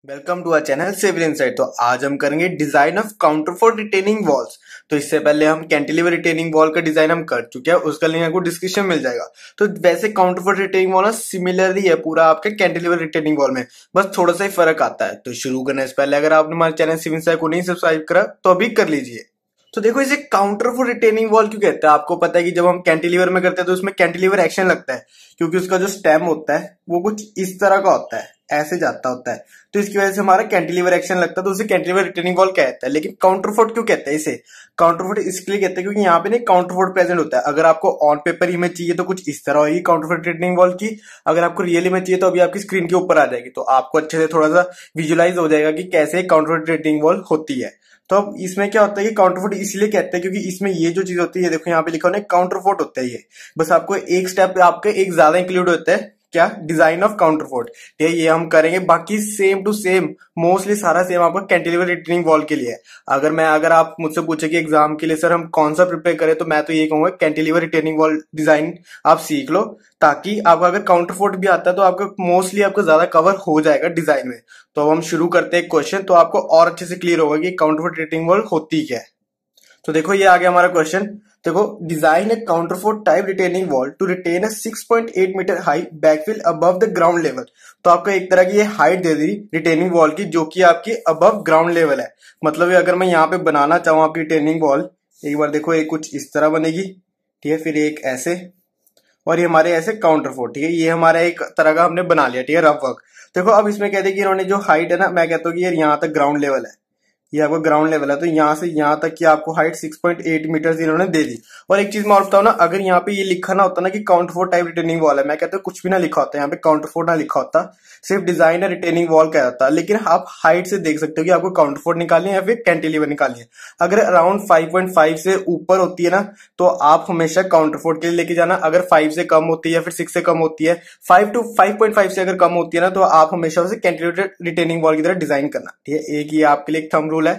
Welcome to our channel civil insight. तो आज हम करेंगे design of counterfort retaining walls. तो इससे पहले हम कैंटिलीवर रिटेनिंग वॉल का डिजाइन हम कर चुके हैं, उसका लिंक आपको डिस्क्रिप्शन में मिल जाएगा। तो वैसे काउंटरफोर्ट रिटेनिंग वॉल सिमिलरली है पूरा आपके कैंटिलीवर रिटेनिंग वॉल में, बस थोड़ा सा ही फर्क आता है। तो शुरू करने से पहले अगर आपने हमारे चैनल सिविल इनसाइट को नहीं सब्सक्राइब करा तो अभी कर लीजिए। तो देखो इसे काउंटरफोर्ट रिटेनिंग वॉल क्यों कहते हैं, आपको पता है कि जब हम कैंटिलीवर में करते हैं तो उसमें कैंटिलीवर एक्शन लगता है, क्योंकि उसका जो स्टेम होता है वो कुछ इस तरह का होता है, ऐसे जाता होता है। तो इसकी वजह से हमारा कैंटिलीवर एक्शन लगता है, तो उसे कैंटिलीवर रिटेनिंग वॉल कहता है। लेकिन काउंटरफोर्ट क्यों कहते हैं इसे? काउंटरफोर्ट इसके लिए कहते हैं क्योंकि यहाँ पे ना काउंटरफोर्ट प्रेजेंट होता है। अगर आपको ऑन पेपर इमेज चाहिए तो कुछ इस तरह होगी काउंटरफोर्ट रिटेनिंग वॉल की, अगर आपको रियल इमेज चाहिए तो अभी आपकी स्क्रीन के ऊपर आ जाएगी। तो आपको अच्छे से थोड़ा सा विजुअलाइज हो जाएगा कि कैसे काउंटरफोर्ट रिटेनिंग वॉल होती है। तो अब इसमें क्या होता है कि काउंटरफोर्ट इसलिए कहते हैं क्योंकि इसमें ये जो चीज होती है, देखो यहाँ पे लिखा होना है काउंटरफोर्ट होता है। ये बस आपको एक स्टेप आपके एक ज्यादा इंक्लूड होता है, क्या? Design of counterfort. ये हम करेंगे, बाकी सेम टू सेम मोस्टली सारा सेम आपका कैंटिलीवर रिटेनिंग वॉल के लिए है। अगर आप मुझसे पूछे कि एग्जाम के लिए सर हम कौन सा प्रिपेयर करें, तो मैं तो ये कहूंगा कैंटिलीवर रिटेनिंग वॉल डिजाइन आप सीख लो, ताकि आपको अगर काउंटरफोर्ट भी आता है तो आपका मोस्टली आपको ज्यादा कवर हो जाएगा डिजाइन में। तो अब हम शुरू करते हैं क्वेश्चन, तो आपको और अच्छे से क्लियर होगा कि काउंटरफोर्ट रिटेनिंग वॉल होती क्या है। तो देखो ये आ गया हमारा क्वेश्चन। देखो, design a counterfort type retaining wall to retain a 6.8 metre high backfill above the ground level. तो आपको एक तरह की ये हाइट दे दी रिटेनिंग वॉल की, जो कि आपकी अबव ग्राउंड लेवल है। मतलब अगर मैं यहाँ पे बनाना चाहूँ आपकी रिटेनिंग वॉल, एक बार देखो, एक कुछ इस तरह बनेगी, ठीक है, फिर एक ऐसे, और ये हमारे ऐसे काउंटरफोर्ट, ठीक है, ये हमारा एक तरह का हमने बना लिया, ठीक है, रफ वर्क। देखो अब इसमें कहते हैं कि इन्होंने जो हाइट है ना, मैं कहता हूँ कि यार यहाँ तक ग्राउंड लेवल है, ये आपका ग्राउंड लेवल है, तो यहाँ से यहाँ तक की आपको हाइट 6.8 मीटर इन्होंने दे दी। और एक चीज मैं और बताऊँ ना, अगर यहाँ पे ये लिखा ना होता ना कि काउंटरफोर्ट टाइप रिटेनिंग वॉल है, मैं कहता हूँ कुछ भी ना लिखा होता, यहाँ पे काउंटरफोर्ट ना लिखा होता, सिर्फ डिजाइन है रिटेनिंग वॉल का होता। लेकिन आप हाइट से देख सकते हो कि आपको काउंटरफोर्ट निकालनी है या फिर कैंटिलीवर निकालनी है। अगर अराउंड 5.5 से ऊपर होती है ना, तो आप हमेशा काउंटरफोर्ट के लिए लेके जाना। अगर 5 से कम होती है या फिर 6 से कम होती है, 5 से अगर कम होती है ना, तो आप हमेशा उसे कैंटिलीवर रिटेनिंग वॉल की तरह डिजाइन करना, ठीक है। एक ये आपके लिए एक थंब रूल है।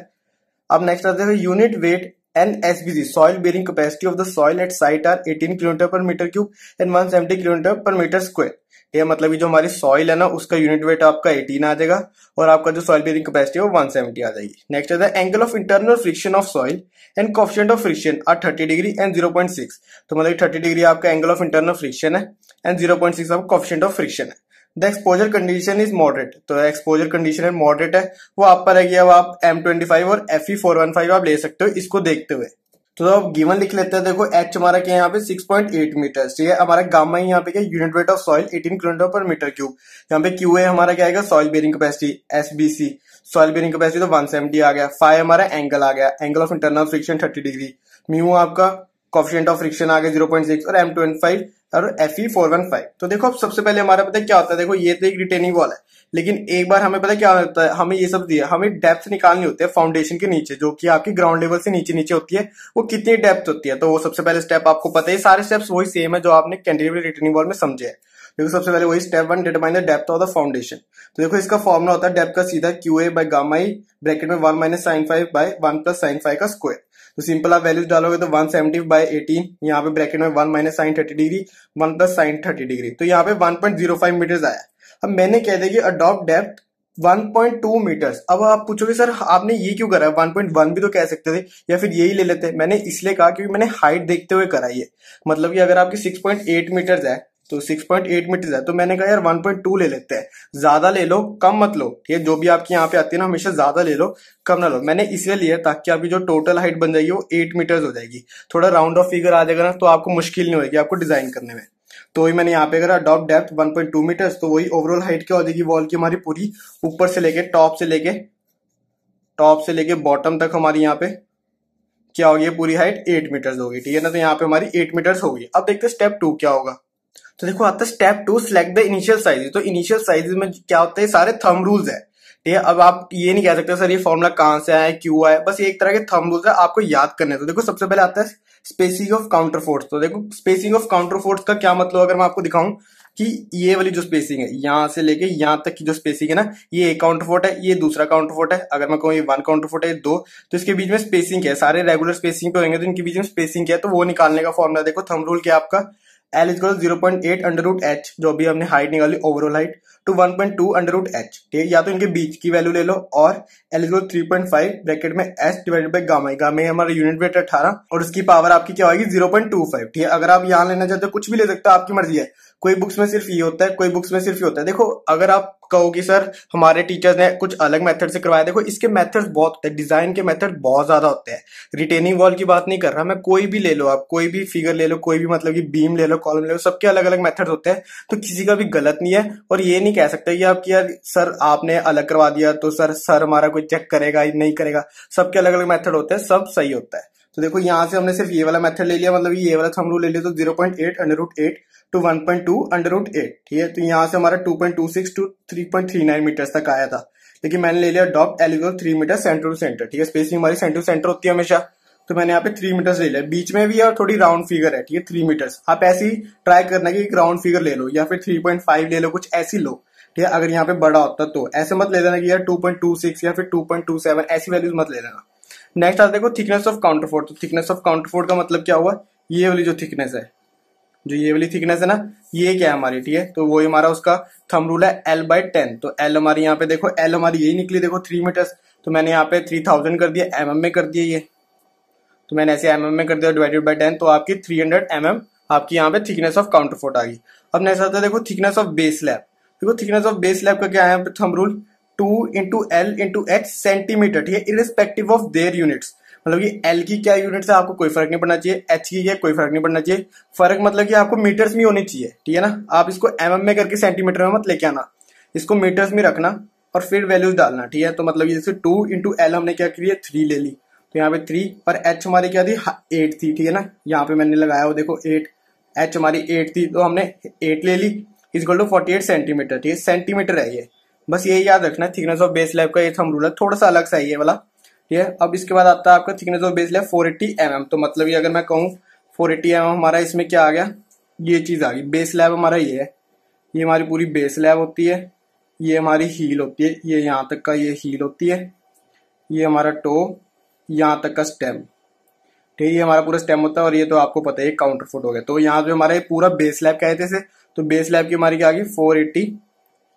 अब नेक्स्ट आते हैं unit weight and S B C, soil bearing capacity of the soil at site are 18 kilometre पर मीटर क्यूब एंड 170 किलोमीटर पर मीटर स्क्वायर। ये मतलब जो हमारी सॉइल है ना, उसका यूनिट वेट आपका 18 आ जाएगा, और आपका जो सॉइल बेरिंग कैपेसिटी है वो 170 आ जाएगी। नेक्स्ट आता है angle of internal friction of soil and coefficient of friction are 30 degree and 0.6। तो मतलब 30 डिग्री आपका एंगल ऑफ इंटरनल फ्रिक्शन है एंड 0.6 आपका कोएफिशिएंट ऑफ फ्रिक्शन है। The exposure condition is moderate, तो एक्सपोजर कंडीशन है मॉडरेट है, वो आप पर है कि अब आप M25 और FE415 आप ले सकते हो इसको देखते हुए। तो अब गिवन लिख लेते हैं। देखो एच हमारा क्या है यहाँ पे 6.8 मीटर, ठीक है। हमारा गामा यहाँ पे क्या, unit weight of soil 18 kilometre पर मीटर क्यूब। यहाँ पे क्यू हमारा क्या आएगा, soil bearing capacity, SBC soil bearing capacity तो 170 आ गया। फाइव हमारा एंगल आ गया, angle of internal friction 30 degree. Mu आपका कोएफिशिएंट ऑफ फ्रिक्शन आ गया 0.6, और M25 और FE415। तो देखो अब सबसे पहले हमारा पता है क्या होता है। देखो ये तो एक रिटेनिंग वॉल है, लेकिन एक बार हमें पता है क्या होता है, हमें ये सब दिया, हमें डेप्थ निकालनी होती है फाउंडेशन के नीचे, जो कि आपकी ग्राउंड लेवल से नीचे नीचे होती है, वो कितनी डेप्थ होती है। तो वो सबसे पहले स्टेप आपको पता है, सारे स्टेप्स वही सेम है जो आपने कैंटिलीवर रिटेनिंग वॉल में समझे है। देखो सबसे पहले वही step 1, determine the depth of the foundation. तो देखो इसका फॉर्मूला होता है डेप्थ का सीधा QA by gamma E bracket में 1 minus sine 5 by 1 plus sine 5 का स्क्वायर। तो सिंपल आप वैल्यूज डालोगे तो 170 बाय 18, यहाँ पे ब्रैकेट में 1 minus sine 30 degree 1 plus sine 30 degree, तो यहाँ पे 1.05 मीटर्स आया। अब मैंने कह दिया कि अडॉप्ट डेप्थ 1.2 मीटर्स। अब आप पूछोगे सर आपने ये क्यों करा, 1.1 भी तो कह सकते थे या फिर यही ले लेते। मैंने इसलिए कहा क्योंकि मैंने हाइट देखते हुए करा ये, मतलब कि अगर आपकी 6.8 मीटर्स है तो 6.8 मीटर्स है, तो मैंने कहा यार 1.2 ले लेते हैं, ज्यादा ले लो कम मत लो, ये जो भी आपकी यहाँ पे आती है ना, हमेशा ज्यादा ले लो कम ना लो। मैंने इसलिए लिया ताकि आपकी जो टोटल हाइट बन जाएगी वो 8 मीटर्स हो जाएगी। थोड़ा राउंड ऑफ फिगर आ जाएगा ना, तो आपको मुश्किल नहीं होगी आपको डिजाइन करने में। तो वही मैंने यहाँ पे करा अडॉप्ट डेप्थ 1.2 मीटर्स, तो वही ओवरऑल हाइट क्या हो जाएगी वॉल की हमारी पूरी, ऊपर से लेके टॉप से लेके बॉटम तक हमारी यहाँ पे क्या होगी, पूरी हाइट 8 मीटर्स होगी, ठीक है ना। तो यहाँ पे हमारी 8 मीटर्स होगी। अब देखते हैं स्टेप 2 क्या होगा। तो देखो आता है step 2, select the initial size. तो इनिशियल साइज में क्या होता है, सारे थंब रूल्स है, ठीक है। अब आप ये नहीं कह सकते सर ये फॉर्मूला कहां से आया, क्यों आया, बस ये एक तरह के थंब रूल्स है, आपको याद करने। तो देखो सबसे पहले आता है स्पेसिंग ऑफ काउंटर फोर्स। तो देखो स्पेसिंग ऑफ काउंटर फोर्स का क्या मतलब, अगर मैं आपको दिखाऊं कि ये वाली जो स्पेसिंग है यहां से लेके यहां तक की जो स्पेसिंग है ना, ये एक काउंटर फोर्ट है, ये दूसरा काउंटर फोर्ट है। अगर मैं कहूँ ये 1 काउंटर फोर्ट है, 2, तो इसके बीच में स्पेसिंग क्या है, सारे रेगुलर स्पेसिंग पे होंगे तो इनके बीच में स्पेसिंग क्या है, तो वो निकालने का फॉर्मूला देखो थंब रूल क्या है आपका, L is 0.8 under root H, जो अभी हमने हाइट निकाली overall height, to 1.2 under root H. ठीक है, या तो इनके बीच की वैल्यू ले लो और एल इज 3.5 ब्रैकेट में S divided by gamma. Gamma हमारा यूनिट वेट 18 और उसकी पावर आपकी क्या होगी 0.25। ठीक है, अगर आप यहाँ लेना चाहते हो कुछ भी ले सकते हो, आपकी मर्जी है। कोई बुक्स में सिर्फ ये होता है, कोई बुक्स में सिर्फ ये होता है। देखो अगर आप कहो कि सर हमारे टीचर्स ने कुछ अलग मेथड से करवाया, देखो इसके मेथड्स बहुत होते हैं, डिजाइन के मेथड बहुत ज्यादा होते हैं। रिटेनिंग वॉल की बात नहीं कर रहा मैं, कोई भी ले लो आप, कोई भी फिगर ले लो, कोई भी मतलब कि बीम ले लो, कॉलम ले लो, सबके अलग अलग मेथड होते हैं। तो किसी का भी गलत नहीं है और ये नहीं कह सकते कि आपकी यार सर आपने अलग करवा दिया तो सर हमारा कोई चेक करेगा नहीं करेगा। सबके अलग अलग मेथड होते हैं, सब सही होता है। तो देखो यहाँ से हमने सिर्फ ये वाला मेथड ले लिया, मतलब ये वाला थंब रूल ले लिया, तो 0.8 under root 8 to 1.2 under root 8। ठीक है, तो यहाँ से हमारा 2.26 टू 3.39 मीटर्स तक आया था, लेकिन मैंने ले लिया dot L equal 3 metre centre to centre. ठीक है, स्पेसिंग हमारी सेंटर टू सेंटर होती है हमेशा, तो मैंने यहाँ पे 3 मीटर्स ले लिया। बीच में भी और थोड़ी राउंड फिगर है, ठीक है 3 मीटर्स। आप ऐसे ही ट्राई करना कि एक राउंड फिगर ले लो या फिर 3.5 ले लो, कुछ ऐसी लो। ठीक है, अगर यहाँ पे बड़ा होता तो ऐसे मत ले लेना कि यार 2.26 या फिर 2.27 ऐसी वैल्यूज मत ले लेना। नेक्स्ट आता देखो थिकनेस ऑफ काउंटरफोर्ट। तो थिकनेस ऑफ काउंटरफोर्ट का मतलब क्या हुआ, ये वाली जो थिकनेस है, जो ये वाली थिकनेस है ना, ये क्या है हमारी। ठीक है, तो वही हमारा उसका थंब रूल है L/10। तो L हमारी यहाँ पे देखो, L हमारी यही निकली देखो 3 मीटर्स, तो मैंने यहाँ पे 3000 कर दिया, mm में कर दिया ये, तो मैंने ऐसे mm में कर दिया डिवाइडेड बाय 10, तो आपकी 300 mm आपकी यहाँ पे थिकनेस ऑफ काउंटरफोर्ट आ गई। अब नेक्स्ट आता है देखो थिकनेस ऑफ बेस स्लैब। देखो थिकनेस ऑफ बेस स्लैब का क्या है thumb rule, 2 into L into H centimetre. ठीक है, इरिस्पेक्टिव ऑफ देयर यूनिट्स, मतलब कि एल की क्या यूनिट्स है आपको कोई फर्क नहीं पड़ना चाहिए, एच की क्या कोई फर्क नहीं पड़ना चाहिए। फर्क मतलब कि आपको मीटर्स में होनी चाहिए। ठीक है ना, आप इसको mm में करके सेंटीमीटर में मत लेके आना, इसको मीटर्स में रखना और फिर वैल्यूज डालना। ठीक है, तो मतलब जैसे 2 इंटू एल हमने क्या किया 3 ले ली, तो यहाँ पे 3 और एच हमारी क्या थी 8 थी। ठीक है ना, यहाँ पे मैंने लगाया वो देखो 8, एच हमारी 8 थी तो हमने 8 ले ली, इक्वल टू 48 सेंटीमीटर। ठीक है, सेंटीमीटर है ये, बस ये याद रखना है। थिकनेस ऑफ बेस स्लैब का ये थंब रूल है, थोड़ा सा अलग सा है ये वाला। ठीक है, अब इसके बाद आता है आपका thickness of base slab 480 mm। तो मतलब ये अगर मैं कहूँ 480 mm हमारा इसमें क्या आ गया, ये चीज आ गई। बेस स्लैब हमारा ये है, ये हमारी पूरी बेस स्लैब होती है, ये हमारी हील होती है, ये यहाँ तक का ये हील होती है, ये हमारा टो, यहाँ तक का स्टेम। ठीक है, ये हमारा पूरा स्टेम होता है और ये तो आपको पता है काउंटरफोर्ट हो गया। तो यहाँ पे हमारा पूरा बेस स्लैब क्या है, तो बेस स्लैब की हमारी क्या आ गई 480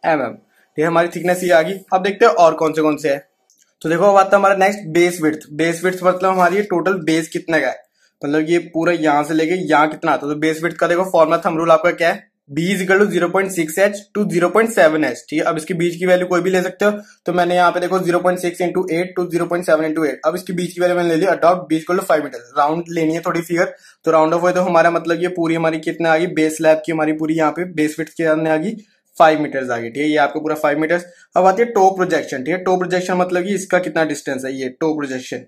mm। ठीक है, हमारी थिकनेस ये आ गई। अब देखते हैं और कौन से है। तो देखो अब आता है हमारा next base width. Base width मतलब हमारी टोटल बेस कितना का है, मतलब ये पूरा यहाँ से लेके यहाँ कितना आता है। तो बेस विड्थ का देखो फॉर्मुला थंब रूल आपका क्या है, b is equal to 0.6h to 0.7h। ठीक है, अब इसके बीच की वैल्यू कोई भी ले सकते हो, तो मैंने यहाँ पे देखो 0.6 इंटू 8 टू 0.7 इंटू 8। अब इसके बीच की वैल्यू मैंने ले ली adopt b equal to 5 metre. Round लेनी है थोड़ी फिगर, तो राउंड ऑफ हुए तो हमारा मतलब ये पूरी हमारी कितना आ गई, बेस स्लैब की हमारी पूरी यहाँ पे बेस विड्थ के अंदर आ गई 5 मीटर्स आ गई। ठीक है, ये आपको पूरा 5 मीटर्स। अब आती है टो प्रोजेक्शन। ठीक है, टो प्रोजेक्शन मतलब कि इसका कितना डिस्टेंस है, ये टो प्रोजेक्शन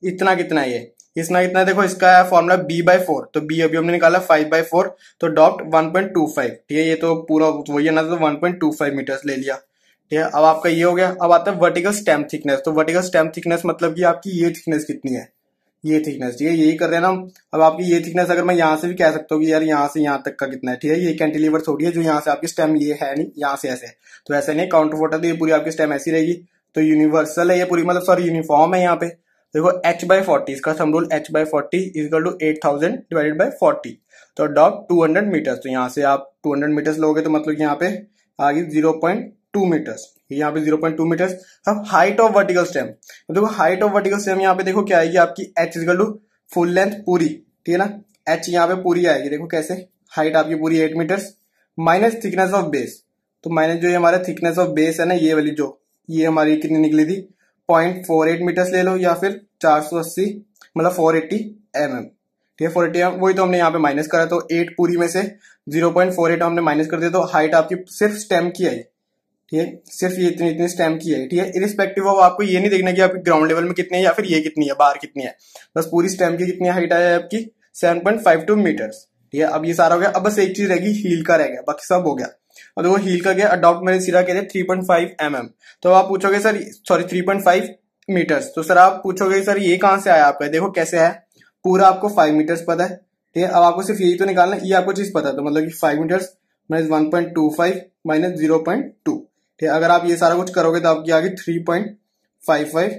इतना कितना है, ये इतना कितना है। देखो इसका है फॉर्मूला b/4, तो b अभी हमने निकाला 5/4, तो डॉट 1.25। ठीक है, ये तो पूरा वही है ना, तो 1.25 मीटर्स ले लिया। ठीक है, अब आपका ये हो गया। अब आता है वर्टिकल स्टेम थिकनेस। तो वर्टिकल स्टेम थिकनेस मतलब कि आपकी ये थिकनेस कितनी है, ये थिकनेस। ठीक है, यही कर रहे हैं ना हम। अब आपकी ये थिकनेस अगर मैं यहाँ से भी कह सकता हूँ कि यार यहाँ से यहाँ तक का कितना है। ठीक है, ये कैंटिलीवर थोड़ी है जो यहाँ से आपकी स्टेम ये है नहीं, यहाँ से ऐसे है, तो ऐसे नहीं काउंटरफोर्ट है, तो ये पूरी आपकी स्टेम ऐसी रहेगी। तो यूनिवर्सल है ये पूरी, मतलब सॉरी यूनिफॉर्म है यहाँ पे। देखो h/40 इसका thumb rule h/40 equal to 8000 divided by 40, तो डॉट 200 मीटर्स। तो यहाँ से आप 200 मीटर्स लोगे तो मतलब यहाँ पे आ गई 0.2 मीटर्स, यहाँ पे 0.2 मीटर्स। अब हाइट ऑफ वर्टिकल स्टेम, तो देखो हाइट ऑफ वर्टिकल स्टेम यहाँ पे देखो क्या आएगी आपकी h equal to full length पूरी। ठीक है ना, h यहाँ पे पूरी आएगी, देखो कैसे, हाइट आपकी पूरी 8 metres minus thickness of base. तो माइनस जो हमारा थिकनेस ऑफ बेस है ना, ये वाली जो ये हमारी कितनी निकली थी 0.48 मीटर्स ले लो, या फिर 480 मतलब 480 mm। ठीक है, 480 mm वही तो हमने यहाँ पे माइनस करा, तो 8 पूरी में से 0.48 हमने माइनस कर दिया, तो हाइट आपकी सिर्फ स्टेम की आई। ठीक है, सिर्फ ये इतनी स्टेम की है। ठीक है, इरिस्पेक्टिव ऑफ आपको ये नहीं देखना कि आपकी ग्राउंड लेवल में कितनी है या फिर ये कितनी है, बाहर कितनी है, बस पूरी स्टेम की कितनी हाइट है आपकी 7.52 मीटर्स। ठीक है, अब ये सारा हो गया। अब बस एक चीज रहेगी, हील का रह गया, बाकी सब हो गया। और देखो हील का गया अडॉप्ट मैंने सीधा कह 3.5 mm। तो आप पूछोगे सर सॉरी 3.5 मीटर्स, तो सर आप पूछोगे सर ये कहां से आया आपका, देखो कैसे है, पूरा आपको 5 मीटर्स पता है। ठीक है, अब आपको सिर्फ यही तो निकालना है, ये आपको चीज पता है, तो मतलब कि 5 मीटर्स माइनस 1.25 माइनस 0.2। ठीक है, अगर आप ये सारा कुछ करोगे तो आपकी आ गई 3.55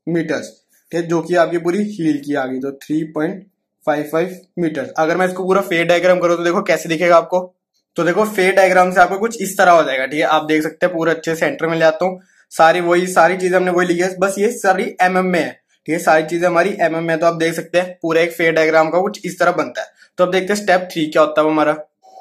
मीटर्स। ठीक है, जो कि आपकी पूरी हील की आ गई, तो 3.55 मीटर्स। अगर मैं इसको पूरा फेयर डायग्राम करूँ तो देखो कैसे दिखेगा आपको, तो देखो फेज डायग्राम से आपको कुछ इस तरह हो जाएगा, ठीक है। आप देख सकते हैं पूरा अच्छे सेंटर में ले आता हूँ, सारी चीजें हमने वही लिखी है, बस ये सारी एमएम में है, ठीक है। सारी चीजें हमारी एमएम में है। तो आप देख सकते हैं पूरा एक फेज डायग्राम का कुछ इस तरह बनता है। तो अब देखते हैं स्टेप 3 क्या होता है हमारा।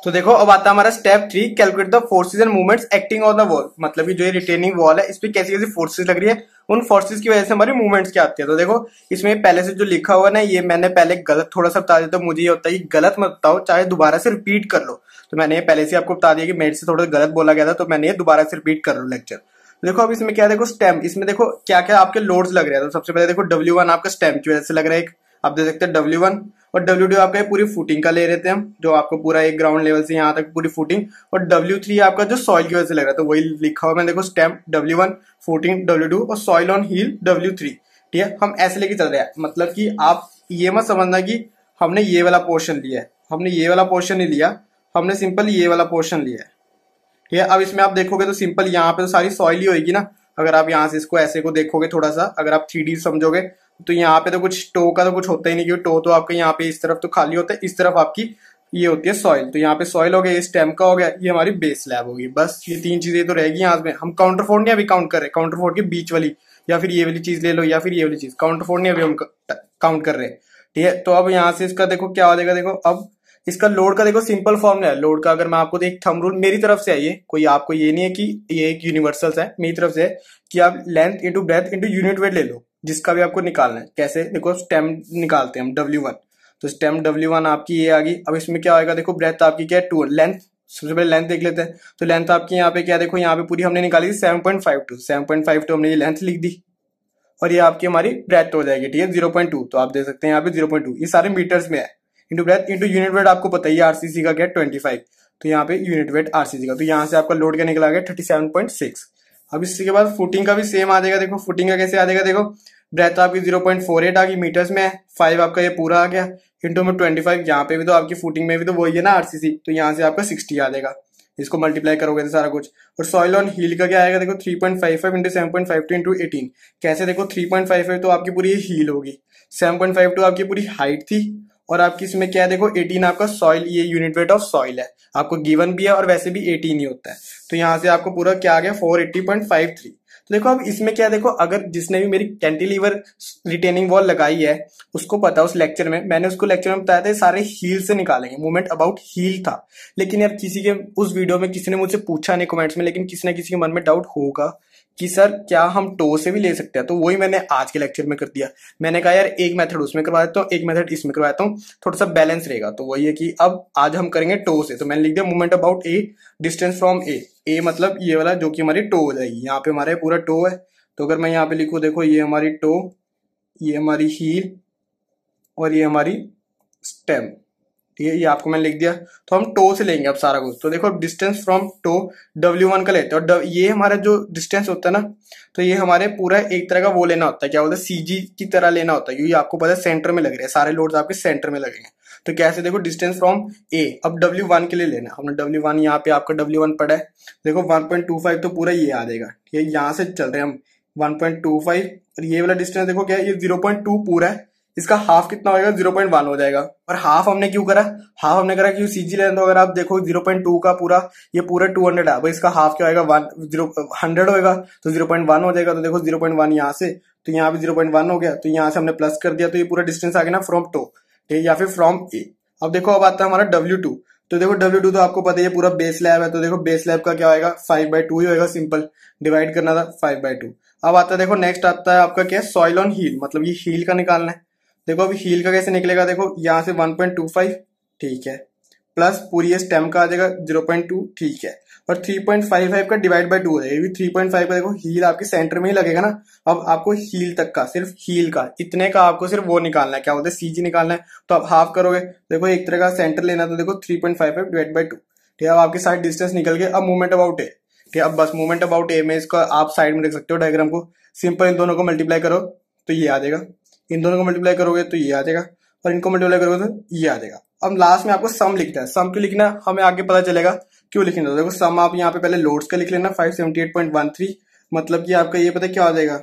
तो देखो अब आता है हमारा step 3, calculate the forces and movements acting on the wall. मतलब कि जो ये रिटेनिंग वॉल है इस पे कैसी कैसी फोर्सेज लग रही है, उन फोर्सेज की वजह से हमारी मूवमेंट्स क्या आती है। तो देखो इसमें पहले से जो लिखा हुआ ना, ये मैंने पहले गलत थोड़ा सा बता देता हूँ, मुझे ये होता है कि गलत मत बताओ, चाहे दोबारा से रिपीट कर लो। तो मैंने ये पहले से आपको बता दिया कि मेरे से थोड़ा गलत बोला गया था, तो मैंने ये दोबारा से रिपीट कर लो लेक्चर। देखो अब इसमें क्या, देखो स्टेम, इसमें देखो क्या क्या आपके लोड्स लग रहे हैं। तो सबसे पहले देखो W1 आपका स्टेम की वजह से लग रहा है एक, आप देख सकते हैं W1। और W2 आपका पूरी फुटिंग का ले रहे थे हम, जो आपको पूरा एक ग्राउंड लेवल से यहाँ तक पूरी फुटिंग। और W3 आपका जो सॉइल की वजह से लग रहा है, तो वही लिखा हुआ मैं, देखो स्टेम W1, फुटिंग W2 और सॉइल ऑन हील W3, ठीक है। हम ऐसे लेके चल रहे हैं, मतलब कि आप ये मत समझना कि हमने ये वाला पोर्शन लिया है, हमने ये वाला पोर्शन नहीं लिया, हमने सिंपल ये वाला पोर्शन लिया है, ठीक है। अब इसमें आप देखोगे तो सिंपल यहाँ पे तो सारी सॉइल ही होगी ना। अगर आप यहाँ से इसको ऐसे को देखोगे थोड़ा सा, अगर आप 3D समझोगे, तो यहाँ पे तो कुछ टो का तो कुछ होता ही नहीं, क्योंकि टो तो आपके यहाँ पे इस तरफ तो खाली होता है, इस तरफ आपकी ये होती है सॉइल। तो यहाँ पे सॉइल हो गया, ये स्टेम का हो गया, ये हमारी बेस स्लैब होगी। बस ये 3 चीजें तो रहेगी यहाँ में। हम काउंटरफोर्ट नहीं अभी काउंट कर रहे, काउंटरफोर्ट के बीच वाली, या फिर ये वाली चीज ले लो, या फिर ये वाली चीज, काउंटरफोर्ट नहीं अभी हम काउंट कर रहे हैं, ठीक है। तो अब यहाँ से इसका देखो क्या हो जाएगा, देखो अब इसका लोड का देखो सिंपल फॉर्मूला है। लोड का अगर मैं आपको एक थंब रूल मेरी तरफ से है, ये कोई आपको ये नहीं है कि ये एक यूनिवर्सल है, मेरी तरफ से है कि आप length into breadth into unit weight ले लो, जिसका भी आपको निकालना है। कैसे, देखो स्टेम निकालते हैं हम W1, तो स्टेम W1 आपकी ये आ गई। अब इसमें क्या आएगा, देखो ब्रेथ आपकी क्या है 2, लेंथ सबसे पहले लेंथ देख लेते हैं। तो लेंथ आपकी यहाँ पे क्या, देखो यहाँ पे पूरी हमने निकाली थी 7.52 हमने ये लेंथ लिख दी, और ये आपकी हमारी ब्रेथ हो जाएगी, ठीक है 0.2। तो आप देख सकते हैं यहाँ पे 0.2, ये सारे मीटर्स में है। Into breadth into unit weight आपको पता ही है आरसीसी का क्या 25, तो यहाँ पे यूनिट वेट आरसीसी का, तो यहाँ से आपका लोड क्या निकला गया 37.6। अब इसके बाद फुटिंग का भी सेम आ जाएगा। देखो फुटिंग का कैसे आ जाएगा, देखो ब्रेथ आपकी 0.48 आ गई, मीटर्स में है, 5 आपका ये पूरा आ गया, इंटू में 25, यहाँ पे भी तो आपकी फुटिंग में भी तो वही है ना आरसीसी, तो यहाँ से आपका 60 आ जाएगा। इसको मल्टीप्लाई करोगे तो सारा कुछ। और सॉइल ऑन हील का क्या आएगा, देखो 3.55 इंटू 7.52 इंटू 18। कैसे, देखो 3.55 तो आपकी पूरी हील होगी, 7.52 आपकी पूरी हाइट थी, और आपकी इसमें क्या है, देखो 18 आपका सॉइल, ये यूनिट वेट ऑफ सॉइल है, आपको गिवन भी है और वैसे भी 18 ही होता है। तो यहाँ से आपको पूरा क्या आ गया 480.53। तो देखो अब इसमें क्या, देखो अगर जिसने भी मेरी कैंटिलीवर रिटेनिंग वॉल लगाई है उसको पता, उस लेक्चर में मैंने उसको लेक्चर में बताया था सारे हील से निकालेंगे, मूवमेंट अबाउट हील था। लेकिन यार किसी के उस वीडियो में किसी ने मुझसे पूछा नहीं कमेंट्स में, लेकिन किसी ना किसी के मन में डाउट होगा कि सर क्या हम टो से भी ले सकते हैं, तो वही मैंने आज के लेक्चर में कर दिया। मैंने कहा यार एक मेथड उसमें करवा देता हूँ, एक मेथड इसमें करवाता हूँ, थोड़ा सा बैलेंस रहेगा। तो वही है कि अब आज हम करेंगे टो से। तो मैंने लिख दिया movement about A, distance from A मतलब ये वाला जो कि हमारी टो हो जाएगी, यहाँ पे हमारा पूरा टो है। तो अगर मैं यहाँ पे लिखूँ, देखो ये हमारी टो, ये हमारी हील और ये हमारी स्टेम, ठीक है, ये आपको मैंने लिख दिया। तो हम टो से लेंगे अब सारा कुछ। तो देखो डिस्टेंस फ्रॉम टो W1 का लेते हैं, और ये हमारा जो डिस्टेंस होता है ना, तो ये हमारे पूरा एक तरह का वो लेना होता है, क्या बोलते हैं CG की तरह लेना होता है, क्योंकि आपको पता है सेंटर में लग रहे हैं सारे लोड्स, आपके सेंटर में लगेंगे। तो कैसे, देखो डिस्टेंस फ्रॉम ए, अब W1 के लिए लेना, हमने W1 यहाँ पे आपका W1 पड़ा है, देखो 1.25 तो पूरा ये आ जाएगा, ठीक है। यहाँ से चल रहे हैं हम 1.25, और ये वाला डिस्टेंस देखो क्या है, ये 0.2 पूरा है, इसका हाफ कितना होगा 0.1 हो जाएगा। और हाफ हमने क्यों करा, हाफ हमने करा क्यों, CG लेना। तो अगर आप देखो 0.2 का पूरा ये पूरा 200 है, अब इसका हाफ क्या होगा 100 होगा, तो 0.1 हो जाएगा। तो देखो 0.1 यहाँ से, तो यहाँ पे 0.1 हो गया, तो यहाँ से हमने प्लस कर दिया, तो ये पूरा डिस्टेंस आ गया ना फ्रॉम टो, ठीक है, या फिर फ्रॉम ए। अब देखो अब आता है हमारा W2। तो देखो W2 तो आपको पता है ये पूरा बेस स्लैब है, तो देखो बेस स्लैब का क्या होगा 5/2 ही होगा, सिंपल डिवाइड करना था 5/2। अब आता है देखो नेक्स्ट आता है आपका क्या है, सॉइल ऑन हील, मतलब ये हील का निकालना है। देखो अभी हील का कैसे निकलेगा, देखो यहाँ से 1.25, ठीक है, प्लस पूरी ये स्टेम का आ जाएगा 0.2, ठीक है, और 3.55 का डिवाइड बाय 2 हो जाएगा। 3.5 का देखो हील आपके सेंटर में ही लगेगा ना। अब आपको हील तक का, सिर्फ हील का इतने का आपको सिर्फ वो निकालना है, क्या बोलते हैं CG निकालना है। तो आप हाफ करोगे, देखो एक तरह का सेंटर लेना, तो देखो 3.55 डिवाइड बाय 2, ठीक है। अब आपके साइड डिस्टेंस निकल गए। अब मूवमेंट अबाउट ए, ठीक है, अब बस मूवमेंट अबाउट ए में इसका आप साइड में देख सकते हो डायग्राम को, सिंपल इन दोनों को मल्टीप्लाई करो तो ये आ जाएगा, इन दोनों को मल्टीप्लाई करोगे तो ये आ जाएगा, और इनको मल्टीप्लाई करोगे तो ये आ जाएगा। अब लास्ट में आपको सम लिखना है, सम क्यों लिखना हमें आगे पता चलेगा क्यों लिखना है। देखो सम आप यहाँ पे पहले लोड्स का लिख लेना 578.13, मतलब कि आपका ये पता क्या हो जाएगा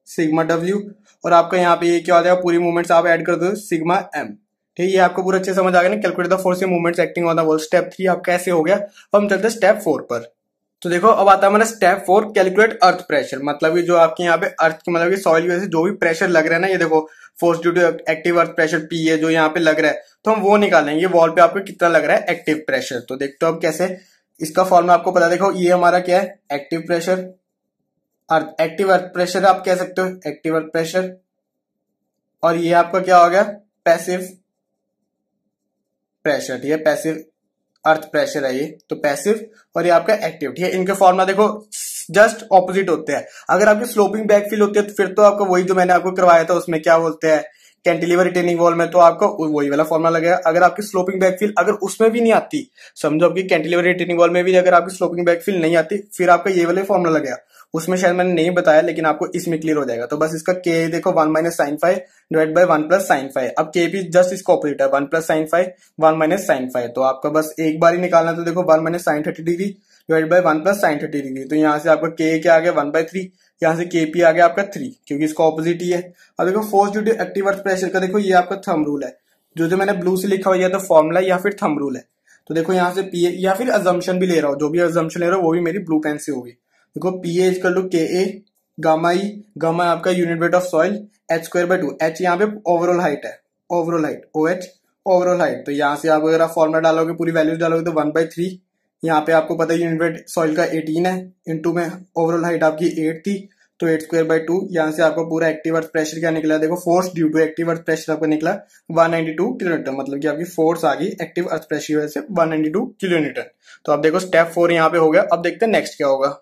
सिग्मा W, और आपका यहाँ पे ये क्या हो जाएगा पूरी मूवमेंट्स आप ऐड कर दो सिग्मा M, ठीक है, ये आपको पूरा अच्छे समझ आ गया ना। Calculate the force movements acting on the wall, step 3 आपका ऐसे हो गया। अब हम चलते हैं स्टेप 4 पर। तो देखो अब आता है हमारा स्टेप 4, कैलकुलेट अर्थ प्रेशर। मतलब कि जो आपके यहाँ पे अर्थ की मतलब कि सॉइल की वजह से जो भी प्रेशर लग रहा है ना, ये देखो force due to active earth pressure P है जो यहाँ पे लग रहा है, तो हम वो निकालेंगे वॉल पे आपको कितना लग रहा है एक्टिव प्रेशर। तो देखते हो अब कैसे, इसका फॉर्मूला आपको पता, देखो ये हमारा क्या है, एक्टिव प्रेशर, अर्थ एक्टिव अर्थ प्रेशर आप कह सकते हो, एक्टिव अर्थ प्रेशर। और ये आपका क्या हो गया, पैसिव प्रेशर। ठीक है, पैसिव अर्थ प्रेशर है ये, तो पैसिव, और ये आपका एक्टिव। ठीक है, इनके फॉर्मूला देखो जस्ट ऑपोजिट होते हैं। अगर आपकी स्लोपिंग बैकफिल होती है तो फिर तो आपको वही जो मैंने आपको करवाया था उसमें क्या बोलते हैं, कैंटिलीवर रिटेनिंग वॉल में, तो आपको वही वाला फॉर्मूला लगेगा। अगर आपकी स्लोपिंग बैकफिल अगर उसमें भी नहीं आती, समझो आपकी कैंटिलीवर रिटेनिंग वॉल में भी अगर आपकी स्लोपिंग बैकफिल नहीं आती, फिर आपका ये वाला फॉर्मूला लगेगा। उसमें शायद मैंने नहीं बताया, लेकिन आपको इसमें क्लियर हो जाएगा। तो बस इसका के देखो 1 minus sine 5 divide by 1 plus sine 5। अब के भी जस्ट इसको ऑपोजिट है, 1 प्लस साइन 5 1 माइनस साइन 5। तो आपका बस एक बार ही निकालना, तो देखो 1 minus sine 30 degree divide by 1 plus sine 30 degree. तो यहाँ से आपका के क्या आ गया 1/3, यहाँ से के पी आ गया आपका 3, क्योंकि इसका ऑपोजिट ही है। अब देखो force due to active earth pressure का देखो ये आपका थंब रूल है, जो मैंने ब्लू से लिखा हुआ है तो फॉर्मूला या फिर थंब रूल है। तो देखो यहाँ से पी या फिर अजम्पशन भी ले रहा हूँ, जो भी अजम्पशन ले रहा हूँ वो भी मेरी ब्लू पेन से होगी। देखो P A equal to K A gamma E, gamma आपका unit weight of soil, H square by 2, H यहाँ पे ओवरऑल हाइट है, overall height O H overall height. तो यहाँ से आप अगर आप फॉर्मुला डालोगे पूरी वैल्यूज डालोगे तो 1/3, यहाँ पे आपको पता है यूनिट वेट सॉइल का 18 है, इंटू में ओवरऑल हाइट आपकी 8 थी, तो 8 स्क्वायर बाय 2। यहाँ से आपको पूरा एक्टिव अर्थ प्रेशर क्या निकला, देखो force due to active earth pressure आपको निकला 192 किलोन्यूटन, मतलब कि आपकी फोर्स आ गई एक्टिव अर्थ प्रेशर की वजह से 192 किलोन्यूटन। तो अब देखो स्टेप 4 यहाँ पे हो गया। अब देखते हैं नेक्स्ट क्या होगा।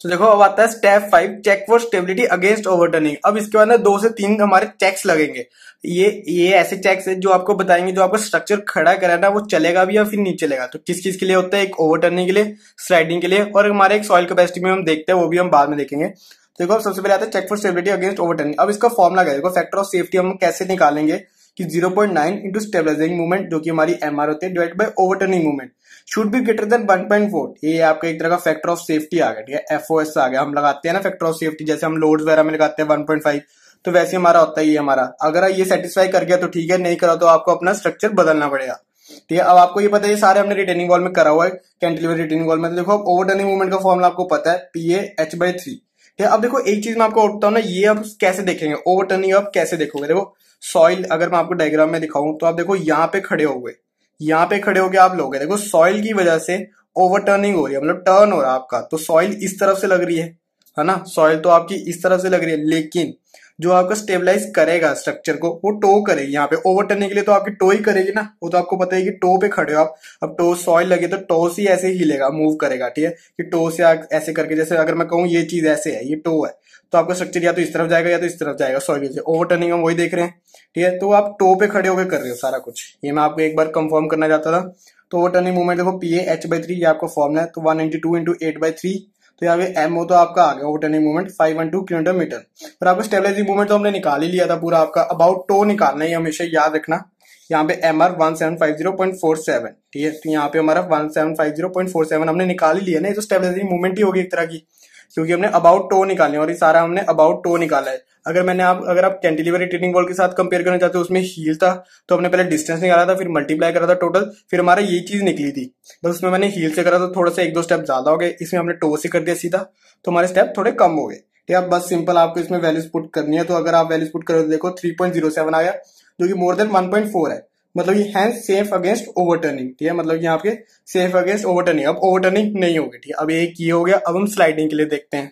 तो देखो अब आता है step 5, check for stability against overturning. अब इसके बाद ना 2 से 3 हमारे चेक्स लगेंगे। ये ऐसे चेक्स है जो आपको बताएंगे जो आपका स्ट्रक्चर खड़ा करा ना वो चलेगा भी या फिर नहीं चलेगा। तो किस किस के लिए होता है, एक ओवरटर्निंग के लिए, स्लाइडिंग के लिए, और हमारे एक सॉइल कैपेसिटी में हम देखते हैं, वो भी हम बाद में देखेंगे। तो देखो सबसे पहले आता है check for stability against overturning. अब इसका फॉर्मुला क्या है, देखो फैक्टर ऑफ सेफ्टी हम कैसे निकालेंगे कि 0.9 इंटू स्टेबलाइजिंग मूवमेंट जो कि हमारी एमआर होती है divide by overturning movement should be greater than 1.4। ये आपका एक तरह का फैक्टर ऑफ सेफ्टी आ गया। ठीक है, एफओएस आ गया। हम लगाते हैं ना फैक्टर ऑफ सेफ्टी, जैसे हम लोड्स वगैरह में लगाते हैं 1.5, तो वैसे हमारा होता है ये हमारा। अगर ये सेटिस्फाई कर गया तो ठीक है, नहीं करा तो आपको अपना स्ट्रक्चर बदलना पड़ेगा। ठीक है, अब आपको ये पता है ये सारे हमने रिटेनिंग वॉल में करा हुआ है, कैंटिलीवर रिटेनिंग वॉल में। तो देखो ओवरटर्निंग मूवमेंट का फॉर्मुला आपको पता है, पी ए एच बाई 3। ठीक है, अब देखो एक चीज मैं आपको बताता हूँ ना, ये अब कैसे देखेंगे ओवरटर्निंग, अब कैसे देखोगे। देखो सॉइल अगर मैं आपको डायग्राम में दिखाऊं तो आप देखो यहाँ पे खड़े हो गए, यहाँ पे खड़े हो गए आप लोग, देखो सॉइल की वजह से ओवरटर्निंग हो रही है, मतलब टर्न हो रहा है आपका। तो सॉइल इस तरफ से लग रही है ना, सॉइल तो आपकी इस तरफ से लग रही है, लेकिन जो आपका स्टेबलाइज करेगा स्ट्रक्चर को वो टो करेगी। यहाँ पे ओवरटर्निंग के लिए तो आपकी टो ही करेगी ना, वो तो आपको पता है कि टो पे खड़े हो आप। अब टो सॉइल लगे तो टो से ही ऐसे हिलेगा, मूव करेगा। ठीक है, कि टो से ऐसे करके, जैसे अगर मैं कहूँ ये चीज ऐसे है, ये टो है, तो आपका स्ट्रक्चर या तो इस तरफ जाएगा या तो इस तरफ जाएगा सॉइल से। ओवरटर्निंग हम वही देख रहे हैं। ठीक है, तो आप टो पे खड़े होकर कर रहे हो सारा कुछ, ये मैं आपको एक बार कंफर्म करना चाहता था। तो ओवरटर्निंग मूवमेंट देखो पी ए एच बाई 3 ये आपका फॉर्मूला है, तो 192 इंटू 8/3। तो यहाँ पे एम ओ तो आपका आ गया ओवरटर्निंग मूवमेंट 512 किलोमीटर मीटर। और आपका स्टेबलाइजिंग मूवमेंट तो हमने निकाल ही लिया था पूरा, आपका अबाउट टो निकालना है, हमेशा याद रखना। यहाँ पे एम आर 1750.47। ठीक है, तो यहाँ पे हमारा 1750.47 हमने निकाल ही लिया ना, ये तो स्टेबलाइजिंग मूवमेंट ही होगी एक तरह की, क्योंकि हमने अबाउट टो निकाले और ये सारा हमने अबाउट टो निकाला है। अगर आप कैंटिलीवर रिटेनिंग वॉल के साथ कंपेयर करना चाहते हो, उसमें हील था तो हमने पहले डिस्टेंस निकाला था, फिर मल्टीप्लाई करा था टोटल, फिर हमारा ये चीज निकली थी। बस उसमें मैंने हील से करा तो थोड़ा सा 1-2 स्टेप ज्यादा हो गए, इसमें हमने टो से कर दिया सीधा, तो हमारे स्टेप थोड़े कम हो गए। ठीक है, बस सिंपल आपको इसमें वैल्यूज पुट करनी है। तो अगर आप वैल्यूज पुट करो तो देखो 3.07 आया, जो कि मोर देन 1.4 है, मतलब ये हैंड सेफ अगेंस्ट ओवरटर्निंग। ठीक है, मतलब यहाँ पे सेफ अगेंस्ट ओवरटर्निंग, अब ओवरटर्निंग नहीं होगी। ठीक है, अब एक ये हो गया। अब हम स्लाइडिंग के लिए देखते हैं।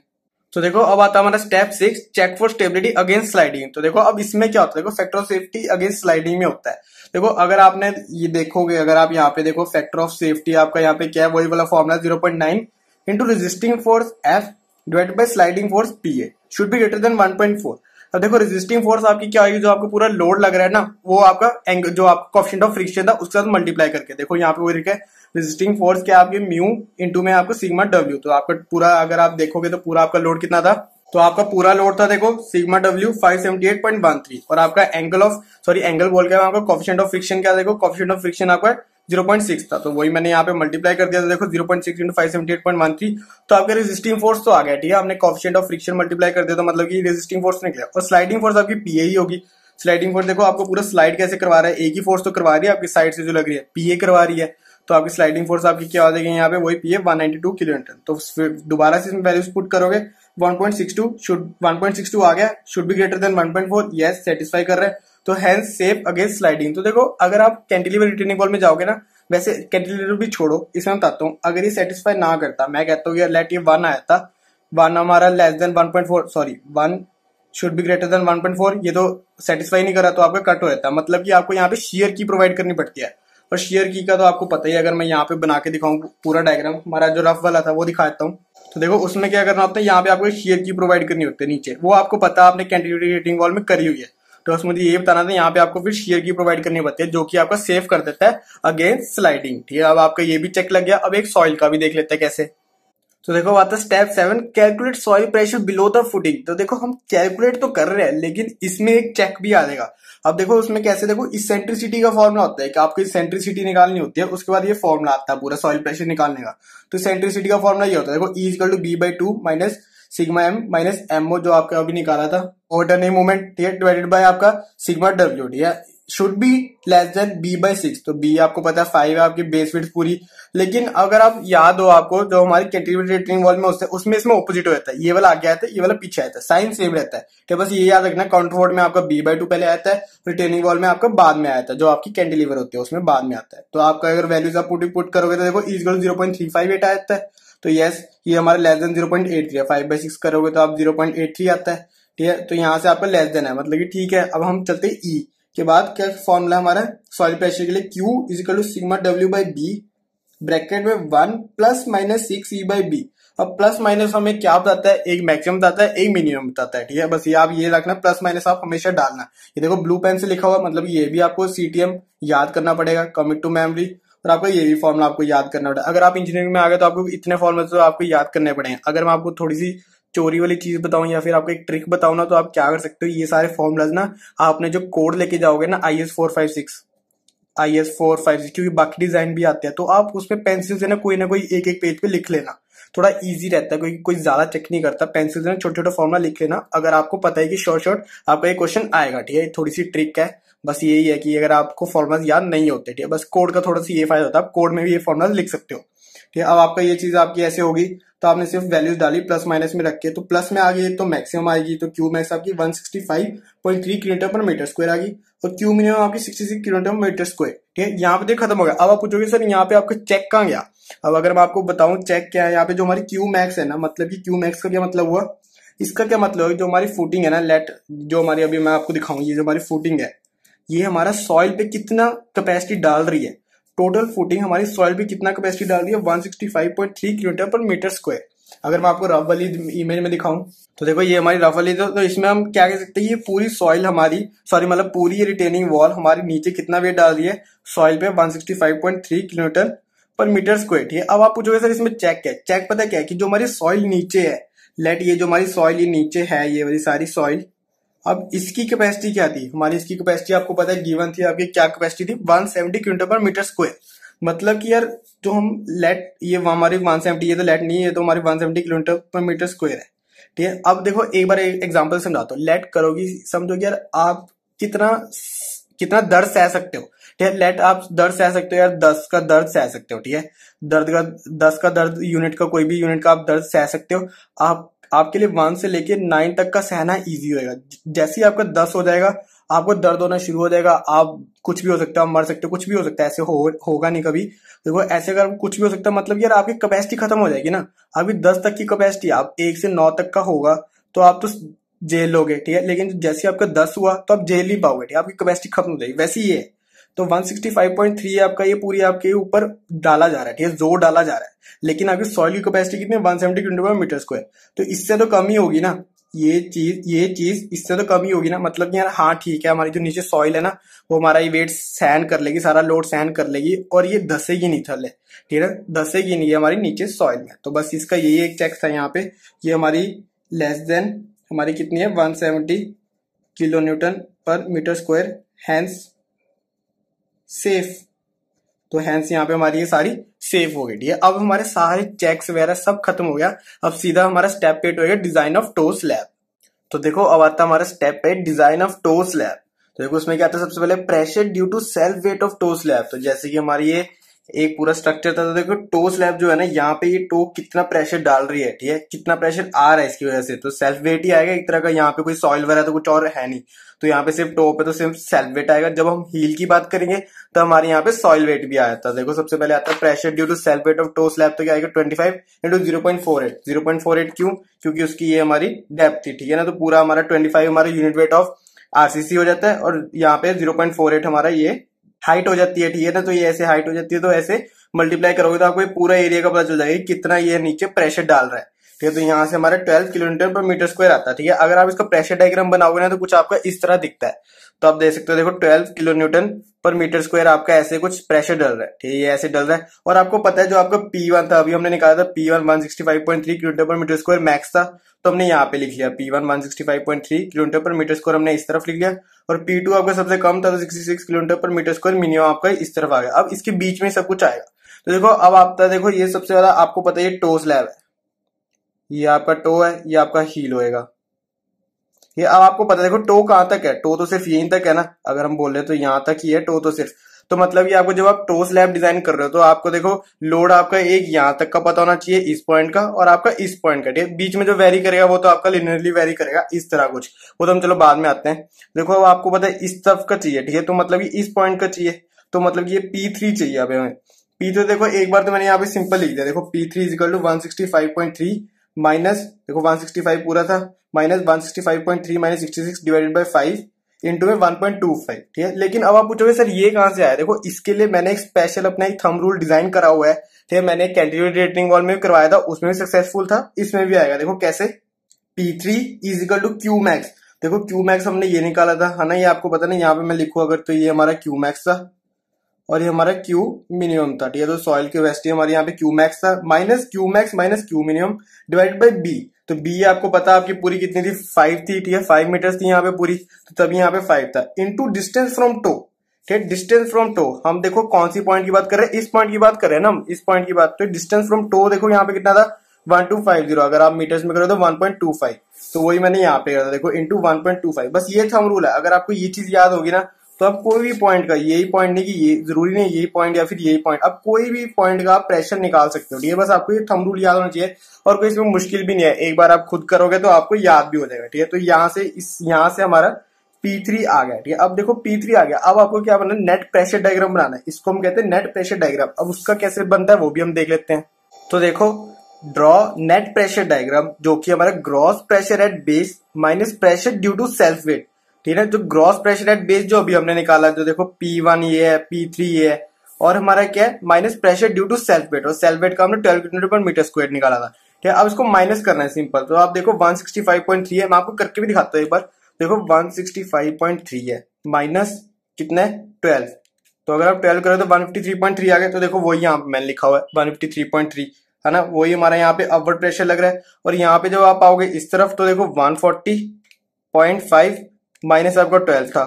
तो देखो अब आता है हमारा step 6, check for stability against sliding. तो देखो अब इसमें क्या होता है, देखो factor of safety against sliding में होता है। देखो अगर आपने ये देखोगे, अगर आप यहाँ पे देखो फैक्टर ऑफ सेफ्टी आपका यहाँ पे क्या है, वही वाला formula 0.9 into resisting force F divided by sliding force P A should be greater than 1.4। अब देखो रेजिस्टिंग फोर्स आपकी क्या होगी, जो आपको पूरा लोड लग रहा है ना, वो आपका एंगल जो आपका कोएफिशिएंट ऑफ फ्रिक्शन था उसके साथ मल्टीप्लाई करके, देखो यहाँ पे वो लिखा है रेजिस्टिंग फोर्स क्या आपकी म्यू इंटू में आपको सिग्मा डब्ल्यू। तो आपका पूरा अगर आप देखोगे तो पूरा आपका लोड कितना था, तो आपका पूरा लोड था देखो सिग्मा डब्ल्यू 578.13, और आपका एंगल बोल के आपका कोएफिशिएंट ऑफ फ्रिक्शन क्या, देखो कोएफिशिएंट ऑफ फ्रिक्शन आपका 0.6 था, तो वही मैंने यहाँ पे मल्टीप्लाई कर दिया था, देखो 0.6 इंटू 578.13, तो आपका रेजिस्टिंग फोर्स तो आ गया। ठीक है, आपने कोएफिशिएंट ऑफ फ्रिक्शन मल्टीप्लाई कर दिया तो मतलब कि रेजिस्टिंग फोर्स निकला, और स्लाइडिंग फोर्स आपकी पीए ही होगी। स्लाइडिंग फोर्स देखो आपको पूरा स्लाइड कैसे करवा रहा है, एक ही फोर्स तो करवा रही है आपकी साइड से जो लग रही है, पीए करवा रही है। तो आपकी स्लाइडिंग फोर्स आपकी क्या हो जाएगी यहाँ पे, वही पीए 192 किलो न्यूटन। तो दोबारा से इसमें वैल्यूज पुट करोगे 1.62 आ गया, should be greater than 1.4, yes satisfy कर रहे हैं। तो हैंस सेफ अगेंस्ट स्लाइडिंग। तो देखो अगर आप कैंटिलीवर रिटेनिंग वॉल में जाओगे ना, वैसे कैंटिलीवर भी छोड़ो, इसमें बताता हूँ, अगर ये सेटिस्फाई ना करता, मैं कहता हूँ यार लेट ये 1 आया था, 1 हमारा less than 1.4, sorry 1 should be greater than 1.4, ये तो सेटिस्फाई नहीं करा तो आपका कट हो जाता है। मतलब कि आपको यहाँ पे शेयर की प्रोवाइड करनी पड़ती है, और शेयर की का तो आपको पता ही है। अगर मैं यहाँ पे बना के दिखाऊं पूरा डायग्राम, हमारा जो रफ वाला था वो दिखाता हूँ, तो देखो उसमें क्या करना होता है, यहाँ पे आपको शेयर की प्रोवाइड करनी होती है नीचे, वो आपको पता आपने कैंटिलीवर रिटेनिंग वॉल में करी हुई है। तो उसमें मुझे ये बताना था, यहाँ पे आपको फिर शेयर की प्रोवाइड करनी पड़ती है, जो कि आपका सेफ कर देता है अगेंस्ट स्लाइडिंग। ठीक है, अब आपका ये भी चेक लग गया। अब एक सॉइल का भी देख लेते हैं कैसे। तो देखो आता है step 7, calculate soil pressure below the footing. तो देखो हम कैलकुलेट तो कर रहे हैं, लेकिन इसमें एक चेक भी आ जाएगा। अब देखो उसमें कैसे, देखो इसेंट्रिसिटी का फॉर्मूला होता है कि आपको इसेंट्रिसिटी निकालनी होती है, उसके बाद ये फॉर्मूला आता है पूरा सॉइल प्रेशर निकालने का। तो इसेंट्रिसिटी का फॉर्मूला ये होता है, देखो E=B/2 minus sigma M minus MO, जो आपका अभी निकाला था, और टर्निंग मोमेंट, ठीक है, डिवाइडेड बाय आपका सिग्मा डब्ल्यू, ठीक है, should be less than B/6। तो B आपको पता है 5 है आपकी बेस विड्थ पूरी। लेकिन अगर आप याद हो आपको, जो हमारी कैंटिलीवर रिटेनिंग वॉल में होता है उसमें इसमें ऑपोजिट हो जाता है, ये वाला आगे आता है, ये वाला पीछे आता है, साइन सेम रहता है। तो बस ये याद रखना, काउंटरफोर्ट में आपका B/2 पहले आता है, रिटेनिंग वॉल में आपका बाद में आता है, जो आपकी कैंटिलीवर होती है उसमें बाद में आता है। तो आपका अगर वैल्यूज आप पुट करोगे तो देखो E=0.358 आता है। तो यस, ये हमारा लेस देन 0.83 है, 5/6 करोगे तो आप 0.83 आता है। ठीक है, तो यहाँ से आपका लेस देन है, मतलब कि ठीक है। अब हम चलते E के बाद, क्या फॉर्मूला हमारा सॉइल प्रेशर के लिए, Q सिग्मा W/B ब्रैकेट में 1 ± 6 E/B। अब प्लस माइनस हमें क्या बताता है, एक मैक्सिमम बताता है, एक मिनिमम बताता है। ठीक है, बस ये आप ये रखना, प्लस माइनस आप हमेशा डालना। ये देखो ब्लू पेन से लिखा हुआ, मतलब ये भी आपको CTM याद करना पड़ेगा, कमिट टू मेमोरी। और आपको ये भी फॉर्मूला आपको याद करना पड़ेगा। अगर आप इंजीनियरिंग में आ गए तो आपको इतने फॉर्मूले तो आपको याद करने पड़ेंगे। अगर मैं आपको थोड़ी सी चोरी वाली चीज बताऊं या फिर आपको एक ट्रिक बताऊं ना, तो आप क्या कर सकते हो, ये सारे फॉर्मूलाज ना आपने जो कोड लेके जाओगे ना IS 456, क्योंकि बाकी डिजाइन भी आते हैं, तो आप उसमें पेंसिल से ना कोई एक एक पेज पे लिख लेना, थोड़ा इजी रहता है, क्योंकि कोई ज्यादा चेक नहीं करता। पेंसिल से ना छोटे छोटे फॉर्मूला लिख लेना, अगर आपको पता है कि शॉर्ट आपका ये क्वेश्चन आएगा। ठीक है, थोड़ी सी ट्रिक है, बस यही है कि अगर आपको फॉर्मूला याद नहीं होते, ठीक है, बस कोड का थोड़ा सा ये फायदा होता है, आप कोड में भी ये फॉर्मूला लिख सकते हो। ठीक है, अब आपका ये चीज आपकी ऐसे होगी, तो आपने सिर्फ वैल्यूज डाली प्लस माइनस में रख के, तो प्लस में आ गई तो मैक्सिमम आएगी, तो क्यू मैक्स आपकी 165.3 kN/m² आ गई, और क्यू मिनिमम आपकी 66 kN/m²। ठीक है, यहाँ पे देख खत्म हो गया। अब आप पूछोगे सर यहाँ पे आपका चेक कहाँ गया। अब अगर मैं आपको बताऊं चेक क्या है, यहाँ पे जो हमारी क्यू मैक्स है ना, मतलब कि क्यू मैक्स का क्या मतलब हुआ, इसका क्या मतलब है, जो हमारी फुटिंग है ना, लेट जो हमारी अभी मैं आपको दिखाऊं, ये जो हमारी फुटिंग है, ये हमारा सॉइल पे कितना कैपेसिटी डाल रही है। टोटल फुटिंग हमारी सॉइल पे कितना कैपेसिटी डाल रही है, 165.3 kN/m²। अगर मैं आपको रफ वाली इमेज में दिखाऊं, तो देखो ये हमारी रफ वाली, तो इसमें हम क्या कह सकते हैं, ये पूरी सॉइल हमारी, सॉरी मतलब पूरी ये रिटेनिंग वॉल हमारी नीचे कितना वेट डाल रही है सॉइल पे, 165.3 kN/m²। ठीक है, अब आप पूछोगे सर इसमें चेक क्या है। चेक पता है क्या है, कि जो हमारी सॉइल नीचे है, लेट ये जो हमारी सॉइल ये नीचे है, ये वाली सारी सॉइल, अब इसकी कैपेसिटी क्या थी हमारी, इसकी कैपेसिटी आपको पता है गिवन थी आपकी, क्या कैपेसिटी थी, 170 kN/m²। मतलब कि यार जो हम लेट ये हमारी 170, ये तो लेट नहीं है, ये तो हमारी 170 kN/m² है। ठीक है, अब देखो एक बार एग्जांपल समझाता हूँ। लेट करोगी, समझो कि यार आप कितना दर्द सह सकते हो। ठीक है, लेट आप दर्द सह सकते हो यार, 10 का दर्द सह सकते हो। ठीक है, 10 का दर्द यूनिट का, कोई भी यूनिट का आप दर्द सह सकते हो। आपके लिए 1 से लेके 9 तक का सहना इजी होएगा। जैसे ही आपका 10 हो जाएगा, आपको दर्द होना शुरू हो जाएगा, आप कुछ भी हो सकता है, आप मर सकते हो, कुछ भी हो सकता है, ऐसे होगा नहीं कभी। देखो ऐसे अगर कुछ भी हो सकता है, मतलब यार आपकी कैपेसिटी खत्म हो जाएगी ना। अभी 10 तक की कैपेसिटी, आप 1 से 9 तक का होगा तो आप तो झेल लोगे। ठीक है, लेकिन जैसे आपका 10 हुआ तो आप झेल नहीं पाओगे। ठीक है, आपकी कैपेसिटी खत्म हो जाएगी। वैसे ही है, तो 165.3 आपका ये पूरी आपके ऊपर डाला जा रहा है। ठीक है, जोर डाला जा रहा है, लेकिन आपकी सॉइल की कैपेसिटी कितनी है, 170 kN/m²। तो इससे तो कम ही होगी ना, ये चीज इससे तो कम ही होगी ना। मतलब यार हाँ ठीक है, हमारी जो नीचे सॉइल है ना, वो हमारा ये वेट सहन कर लेगी, सारा लोड सहन कर लेगी, और ये धसेगी नहीं थले। ठीक है, धसेगी नहीं हमारी नीचे सॉइल में। तो बस इसका यही एक चेक था यहाँ पे, ये हमारी लेस देन हमारी कितनी है, 170 kN/m², हैंस सेफ। तो हैंस यहाँ पे हमारी ये सारी सेफ हो गई। ठीक है, अब हमारे सारे चेक्स वगैरह सब खत्म हो गया। अब सीधा हमारा स्टेप 8 हो गया, डिजाइन ऑफ टो स्लैब। तो देखो अब आता हमारा step 8, design of toe slab. तो देखो उसमें क्या आता है, सबसे पहले pressure due to self weight of toe slab. तो जैसे कि हमारी ये एक पूरा स्ट्रक्चर था, तो देखो टो स्लैब जो है ना, यहाँ पे ये टो कितना प्रेशर डाल रही है, ठीक है, कितना प्रेशर आ रहा है इसकी वजह से, तो सेल्फ वेट ही आएगा एक तरह का। यहाँ पे कोई सॉइल वगैरह तो कुछ और है नहीं, तो यहाँ पे सिर्फ टो पे तो सिर्फ सेल्फ वेट आएगा। जब हम हील की बात करेंगे तो हमारे यहाँ पे सॉइल वेट भी आया था। देखो सबसे पहले आता है pressure due to self weight of toe slab, तो क्या आएगा 25 इंटू 0.48। 0.48 क्यों? क्योंकि उसकी ये हमारी डेप्थ थी, ठीक है ना, तो पूरा हमारा 25 हमारा यूनिट वेट ऑफ आरसीसी हो जाता है, और यहाँ पे 0.48 हमारा ये हाइट हो जाती है, ठीक है ना। तो ये ऐसे हाइट हो जाती है, तो ऐसे मल्टीप्लाई करोगे तो आपको पूरा एरिया का पता चल जाएगा कितना ये नीचे प्रेशर डाल रहा है, ठीक है। तो यहाँ से हमारा 12 किलोमीटर पर मीटर स्क्वायर आता है, ठीक है। अगर आप इसका प्रेशर डायग्राम बनाओगे ना तो कुछ आपका इस तरह दिखता है, तो आप देख सकते हो, देखो 12 किलो न्यूटन पर मीटर स्क्वायर आपका ऐसे कुछ प्रेशर डल रहा है, ठीक है, ये ऐसे डल रहा है। और आपको पता है जो आपका P1 था, अभी हमने निकाला था P1 165.3 किलोमीटर पर मीटर स्क्वायर मैक्स था, तो हमने यहाँ पे लिख लिया P1 165.3 किलोमीटर पर मीटर स्क्वायर, हमने इस तरफ लिख लिया। और P2 आपका सबसे कम था, तो 66 किलोमीटर पर मीटर स्क्वायर मिनिमम आपका इस तरफ आ गया। अब इसके बीच में सब कुछ आएगा, तो देखो अब आपका देखो ये सबसे ज्यादा आपको पता है ये टो स्लैब है, ये आपका टो है, ये आपका हील होएगा। ये अब आपको पता है देखो टो कहां तक है, टो तो सिर्फ यहीं तक है ना, अगर हम बोल रहे तो यहां तक ही है टो तो सिर्फ। तो मतलब ये आपको जब आप टो स्लैब डिजाइन कर रहे हो तो आपको देखो लोड आपका एक यहाँ तक का पता होना चाहिए इस पॉइंट का, और आपका इस पॉइंट का, ठीक है। बीच में जो वेरी करेगा वो तो आपका लिनियरली वेरी करेगा इस तरह कुछ, वो तो हम चलो बाद में आते हैं। देखो अब आपको पता है इस तरफ का चाहिए, ठीक है, तो मतलब ये इस पॉइंट का चाहिए, तो मतलब ये P3 चाहिए अब हमें। P3 देखो एक बार तो मैंने यहाँ पे सिंपल लिख दिया, देखो P3 इजिकल टू 165.3 माइनस, देखो 165 पूरा था, minus 165.3 minus 66 divided by 5 into में 1.25, ठीक है। लेकिन अब आप पूछोगे सर ये कहां से आया, देखो इसके लिए मैंने एक स्पेशल अपना एक थंब रूल डिजाइन करा हुआ है, ठीक है। मैंने कैंटिलीवर रिटेनिंग वॉल में भी करवाया था, उसमें भी सक्सेसफुल था, इसमें भी आएगा। देखो कैसे, P3 equal to Q max, देखो क्यू मैक्स हमने ये निकाला था, है ना, ये आपको पता नहीं, यहाँ पे मैं लिखूं अगर तो ये हमारा क्यू मैक्स था और ये हमारा क्यू मिनिमम था, ठीक है। तो सॉइल क्यूवेसिटी हमारे यहाँ पे क्यू मैक्स था, minus Q minimum divided by B. तो बी आपको पता आपकी पूरी कितनी थी, 5 थी, ठीक है, 5 मीटर्स थी यहाँ पे पूरी, तो तभी यहाँ पे 5 था, इनटू डिस्टेंस फ्रॉम टो, ठीक है। डिस्टेंस फ्रॉम टो हम देखो कौन सी पॉइंट की बात कर रहे हैं, इस पॉइंट की बात कर रहे हैं ना हम, इस पॉइंट की बात। तो डिस्टेंस फ्रॉम टो देखो यहाँ पे कितना था 1250, अगर आप मीटर्स में करो तो 1.25, तो वही मैंने यहाँ पे करा था, देखो इंटू 1.25। बस ये थंब रूल है, अगर आपको ये चीज याद होगी ना तो आप कोई भी पॉइंट का, यही पॉइंट नहीं कि ये जरूरी नहीं यही पॉइंट या फिर यही पॉइंट, आप कोई भी पॉइंट का आप प्रेशर निकाल सकते हो, ठीक है। बस आपको ये थंब रूल याद होना चाहिए, और कोई इसमें मुश्किल भी नहीं है, एक बार आप खुद करोगे तो आपको याद भी हो जाएगा, ठीक है। तो यहाँ से हमारा P3 आ गया, ठीक है। अब देखो P3 आ गया, अब आपको क्या बनना है, नेट प्रेशर डायग्राम बनाना है, इसको हम कहते हैं नेट प्रेशर डायग्राम। अब उसका कैसे बनता है वो भी हम देख लेते हैं। तो देखो ड्रॉ नेट प्रेशर डायग्राम, जो कि हमारा gross pressure at base minus pressure due to self weight, ठीक है। जो ग्रॉस प्रेशर एट बेस जो अभी हमने निकाला, जो देखो P1 ये है, P3 ये है, और हमारा क्या है minus pressure due to self weight, और सेल्फ वेट का हमने 12 किलोमीटर पर मीटर स्क्वायर निकाला था, ठीक है। अब इसको माइनस करना है सिंपल, तो आप देखो 165.3 है, मैं आपको करके भी दिखाता हूँ एक बार। देखो 165.3 है माइनस कितना है 12, तो अगर आप 12 करो तो 153.3 आ गया। तो देखो वही यहाँ पे मैंने लिखा हुआ है 153.3, है ना, वही हमारा यहाँ पे अपवर्ड प्रेशर लग रहा है। और यहाँ पे जब आप आओगे इस तरफ तो देखो 140.5 माइनस आपका 12 था,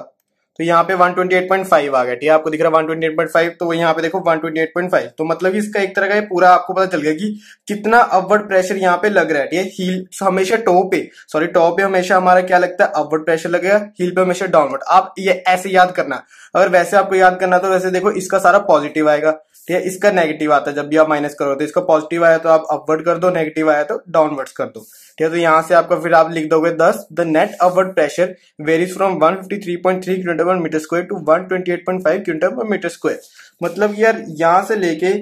तो यहाँ पे 128.5 आ गया, ठीक है। आपको दिख रहा है 128.5, तो यहाँ पे देखो 128.5, तो मतलब इसका एक तरह का पूरा आपको पता चल गया कि कितना अपवर्ड प्रेशर यहाँ पे लग रहा है, ठीक है। हील हमेशा टॉ पे हमेशा हमारा क्या लगता है, अपवर्ड प्रेशर लगेगा, हील पे हमेशा डाउनवर्ड। आप ये ऐसे याद करना, अगर वैसे आपको याद करना तो वैसे देखो इसका सारा पॉजिटिव आएगा, ठीक है, इसका नेगेटिव आता है जब भी आप माइनस करो, तो इसका पॉजिटिव आया तो आप अपवर्ड कर दो, नेगेटिव आया तो डाउनवर्ड्स कर दो, ठीक है। तो यहाँ से आपका फिर आप लिख दोगे 10 the net upward pressure varies from 153.3 kilometre पर मीटर स्क्वायर टू 128.5 किलोमीटर पर मीटर स्क्वायर। मतलब यार यहाँ से लेके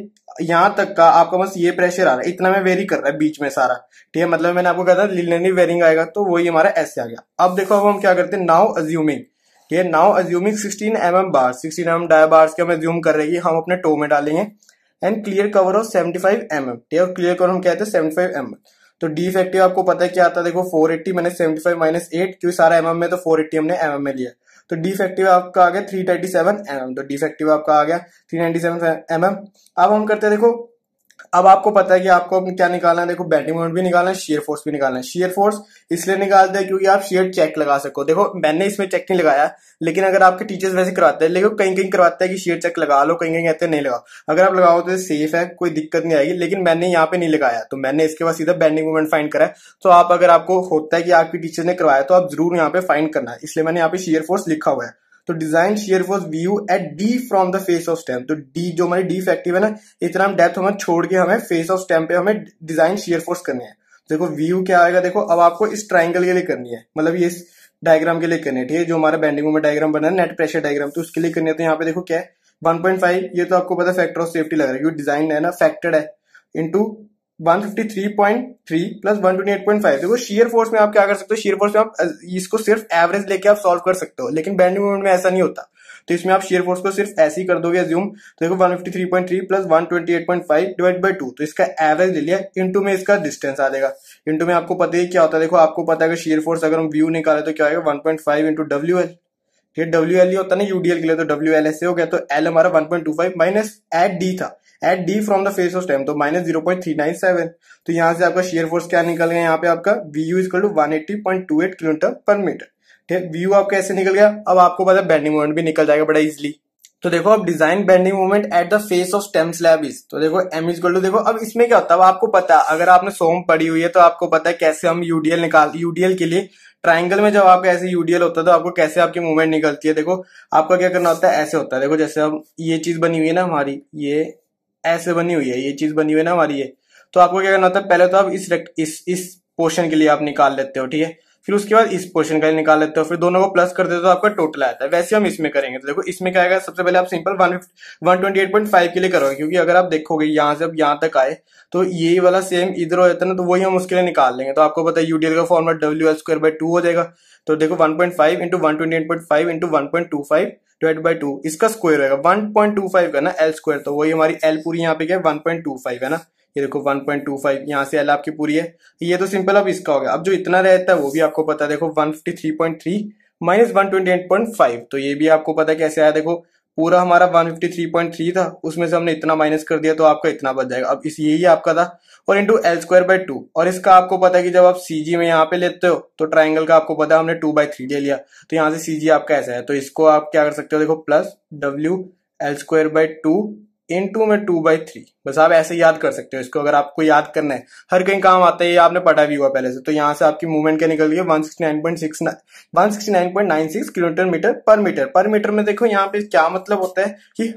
यहाँ तक का आपका बस ये प्रेशर आ रहा है, इतना में वेरी कर रहा है बीच में सारा, ठीक है। मतलब मैंने आपको कहा था लिनियरली वेरिंग आएगा, तो वही हमारा ऐसे आ गया। अब देखो अब हम क्या करते हैं, नाउ अज्यूमिंग, ठीक है, नाउ अज्यूमिंग 16 mm बार, 16 mm डाया बार्स के हम अज्यूम कर रहे हैं, हम अपने टो में डालेंगे, and clear cover of 75 mm, ठीक है। क्लियर कवर हम कहते हैं 75 mm। तो डी इफेक्टिव आपको पता है क्या आता है, देखो 480 मैंने 75 माइनस 8, क्योंकि सारा mm में, तो 480 हमने mm में लिया, तो डी इफेक्टिव आपका आ गया 337 mm, तो डी इफेक्टिव आपका आ गया 397 mm। अब हम करते हैं, देखो अब आपको पता है कि आपको क्या निकालना है, देखो बेंडिंग मोमेंट भी निकालना है, शियर फोर्स भी निकालना है। शियर फोर्स इसलिए निकालते हैं क्योंकि आप शियर चेक लगा सको, देखो मैंने इसमें चेक नहीं लगाया, लेकिन अगर आपके टीचर्स वैसे करवाते हैं, लेकिन कहीं कहीं करवाते हैं कि शियर चेक लगा लो, कहीं कहीं कहते हैं नहीं लगाओ। अगर आप लगाओ तो सेफ है, कोई दिक्कत नहीं आएगी, लेकिन मैंने यहाँ पे नहीं लगाया, तो मैंने इसके बाद सीधा बेंडिंग मोमेंट फाइंड करा है। तो आप अगर आपको होता है कि आपकी टीचर ने करवाया तो आप जरूर यहाँ पे फाइंड करना है, इसलिए मैंने यहाँ पे शियर फोर्स लिखा हुआ है। तो design shear force VU at D from the face of stem. तो डी जो हमारी डी इफेक्टिव है ना, इतना हम डेप्थ हमें छोड़ के हमें फेस ऑफ स्टेम पे हमें डिजाइन शियर फोर्स करनी है। देखो व्यू क्या आएगा, देखो अब आपको इस ट्राइंगल के लिए करनी है, मतलब ये इस डायग्राम के लिए करनी है, ठीक है, जो हमारा बेंडिंग मोमेंट डायग्राम बना है नेट प्रेशर डायग्राम, तो उसके लिए करनी है। तो यहाँ पे देखो क्या है 1.5, ये तो आपको पता फैक्टर ऑफ सेफ्टी लग रहा है क्योंकि डिजाइन है ना फैक्टर्ड है, इंटू 153.3 प्लस 128.5। देखो शियर फोर्स में आप क्या कर सकते हो, शियर फोर्स में आप इसको सिर्फ एवरेज लेके आप सॉल्व कर सकते हो, लेकिन बेंडिंग मोमेंट में ऐसा नहीं होता। तो इसमें आप शियर फोर्स को सिर्फ ऐसे ही कर दोगे अज्यूम। तो देखो 153.3 प्लस 128.5 डिवाइड बाई 2, तो इसका एवरेज ले लिया, इंटू में इसका डिस्टेंस आ जाएगा। इंटू में आपको पता ही क्या होता है, देखो आपको पता है कि शियर फोर्स अगर हम व्यू निकाले तो क्या आएगा 1.5 इंटू WL, ये WL ही होता है ना UDL के लिए, तो WL ऐसे हो गया। तो L हमारा 1.25 माइनस एट डी था, at D from the face of stem, तो माइनस 0.397। तो यहाँ से आपका शियर फोर्स क्या निकल गया, यहाँ पे आपका VU इक्वल टू 180.28 किलोमीटर पर मीटर। ठीक है, व्यू आपका ऐसे निकल गया। अब आपको पता है बेंडिंग मोमेंट भी निकल जाएगा बड़ा इजिली। तो देखो अब design bending moment at the face of stem slab is, तो देखो M इक्वल टू, देखो अब इसमें क्या होता है, अब आपको पता है, अगर आपने सोम पढ़ी हुई है तो आपको पता है कैसे हम UDL के लिए ट्राइंगल में जब आपका ऐसे UDL होता है तो आपको कैसे आपकी मूवमेंट निकलती है। देखो आपका क्या करना होता है, ऐसे होता है, देखो जैसे हम ये चीज बनी हुई है ना हमारी, ये ऐसे बनी हुई है, ये चीज बनी हुई है ना हमारी ये, तो आपको क्या करना होता है, पहले तो आप इस पोर्शन के लिए आप निकाल लेते हो, ठीक है, फिर उसके बाद इस पोर्शन का निकाल लेते हो, फिर दोनों को प्लस कर देते हो तो आपका टोटल आता है। वैसे हम इसमें करेंगे, तो देखो इसमें क्या आएगा, सबसे पहले आप सिंपल 128.5 के लिए करोगे, क्योंकि अगर आप देखोगे यहाँ से अब यहाँ तक आए तो ये वाला सेम इधर हो जाता है ना, तो वही हम उसके लिए निकाल लेंगे। तो आपको पता है UDL का फॉर्मूला WL²/2 हो जाएगा। तो देखो 1.5 इंटू 128.5 इंटू 1.25 डिवाइड बाई 2, इसका स्क्वायर होगा 1.25 का ना L², तो वही हमारी L पूरी यहाँ पे क्या है 1.25 है ना, ये देखो 1.25, यहाँ से L आपकी पूरी है। ये तो सिंपल अब इसका हो गया। अब जो इतना रहता है वो भी आपको पता है, देखो 153.3 माइनस 128.5, तो ये भी आपको पता है कैसे आया। देखो पूरा हमारा 153.3 था, उसमें से हमने इतना माइनस कर दिया तो आपका इतना बच जाएगा। अब इस यही आपका था, और इंटू L²/2, और इसका आपको पता है कि जब आप CG में यहाँ पे लेते हो तो ट्राइंगल का आपको पता है हमने 2/3 ले लिया, तो यहाँ से CG आपका ऐसा है, तो इसको आप क्या कर सकते हो, देखो प्लस WL²/2 इंटू में 2/3, बस आप ऐसे याद कर सकते हो इसको। अगर आपको याद करना है, हर कहीं काम आता है, ये आपने पढ़ा भी हुआ पहले से। तो यहाँ से आपकी मूवमेंट क्या निकल गई 169.96 किलोमीटर मीटर पर मीटर। पर मीटर में देखो यहाँ पे क्या मतलब होता है कि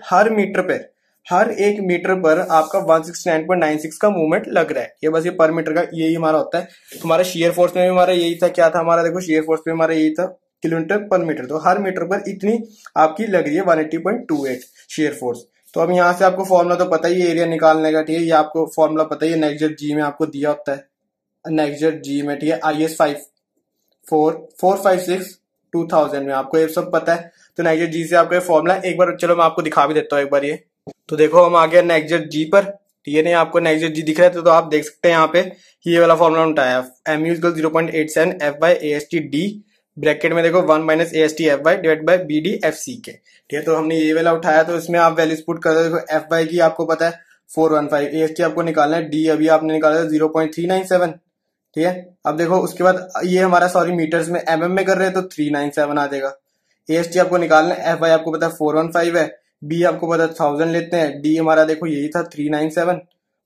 हर एक मीटर पर आपका 169.96 का मूवमेंट लग रहा है, ये बस ये पर मीटर का यही हमारा होता है। हमारा शेयर फोर्स में भी हमारा यही था, क्या था हमारा, देखो शेयर फोर्स में हमारा यही था किलोमीटर पर मीटर, तो हर मीटर पर इतनी आपकी लग रही है 180.28 शेयर फोर्स। तो अब यहाँ से आपको फॉर्मूला तो पता ही है एरिया निकालने का, ठीक है, ये आपको फॉर्मूला पता ही है, नेक्स्ट जी में आपको दिया होता है, नेक्स्ट जी में, ठीक है, IS 456 में आपको ये सब पता है। तो नेक्स्ट जी से आपका फॉर्मूला एक बार, चलो मैं आपको दिखा भी देता हूँ एक बार ये। तो देखो हम आ गए नेक्स्ट जी पर, ठीक है, नहीं आपको नेक्स्ट जी दिख रहा है, तो आप देख सकते हैं यहाँ पे ये वाला फॉर्मूला उठाया, MU = 0.87 F/AST/D ब्रैकेट में देखो 1 minus AST/Fy divide by BD FCK, ठीक है। तो हमने ये वाला उठाया, तो इसमें आप वैल्यूज पुट कर दो। देखो Fy की आपको पता है 415, AST आपको निकालना है, D अभी आपने निकाला है 0.397, ठीक है। अब देखो उसके बाद ये हमारा सॉरी मीटर्स में mm में कर रहे हैं तो 397 आ जाएगा। AST आपको निकालना है, Fy आपको पता है 415 है, B आपको पता है 1000 लेते हैं, D हमारा देखो यही था 397,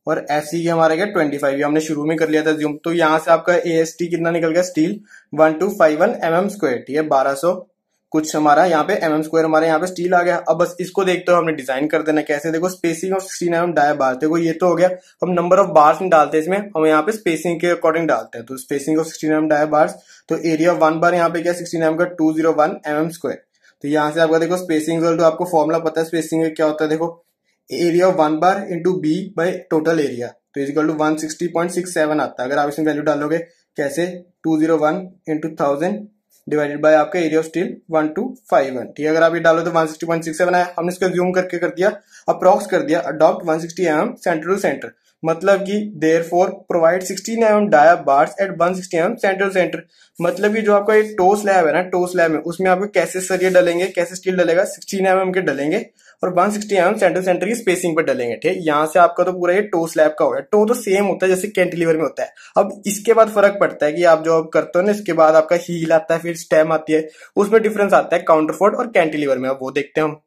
और SC हमारा क्या 25, ये हमने शुरू में कर लिया था जूम। तो यहाँ से आपका AST कितना निकल गया, स्टील 1251 mm², ठीक है, 1200 कुछ हमारा यहाँ पे mm² हमारे यहाँ पे स्टील आ गया। अब बस इसको देखते हो हमने डिजाइन कर देना कैसे। देखो स्पेसिंग ऑफ 16 mm डाया बार, देखो ये तो हो गया, हम नंबर ऑफ बार्स नहीं डालते इसमें, हम यहाँ पे स्पेसिंग के अकॉर्डिंग डालते हैं। तो spacing of 16 mm dia bars, तो एरिया 1 बार यहाँ पे क्या 16 mm का 201 mm²। तो यहाँ से आपका देखो स्पेसिंग तो आपको फॉर्मूला पता है स्पेसिंग में क्या होता है, देखो area of 1 bar into B by total area, तो इज इक्वल टू 160.67 आता है। अगर आप इसमें वैल्यू डालोगे कैसे, 201 इंटू 1000 डिवाइडेड बाय आपका एरिया ऑफ स्टील 1251, ठीक है। अगर आप ये डालो तो 160.67 आया। हमने इसको जूम करके कर दिया, अप्रॉक्स कर दिया, adopt 160 mm centre to centre, मतलब कि therefore provide 16 mm dia bars at 160 mm centre to centre. मतलब कि जो आपका एक टो स्लैब है ना, टो स्लैब में उसमें आपको कैसे सरिये डलेंगे, कैसे स्टील डलेगा, 16 mm के डलेंगे और 160 mm सेंटर सेंटर की स्पेसिंग पर डलेंगे, ठीक है। यहाँ से आपका तो पूरा ये टो स्लैब का हो गया। टो तो सेम होता है जैसे कैंटिलीवर में होता है। अब इसके बाद फर्क पड़ता है कि आप जो करते हो ना, इसके बाद आपका हील आता है, फिर स्टेम आती है, उसमें डिफरेंस आता है काउंटरफोर्ट और कैंटिलीवर में। अब वो देखते हैं हम।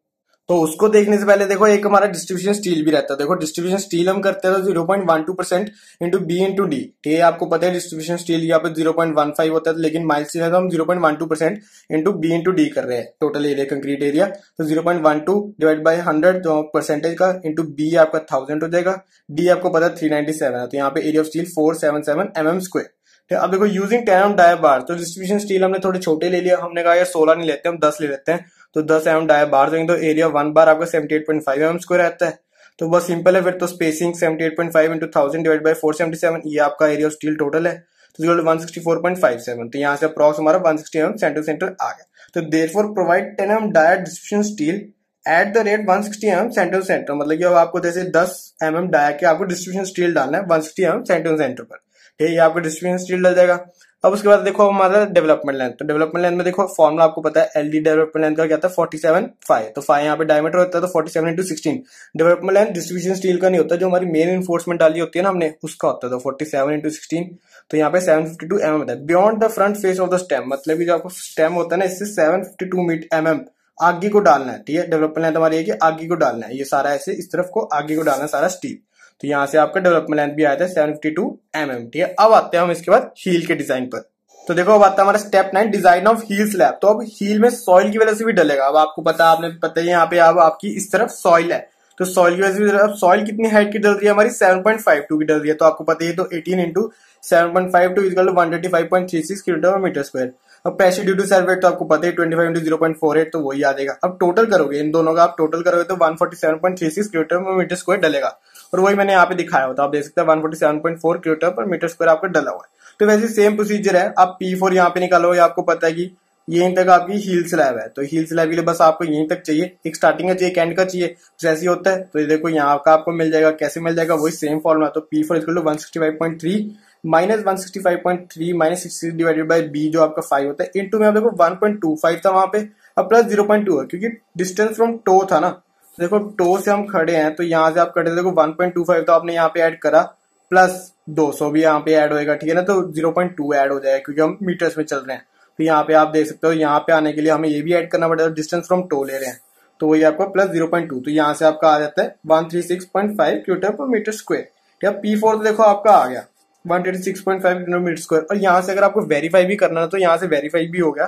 तो उसको देखने से पहले देखो एक हमारा डिस्ट्रीब्यूशन स्टील भी रहता है। देखो डिस्ट्रीब्यूशन स्टील हम करते हैं तो 0.12% इंटू बी इंटू डी। ठीक है, आपको पता है डिस्ट्रीब्यूशन स्टील यहाँ पे 0.15 होता है, लेकिन माइल्ड स्टील है तो हम 0.12% इंटू बी इंटू डी कर रहे हैं टोटल एरिया कंक्रीट एरिया। तो 0.12 डिवाइड बाई 100 जो परसेंटेज का इंटू बी आपका 1000 हो जाएगा। डी आपको पता है 397 है, तो यहाँ पे area of steel 477 mm square. अब देखो यूजिंग 10 mm डाई बार, तो डिस्ट्रीब्यूशन स्टील हमने थोड़े छोटे ले लिया, हमने कहा यार 16 नहीं लेते हम 10 ले लेते हैं। तो 10 mm डाई बार देंगे तो एरिया 1 बार आपका 78.5 mm स्क्वायर रहता है। तो बस सिंपल है फिर, तो स्पेसिंग 78.5 इंटू 1000 डिवाइड बाई 477, ये आपका एरिया ऑफ स्टील टोटल है। तो 164.57, तो यहाँ से अप्रॉक्स हमारा 160 mm सेंटर सेंटर आ गया। तो therefore provide 10 mm dia distribution steel at the rate 160 mm centre centre, मतलब कि अब आपको जैसे 10 mm डाई के आपको डिस्ट्रीब्यूशन स्टील डालना है 160 mm सेंटर सेंटर पर। ठीक है, ये आपको डिस्ट्रीब्यूशन स्टील डल जाएगा। अब उसके बाद देखो हमारा डेवलपमेंट लेंथ, तो डेवलपमेंट लेंथ में देखो फॉर्मुला आपको पता है, एलडी डेवलपमेंट लेंथ का क्या था 47.5, तो 5 यहाँ पे डायमीटर होता है तो 47 into 16। Development length distribution steel का नहीं होता, जो हमारी मेन इन्फोर्समेंट डाली होती है ना हमने, उसका होता है, तो 47 इंटू 16, तो यहाँ पे 752 mm होता है। Beyond the front face of the stem, मतलब कि जो आपको स्टेम होता है ना, इससे 752 mm आगे को डालना है। ठीक है, डेवलपमेंट लेंथ हमारी है कि आगे को डालना है, ये सारा ऐसे इस तरफ को आगे को डालना है सारा स्टील। तो यहाँ से आपका डेवलपमेंट लेंथ भी आया था 752 mm। ठीक है, अब आते हैं हम इसके बाद हील के डिजाइन पर। तो देखो अब आता है हमारा step 9, design of heel slab. तो अब हील में सॉइल की वजह से भी डलेगा। अब आपको पता है, आपने पता है यहाँ पे अब आपकी इस तरफ सॉइल है, तो सॉइल की वजह से अब सॉइल कितनी हाइट की डल रही है हमारी 7.52 की डल रही है। तो आपको पता है तो 18 into 7.52 equal to 135.36 kilometre square. अब pressure due to self weight तो आपको पता है 25 इंटू 0.48, तो वही आ जाएगा। अब टोटल करोगे इन दोनों का, आप टोटल करोगे तो 147.36 किलोमीटर स्क्वायर डलेगा, और वही मैंने यहाँ पे दिखाया होता है, आप देख सकते हैं 147.4 किलोमीटर स्क्वायर आपका डला हुआ है। तो वैसे सेम प्रोसीजर है, आप P4 यहाँ पे निकालो, या आपको पता है कि यहीं तक आपकी हील स्लैब है, तो हील स्लैब के लिए बस आपको यहीं तक चाहिए, एक स्टार्टिंग का चाहिए, एक एंड का चाहिए, कुछ ऐसे होता है। तो ये देखो यहाँ का आपको मिल जाएगा, कैसे मिल जाएगा, वही सेम फॉर्मूला। तो P4 equal to 165.3 minus 165.3 minus 60 divided by B जो आपका 5 होता है, इंटू में आप देखो 1.25 था वहां पे, अब प्लस 0.2 है, क्योंकि डिस्टेंस फ्रॉम टो था ना। तो देखो टो से हम खड़े हैं, तो यहाँ से आप खड़े, देखो 1.25 तो आपने यहाँ पे ऐड करा, प्लस 200 भी यहाँ पे ऐड होएगा। ठीक है ना, तो 0.2 ऐड हो जाएगा, क्योंकि हम मीटर्स में चल रहे हैं। तो यहाँ पे आप देख सकते हो, यहाँ पे आने के लिए हमें ये भी ऐड करना पड़ेगा, डिस्टेंस फ्रॉम टो ले रहे हैं, तो वही आपका प्लस 0.2, तो यहाँ से आपका आ जाता है 136.5 किलोमीटर स्क्वायर। ठीक है, P4 तो देखो आपका आ गया 136.5 किलोमीटर स्क्वायर। और यहाँ से अगर आपको वेरीफाई भी करना है तो यहाँ से वेरीफाई भी हो गया।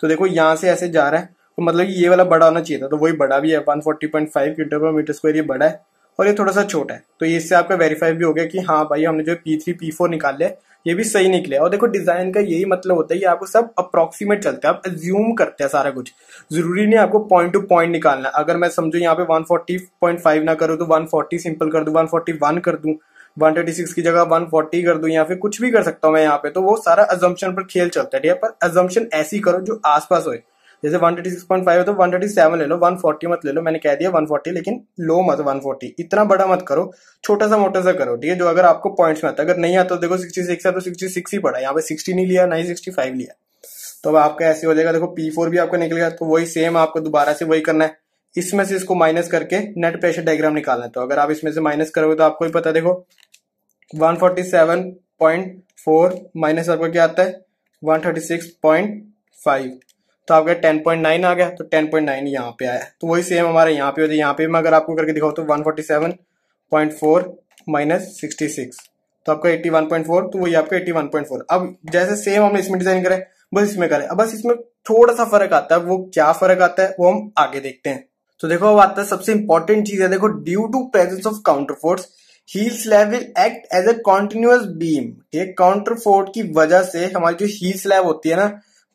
तो देखो यहाँ से ऐसे जा रहा है, तो मतलब कि ये वाला बड़ा होना चाहिए था, तो वही बड़ा भी है 140.5 किलोमीटर स्क्वायर, ये बड़ा है और ये थोड़ा सा छोटा है। तो इससे आपका वेरीफाई भी हो गया कि हाँ भाई हमने जो P3 P4 निकाल लिया ये भी सही निकले। और देखो डिजाइन का यही मतलब होता है कि आपको सब अप्रोक्सीमेट चलता है, आप एज्यूम करते हैं सारा कुछ, जरूरी नहीं आपको पॉइंट टू पॉइंट निकालना। अगर मैं समझो यहाँ पे 140.5 ना करूँ तो 140 सिंपल कर दूं, 141 कर दूं, 136 की जगह 140 कर दूं, या फिर कुछ भी कर सकता हूँ मैं यहाँ पे। तो वो सारा अजम्पशन पर खेल चलता है। ठीक है, पर अजम्पशन ऐसी करो जो आसपास होए, जैसे 136.5 है तो 137 ले लो, 140 मत ले लो। मैंने कह दिया 140, लेकिन लो मत 140, इतना बड़ा मत करो, छोटा सा मोटा सा करो। ठीक है, जो अगर आपको पॉइंट्स में आता है, अगर नहीं आता तो देखो 66 है तो 66 ही पड़ा, यहाँ पे 60 नहीं लिया, ना ही 65 लिया। तो अब आपका ऐसे हो जाएगा। देखो P4 भी आपका निकल गया, तो वही सेम आपको दोबारा से वही करना है, इसमें से इसको माइनस करके नेट प्रेशर डायग्राम निकालना है। तो अगर आप इसमें से माइनस करोगे तो आपको ही पता है, देखो 147.4 माइनस आपका क्या आता है 136.5, तो आपका 10.9 आ गया, तो 10.9 यहाँ पे आया। तो वही सेम हमारे यहाँ पे होता है, यहाँ पे मैं अगर आपको करके दिखाऊँ तो 147.4 माइनस 66, तो आपका 81.4, तो वही आपका 81.4। अब जैसे सेम हमने इसमें डिजाइन करें बस इसमें करें। अब बस इसमें थोड़ा सा फर्क आता है, वो क्या फर्क आता है वो हम आगे देखते हैं। तो देखो अब आता है सबसे इंपॉर्टेंट चीज है, देखो due to presence of counter force heel slab will act as a continuous beam. ये काउंटर फोर्स की वजह से हमारी जो हील स्लैब होती है ना,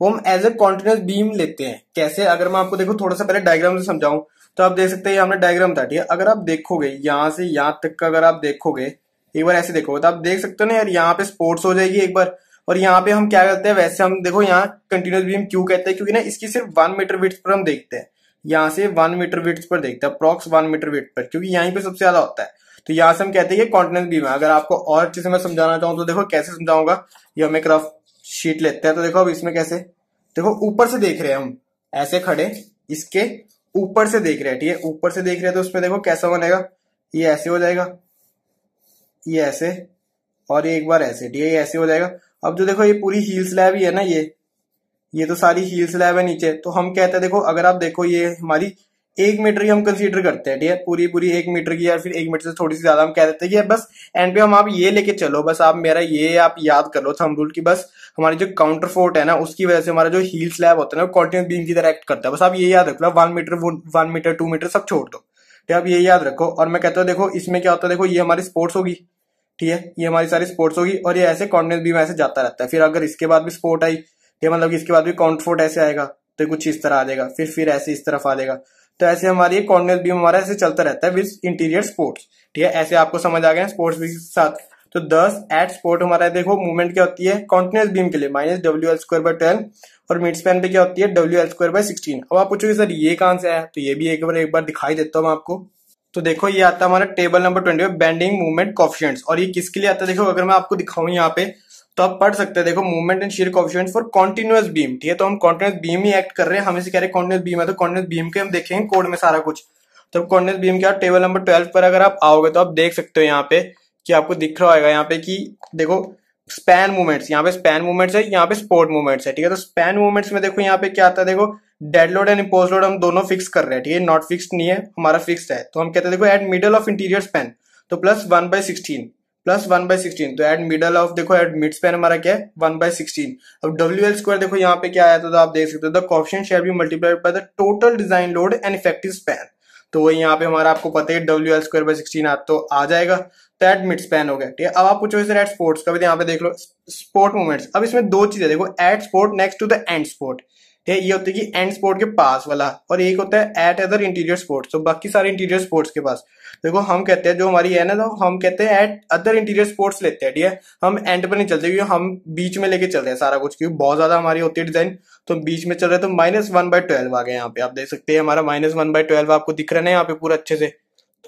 वो हम एज ए कॉन्टिन्यूअस बीम लेते हैं। कैसे, अगर मैं आपको देखो थोड़ा सा पहले डायग्राम से समझाऊं, तो आप देख सकते हैं हमने डायग्राम था। ठीक है, अगर आप देखोगे यहाँ से यहाँ तक का, अगर आप देखोगे एक बार ऐसे देखोगे तो आप देख सकते हो ना यार, यहाँ पे स्पोर्ट्स हो जाएगी एक बार, और यहाँ पे हम क्या करते हैं, वैसे हम देखो यहाँ कंटिन्यूअस बीम क्यों कहते हैं, क्योंकि ना इसकी सिर्फ 1 मीटर विड्थ पर हम देखते हैं, यहाँ से 1 मीटर विड्थ पर देखते हैं, अप्रॉक्स 1 मीटर विड्थ पर, क्योंकि यहीं पे सबसे ज्यादा होता है। तो यहाँ से हम कहते हैं कि कॉन्टिन्यूअस बीम है। अगर आपको और अच्छे से मैं समझाना चाहूँ तो देखो कैसे समझाऊंगा, ये हम एक रफ शीट लेते हैं। तो देखो अब इसमें कैसे, देखो ऊपर से देख रहे हैं हम, ऐसे खड़े इसके ऊपर से देख रहे हैं। ठीक है, ऊपर से देख रहे हैं तो उसमें देखो कैसा बनेगा, ये ऐसे हो जाएगा, ये ऐसे, और ये एक बार ऐसे। ठीक है, ये ऐसे हो जाएगा। अब जो देखो ये पूरी हील स्लैब ही है ना, ये तो सारी हील स्लैब है नीचे। तो हम कहते हैं देखो, अगर आप देखो ये हमारी 1 मीटर की हम कंसीडर करते हैं, ठीक है, पूरी पूरी 1 मीटर की, या फिर 1 मीटर से थोड़ी सी ज्यादा हम कह देते हैं कि बस एंड पे हम आप ये लेके चलो, बस आप मेरा ये आप याद कर लो थंब रूल की, बस हमारी जो काउंटर फोर्ट है ना उसकी वजह से हमारा जो हील स्लैब होता है ना वो कॉन्टिन्यूस बीम की तरह एक्ट करता है। बस आप ये याद रख लो, 1 मीटर 1 मीटर 2 मीटर सब छोड़ दो, ठीक है, आप ये याद रखो। और मैं कहता हूँ देखो इसमें क्या होता है, देखो ये हमारी स्पोर्ट्स होगी, ठीक है, ये हमारी सारी स्पोर्ट्स होगी, और ये ऐसे कॉन्टिन्यूस बीम ऐसे जाता रहता है। फिर अगर इसके बाद भी स्पोर्ट आई, ये मतलब कि इसके बाद भी काउंटर फोर्ट ऐसे आएगा तो कुछ इस तरह आ जाएगा, फिर ऐसे इस तरफ आ जाएगा। तो ऐसे हमारी कॉर्नियल बीम हमारा ऐसे चलता रहता है विद इंटीरियर स्पोर्ट्स, ठीक है, ऐसे आपको समझ आ गया स्पोर्ट्स बीम के साथ। तो 10 एट स्पोर्ट हमारा देखो मूवमेंट क्या होती है कॉन्टिन्यूस बीम के लिए -WL²/12, और मिड स्पैन पे क्या होती है WL²/16। अब आप पूछोगे सर ये कहां से आया, तो ये भी एक बार दिखाई देता हूँ आपको। तो देखो ये आता है हमारा table number 20 bending movement coefficients, और ये किसके लिए आता है देखो, अगर मैं आपको दिखाऊं यहाँ पे तो आप पढ़ सकते हैं, देखो movement and shear coefficients for continuous beam, ठीक है, तो हम कॉन्टिन्यूअस बीम ही एक्ट कर रहे हैं, हमें से कह रहे हैं कॉन्टिन्यूअस बीम है, तो कॉन्टिन्यूअस बीम के हम देखेंगे कोड में सारा कुछ। तो कॉन्टिन्यूअस बीम क्या, टेबल नंबर 12 पर अगर आप आओगे तो आप देख सकते हो यहाँ पे कि आपको दिख रहा होगा यहाँ पे कि देखो स्पैन मूवमेंट्स, यहाँ पे स्पैन मूवमेंट्स है, यहाँ पे स्पोर्ट मूवमेंट्स है, ठीक है। तो स्पैन मूवमेंट्स में देखो यहाँ पे क्या आता है, देखो dead load and impose load हम दोनों फिक्स कर रहे हैं, ठीक है, नॉट फिक्स्ड नहीं है, हमारा फिक्स्ड है। तो हम कहते हैं देखो eight middle of interior span, तो +1/16 +1/16, तो एट मिडल ऑफ देखो एट मिड स्पैन हमारा क्या है 1/16। अब WL² देखो यहाँ पे क्या आया था, तो आप देख सकते हो the coefficient shall be multiplied by the total design load and effective span. तो वही यहाँ पे हमारा आपको पता है WL²/16 तो आ जाएगा, तो एट मिड स्पैन हो गया, ठीक है। अब आप पूछो सर एट स्पोर्ट्स का भी, यहाँ पे देख लो स्पोर्ट मूवमेंट्स। अब इसमें दो चीजें देखो, at support next to the end support, ठीक है, ये होता है कि एंड स्पोर्ट के पास वाला, और एक होता है एट अदर इंटीरियर स्पोर्ट्स, तो बाकी सारे इंटीरियर स्पोर्ट्स के पास। देखो हम कहते हैं जो हमारी है ना, तो हम कहते हैं एट अदर इंटीरियर स्पोर्ट्स लेते हैं, ठीक है, हम एंड पर नहीं चलते क्योंकि हम बीच में लेके चल रहे हैं सारा कुछ, क्योंकि बहुत ज्यादा हमारी होती है डिजाइन, तो बीच में चल रहे हैं। तो -1/12 आ गया यहाँ पे, आप देख सकते हैं हमारा -1/12 आपको दिख रहा है ना यहाँ पे पूरा अच्छे से,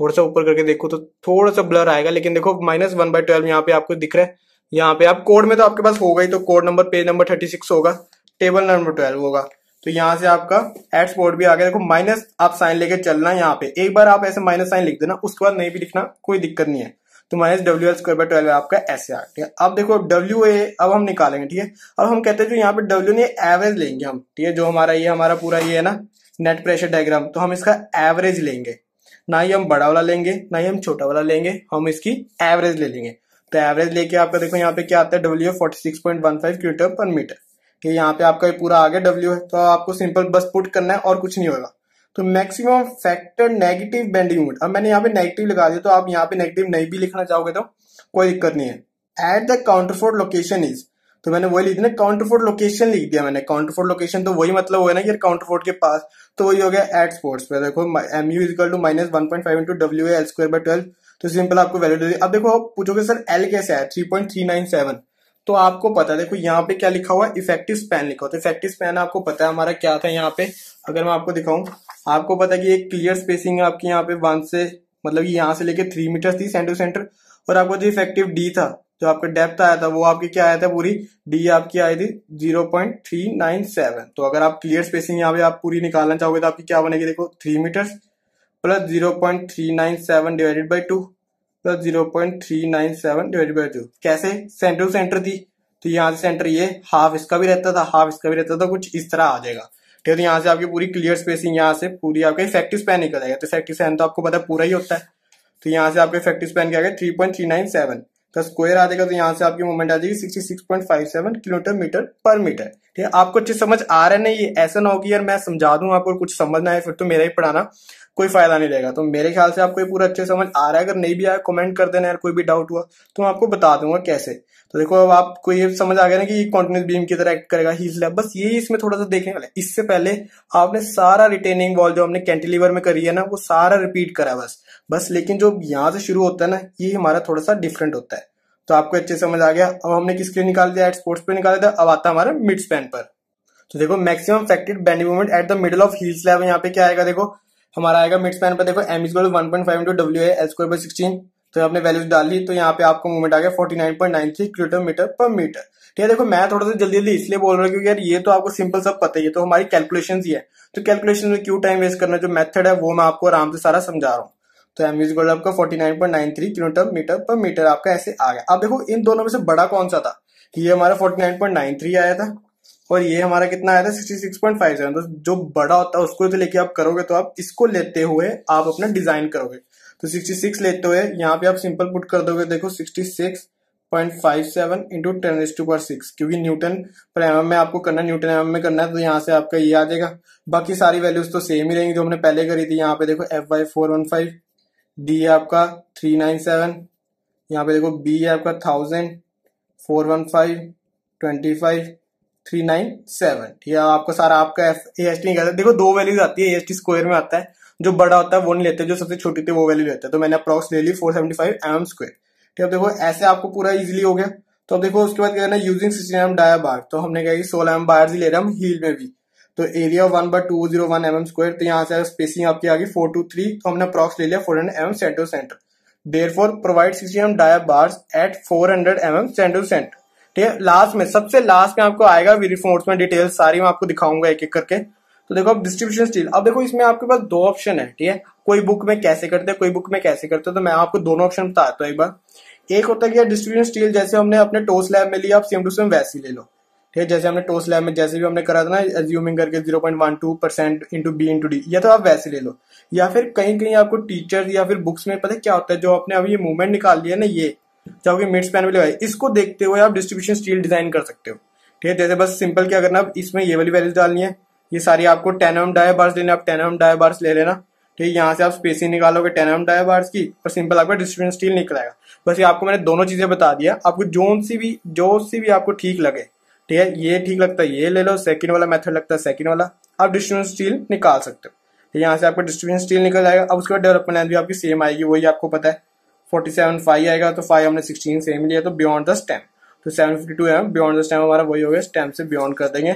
थोड़ा सा ऊपर करके देखो तो थोड़ा सा ब्लर आएगा, लेकिन देखो -1/12 यहाँ पे आपको दिख रहा है। यहाँ पे आप कोड में तो आपके पास होगा ही, तो कोड नंबर पेज नंबर 36 होगा, टेबल नंबर 12 होगा, तो यहाँ से आपका एट स्पोर्ट भी आ गया। देखो माइनस आप साइन लेके चलना यहाँ पे, एक बार आप ऐसे माइनस साइन लिख देना, उसके बाद नहीं भी लिखना कोई दिक्कत नहीं है। तो -WL²/12 आपका ऐसे आ गया। अब देखो WA अब हम निकालेंगे, ठीक है। अब हम कहते हैं जो यहाँ पे W ने एवरेज लेंगे हम, ठीक है, जो हमारा पूरा ये है ना नेट प्रेशर डायग्राम, तो हम इसका एवरेज लेंगे, ना ही हम बड़ा वाला लेंगे ना ही हम छोटा वाला लेंगे, हम इसकी एवरेज ले लेंगे। तो एवरेज लेके आपका देखो यहाँ पे क्या आता है, W 46.15 kg/m, कि यहाँ पे आपका पूरा आ गया W है, तो आपको सिंपल बस पुट करना है और कुछ नहीं होगा। तो maximum factor negative bending moment, अब मैंने यहाँ पे नेगेटिव लगा दिया, तो आप यहाँ पे नेगेटिव नहीं भी लिखना चाहोगे तो कोई दिक्कत नहीं है। एट द काउंटरफोर्ट लोकेशन इज, तो मैंने वही लिख दिया ना, काउंटरफोर्ट लोकेशन लिख दिया मैंने, काउंटरफोर्ट लोकेशन तो वही मतलब हुआ ना कि काउंटरफोर्ट के पास, तो वही हो गया एट स्पोर्ट्स पे। देखो MU = -1.5 × WL²/12, तो सिंपल आपको वैल्यू दे दी। अब देखो आप पूछोगे सर L कैसे है 3.397, तो आपको पता है देखो यहाँ पे क्या लिखा हुआ है, इफेक्टिव स्पैन लिखा हुआ, तो इफेक्टिव स्पैन आपको पता है हमारा क्या था यहाँ पे, अगर मैं आपको दिखाऊं, आपको पता है कि एक क्लियर स्पेसिंग है आपकी यहाँ पे 1 से मतलब कि यहाँ से लेके 3 मीटर थी सेंटर टू सेंटर, और आपको जो इफेक्टिव डी था, जो आपका डेप्थ आया था, वो आपकी क्या आया था, पूरी डी आपकी आई थी 0.397। तो अगर आप क्लियर स्पेसिंग यहाँ पे आप पूरी निकालना चाहोगे तो आपकी क्या बनेगी, देखो 3 metre plus 0.397 divided by 2 plus 0.397 divided by 2, कैसे सेंटर टू सेंटर थी, तो यहाँ से सेंटर ये हाफ इसका भी रहता था, हाफ इसका भी रहता था, कुछ इस तरह आ जाएगा, ठीक है। तो यहाँ से आपकी पूरी क्लियर स्पेसिंग, यहाँ से पूरी आपका इफेक्टिव स्पैन निकल जाएगा, तो इफेक्टिव स्पैन तो आपको पता है पूरा ही होता है, तो यहाँ से आपका इफेक्टिव स्पैन क्या है 3.397, तो स्क्वायर आ जाएगा, तो यहाँ से आपकी मूवमेंट आ जाएगी 66.57 km/m, ठीक है। आपको अच्छे समझ आ रहा है ना, ये ऐसा ना हो कि यार मैं समझा दूं आपको कुछ समझना है फिर तो मेरा ही पढ़ाना कोई फायदा नहीं रहेगा। तो मेरे ख्याल से आपको ये पूरा अच्छे समझ आ रहा है, अगर नहीं भी आया कमेंट कर देना यार, कोई भी डाउट हुआ तो मैं आपको बता दूंगा कैसे। तो देखो अब आपको ये समझ आ गया ना कि ये कॉन्टिन्यूस बीम की तरह एक्ट करेगा हील स्लैब, बस यही इसमें थोड़ा सा देखने वाला है। इससे पहले आपने सारा रिटेनिंग वॉल जो हमने कैंटिलीवर में करी है ना, वो सारा रिपीट करा बस लेकिन जो यहाँ से शुरू होता है ना, ये हमारा थोड़ा सा डिफरेंट होता है। तो आपको अच्छे समझ आ गया। अब हमने किसके लिए निकाल दिया, एट स्पोर्ट्स पे निकाल दिया, अब आता है हमारा मिड स्पैन पर। तो देखो maximum factored bending moment at the middle of heel slab, यहाँ पे क्या आएगा, देखो हमारा आएगा मिड स्पैन पर, देखो M = 1.5 × WL²/16, तो आपने वैल्यूज डाल ली, तो यहाँ पे आपको मूवमेंट आ गया 49.93 km/m। ठीक है, देखो मैं थोड़ा सा जल्दी जल्दी इसलिए बोल रहा हूँ क्योंकि यार ये तो आपको सिंपल सब पता ही है, तो हमारी कैलकुलेशन ही है, तो कैलकुलेशन में क्यों टाइम वेस्ट करना, जो मेथड है वो मैं आपको आराम से सारा समझा रहा हूँ। तो M = आपका 49.93 km/m आपका ऐसे आ गया। अब देखो इन दोनों में से बड़ा कौन सा था, कि ये हमारा 49.93 आया था, और ये हमारा कितना आया था 66.57। तो जो बड़ा होता है उसको तो लेके आप करोगे, तो आप इसको लेते हुए आप अपना डिजाइन करोगे। तो 66 लेते हुए यहाँ पे आप सिंपल पुट कर दोगे, देखो 66.57 इंटू 10⁻6, क्योंकि न्यूटन पर एमएम में आपको करना है, न्यूटन एमएम में करना है, तो यहाँ से आपका ये आ जाएगा। बाकी सारी वैल्यूज तो सेम ही रहेंगी जो हमने पहले करी थी। यहाँ पे देखो FY 415, डी है आपका 397, यहाँ पे देखो बी है आपका 1000, 415, 25, 397। ठीक है, आपका सारा आपका AST निकलता है। देखो दो वैल्यूज आती है, AST स्क्वायर में आता है, जो बड़ा होता है वो नहीं लेते, जो सबसे छोटी थी वो वैल्यू लेते हैं। तो मैंने अप्रॉक्स ले ली 475 mm स्क्वायर। ठीक है, अब देखो ऐसे आपको पूरा इजीली हो गया। तो अब देखो उसके बाद क्या करना है, यूजिंग 16 mm डाया बार, तो हमने कहा 16 mm बार ही ले रहे हम हील में भी। तो एरिया 1/201 mm स्क्वायर, तो यहाँ से स्पेसिंग आपकी आ गई 423, तो हमने अप्रॉक्स ले लिया 400 mm centre to centre. Therefore provide 16 mm dia bars at 400 mm centre to centre. ठीक है, लास्ट में सबसे लास्ट में आपको आएगा रिइंफोर्समेंट डिटेल, सारी मैं आपको दिखाऊंगा एक एक करके। तो देखो अब डिस्ट्रीब्यूशन स्टील, अब देखो इसमें आपके पास दो ऑप्शन है। ठीक है, कोई बुक में कैसे करते हैं, कोई बुक में कैसे करते हैं, तो मैं आपको दोनों ऑप्शन बताता हूँ एक बार। एक होता है कि डिस्ट्रीब्यूशन स्टील जैसे हमने अपने टोस लैब में लिया, आप सेम टू सेम वैसे ही ले लो। ठीक है, जैसे हमने टोस लैब में जैसे भी हमने करा था ना, एज्यूमिंग करके 0.12% इंटू बी इंटू डी, या तो आप वैसे ले लो। या फिर कहीं कहीं आपको टीचर या फिर बुक्स में पता है क्या होता है, जो आपने अभी ये मूवमेंट निकाल लिया ना, ये जो आपकी मिड स्पैन वाली है, इसको देखते हुए आप डिस्ट्रीब्यूशन स्टील डिजाइन कर सकते हो। ठीक है, जैसे बस सिंपल क्या करना, इसमें ये वाली वैल्यूज डालनी है, ये सारी आपको 10 mm डाया बार्स लेना, आप 10 mm डाया बार्स ले लेना। ठीक है, यहाँ से आप स्पेसिंग निकालोगे 10 mm डाया बार्स की, और सिंपल आपका डिस्ट्रीब्यूशन स्टील निकल आएगा। बस ये आपको मैंने दोनों चीजें बता दिया, आपको जो सी भी आपको ठीक लगे। ठीक है, ये ठीक लगता है ये ले लो, सेकंड वाला मेथड लगता है सेकंड वाला, आप डिस्ट्रीब्यूशन स्टील निकाल सकते हो। यहाँ से आपका डिस्ट्रीब्यूशन स्टील निकल आएगा। अब उसके बाद डेवलपमेंट लेंथ भी आपकी सेम आएगी, वही आपको पता है 47.5 आएगा, तो 5 हमने 16 सेम लिया, तो बियॉन्ड द स्टेम, तो 752 mm बियॉन्ड द स्टेम हमारा वही हो गया, स्टेम से बियॉन्ड कर देंगे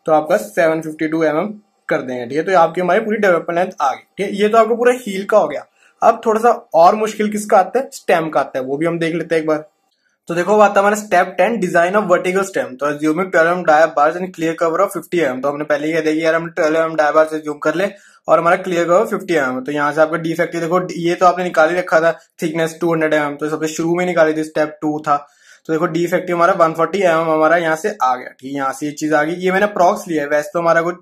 तो आपका 752 mm कर देंगे। ठीक है, तो आपकी हमारी पूरी डेवलपमेंट लेंथ आ गई। ठीक है, ये तो आपको पूरा हील का हो गया। अब थोड़ा सा और मुश्किल किसका आता है, स्टेम का आता है, वो भी हम देख लेते हैं एक बार। तो देखो आता है हमारा step 10, design of vertical stem. तो assuming 12 mm dia bars and clear cover of 50 mm, तो हमने पहले ही कह दिया कि यार हम 12 mm डाया बार्स अज्यूम कर ले और हमारा क्लियर कवर 50 mm। तो यहाँ से आपका डिफेक्टिव देखो, ये तो आपने निकाल ही रखा था, थिकनेस 200 mm, तो सबसे शुरू में निकाली थी, स्टेप 2 था। तो देखो डिफेक्टिव हमारा 140 mm हमारा यहाँ से आ गया। ठीक है, यहाँ से ये चीज आ गई, ये मैंने अप्रॉक्स लिया है, वैसे तो हमारा कोई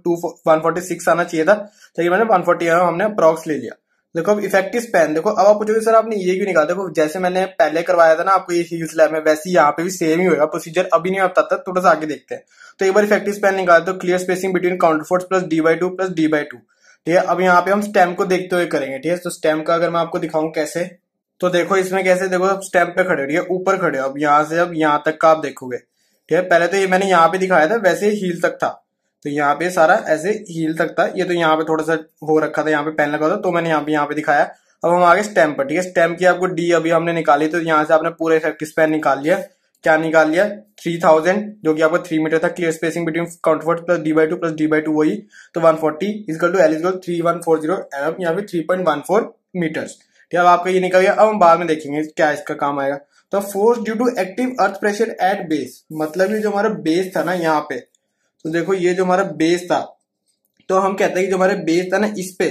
146 आना चाहिए था, तो ये मैंने 140 mm हमने अप्रॉक्स ले लिया। देखो अब इफेक्टिव स्पैन, देखो अब आप पूछोगे सर आपने ये क्यों निकाला, देखो जैसे मैंने पहले करवाया था ना आपको ये हील्स लैब में, वैसे ही यहाँ पे भी सेम ही होगा प्रोसीजर, अभी नहीं बताता, थोड़ा सा आगे देखते हैं। तो एक बार इफेक्टिव स्पैन निकालते हो, clear spacing between counterforts plus d/2 plus d/2। ठीक है, अब यहाँ पे हम स्टेम को देखते हुए करेंगे। ठीक है, तो स्टेम का अगर मैं आपको दिखाऊं कैसे, तो देखो इसमें कैसे, देखो अब स्टेम पे खड़े हो, ठीक है ऊपर खड़े हो, अब यहाँ से अब यहाँ तक का आप देखोगे। ठीक है, पहले तो ये मैंने यहाँ पे दिखाया था, वैसे हील तक था, तो यहाँ पे सारा ऐसे हील तक था, ये तो यहाँ पे थोड़ा सा हो रखा था, यहाँ पे पेन लगा था, तो मैंने यहाँ पे दिखाया। अब हम आगे स्टेम पर। ठीक है, स्टेम की आपको डी अभी हमने निकाली, तो यहाँ से आपने पूरा इफेक्टिव स्पैन निकाल लिया। क्या निकाल लिया, 3000, जो कि आपका 3 मीटर था, clear spacing between counterforts plus d/2 plus d/2 वही, तो 140 equal to L equal 3140 mm या फिर 3.14 मीटर्स। ठीक है, अब आपका ये निकल गया। अब हम बाद में देखेंगे क्या इसका काम आएगा। तो force due to active earth pressure at base, मतलब ये जो हमारा बेस था ना यहाँ पे, तो देखो ये जो हमारा बेस था, तो हम कहते हैं कि जो हमारा बेस था ना, इस पे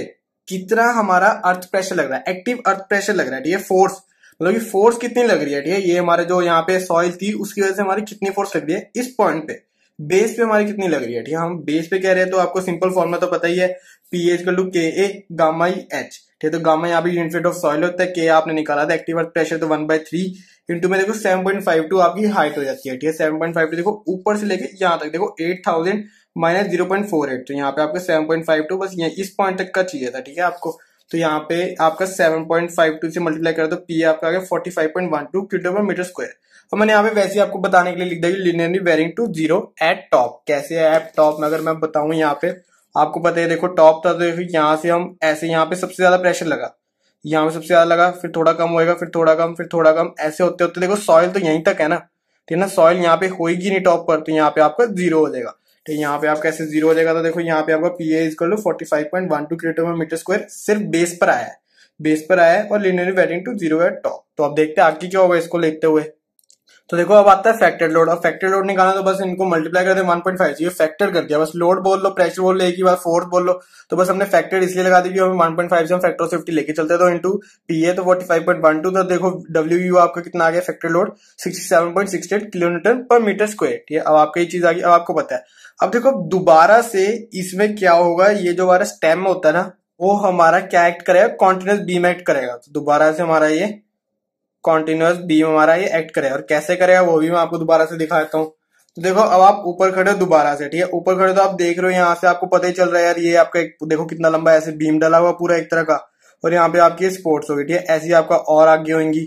कितना हमारा अर्थ प्रेशर लग रहा है, एक्टिव अर्थ प्रेशर लग रहा है। ठीक है, फोर्स मतलब कि फोर्स कितनी लग रही है। ठीक है, ये हमारे जो यहाँ पे सॉइल थी उसकी वजह से हमारी कितनी फोर्स लग रही है इस पॉइंट पे, बेस पे हमारी कितनी लग रही है। ठीक है, हम बेस पे कह रहे हैं, तो आपको सिंपल फॉर्मूला तो पता ही है, PA equal to KA gamma E H। ठीक है, तो गामा यहाँ पे यूनिट ऑफ सॉइल होता है, K आपने निकाला था एक्टिव अर्थ प्रेशर, तो 1/3 इंटू में देखो 7.52 आपकी हाइट हो जाती है। ठीक है, 7.52 देखो ऊपर से लेके यहाँ तक देखो 8000 माइनस 0.48, तो यहाँ पे आपको 7.52 बस ये इस पॉइंट तक का चाहिए था। ठीक है आपको, तो यहाँ पे आपका 7.52 से मल्टीप्लाई करा तो P आपका आ गया 45.12 किलोमीटर मीटर स्क्वायर। और मैंने यहाँ पे वैसे ही आपको बताने के लिए लिख दिया linearly varying to 0 at top. कैसे है एट टॉप में, अगर मैं बताऊं यहाँ पे आपको पता है, देखो टॉप था, तो देखो यहाँ से हम ऐसे, यहाँ पे सबसे ज्यादा प्रेशर लगा, यहाँ पे सबसे ज्यादा लगा, फिर थोड़ा कम होएगा, फिर थोड़ा कम, फिर थोड़ा कम, ऐसे होते होते देखो सॉइल तो यहीं तक है ना। ठीक है ना, सॉइल यहाँ पे होगी नहीं टॉप पर, तो यहाँ पे आपका 0 हो जाएगा। ठीक है, यहाँ पे आपका ऐसे 0 हो जाएगा, तो देखो यहाँ पे आपका PA equal to 45.12 kilometre metre square सिर्फ बेस पर आया है, बेस पर आया है, और linearly varying to 0 at top. तो अब देखते हैं आगे क्या होगा इसको लेते हुए। तो देखो अब आता है फैक्टर लोड। अब फैक्टर लोड निकालना तो बस इनको मल्टीप्लाई कर दे 1.5 ये फैक्टर कर दिया, बस लोड बोल लो, प्रेशर बोल लो, एक ही बार फोर्स बोल लो, तो बस हमने फैक्टर इसलिए लगा दी कि हमें 1.5 से हम फैक्टर ऑफ सेफ्टी लेके चलते हैं, तो इंटू पी ए तो 45.12। तो देखो डब्ल्यू यू आपका कितना आ गया फैक्टर लोड 67.68 किलोमीटर पर मीटर स्क्वायर। ठीक है, अब आपका ये चीज आ गई, अब आपको पता है। अब देखो दोबारा से इसमें क्या होगा, ये जो हमारा स्टेम होता है ना वो हमारा क्या एक्ट करेगा, कॉन्टिन्यूस बीम एक्ट करेगा। तो दोबारा से हमारा ये कॉन्टिन्यूस बीम हमारा ये एक्ट करेगा, और कैसे करेगा वो भी मैं आपको दोबारा से दिखाता हूँ। तो देखो अब आप ऊपर खड़े हो दोबारा से, ठीक है, ऊपर खड़े तो आप देख रहे हो यहाँ से आपको पता ही चल रहा है यार, ये आपका एक देखो कितना लंबा ऐसे बीम डाला हुआ पूरा एक तरह का, और यहाँ पे आपकी स्पोर्ट्स होगी। ठीक है, ऐसे ही आपका और आगे होंगी,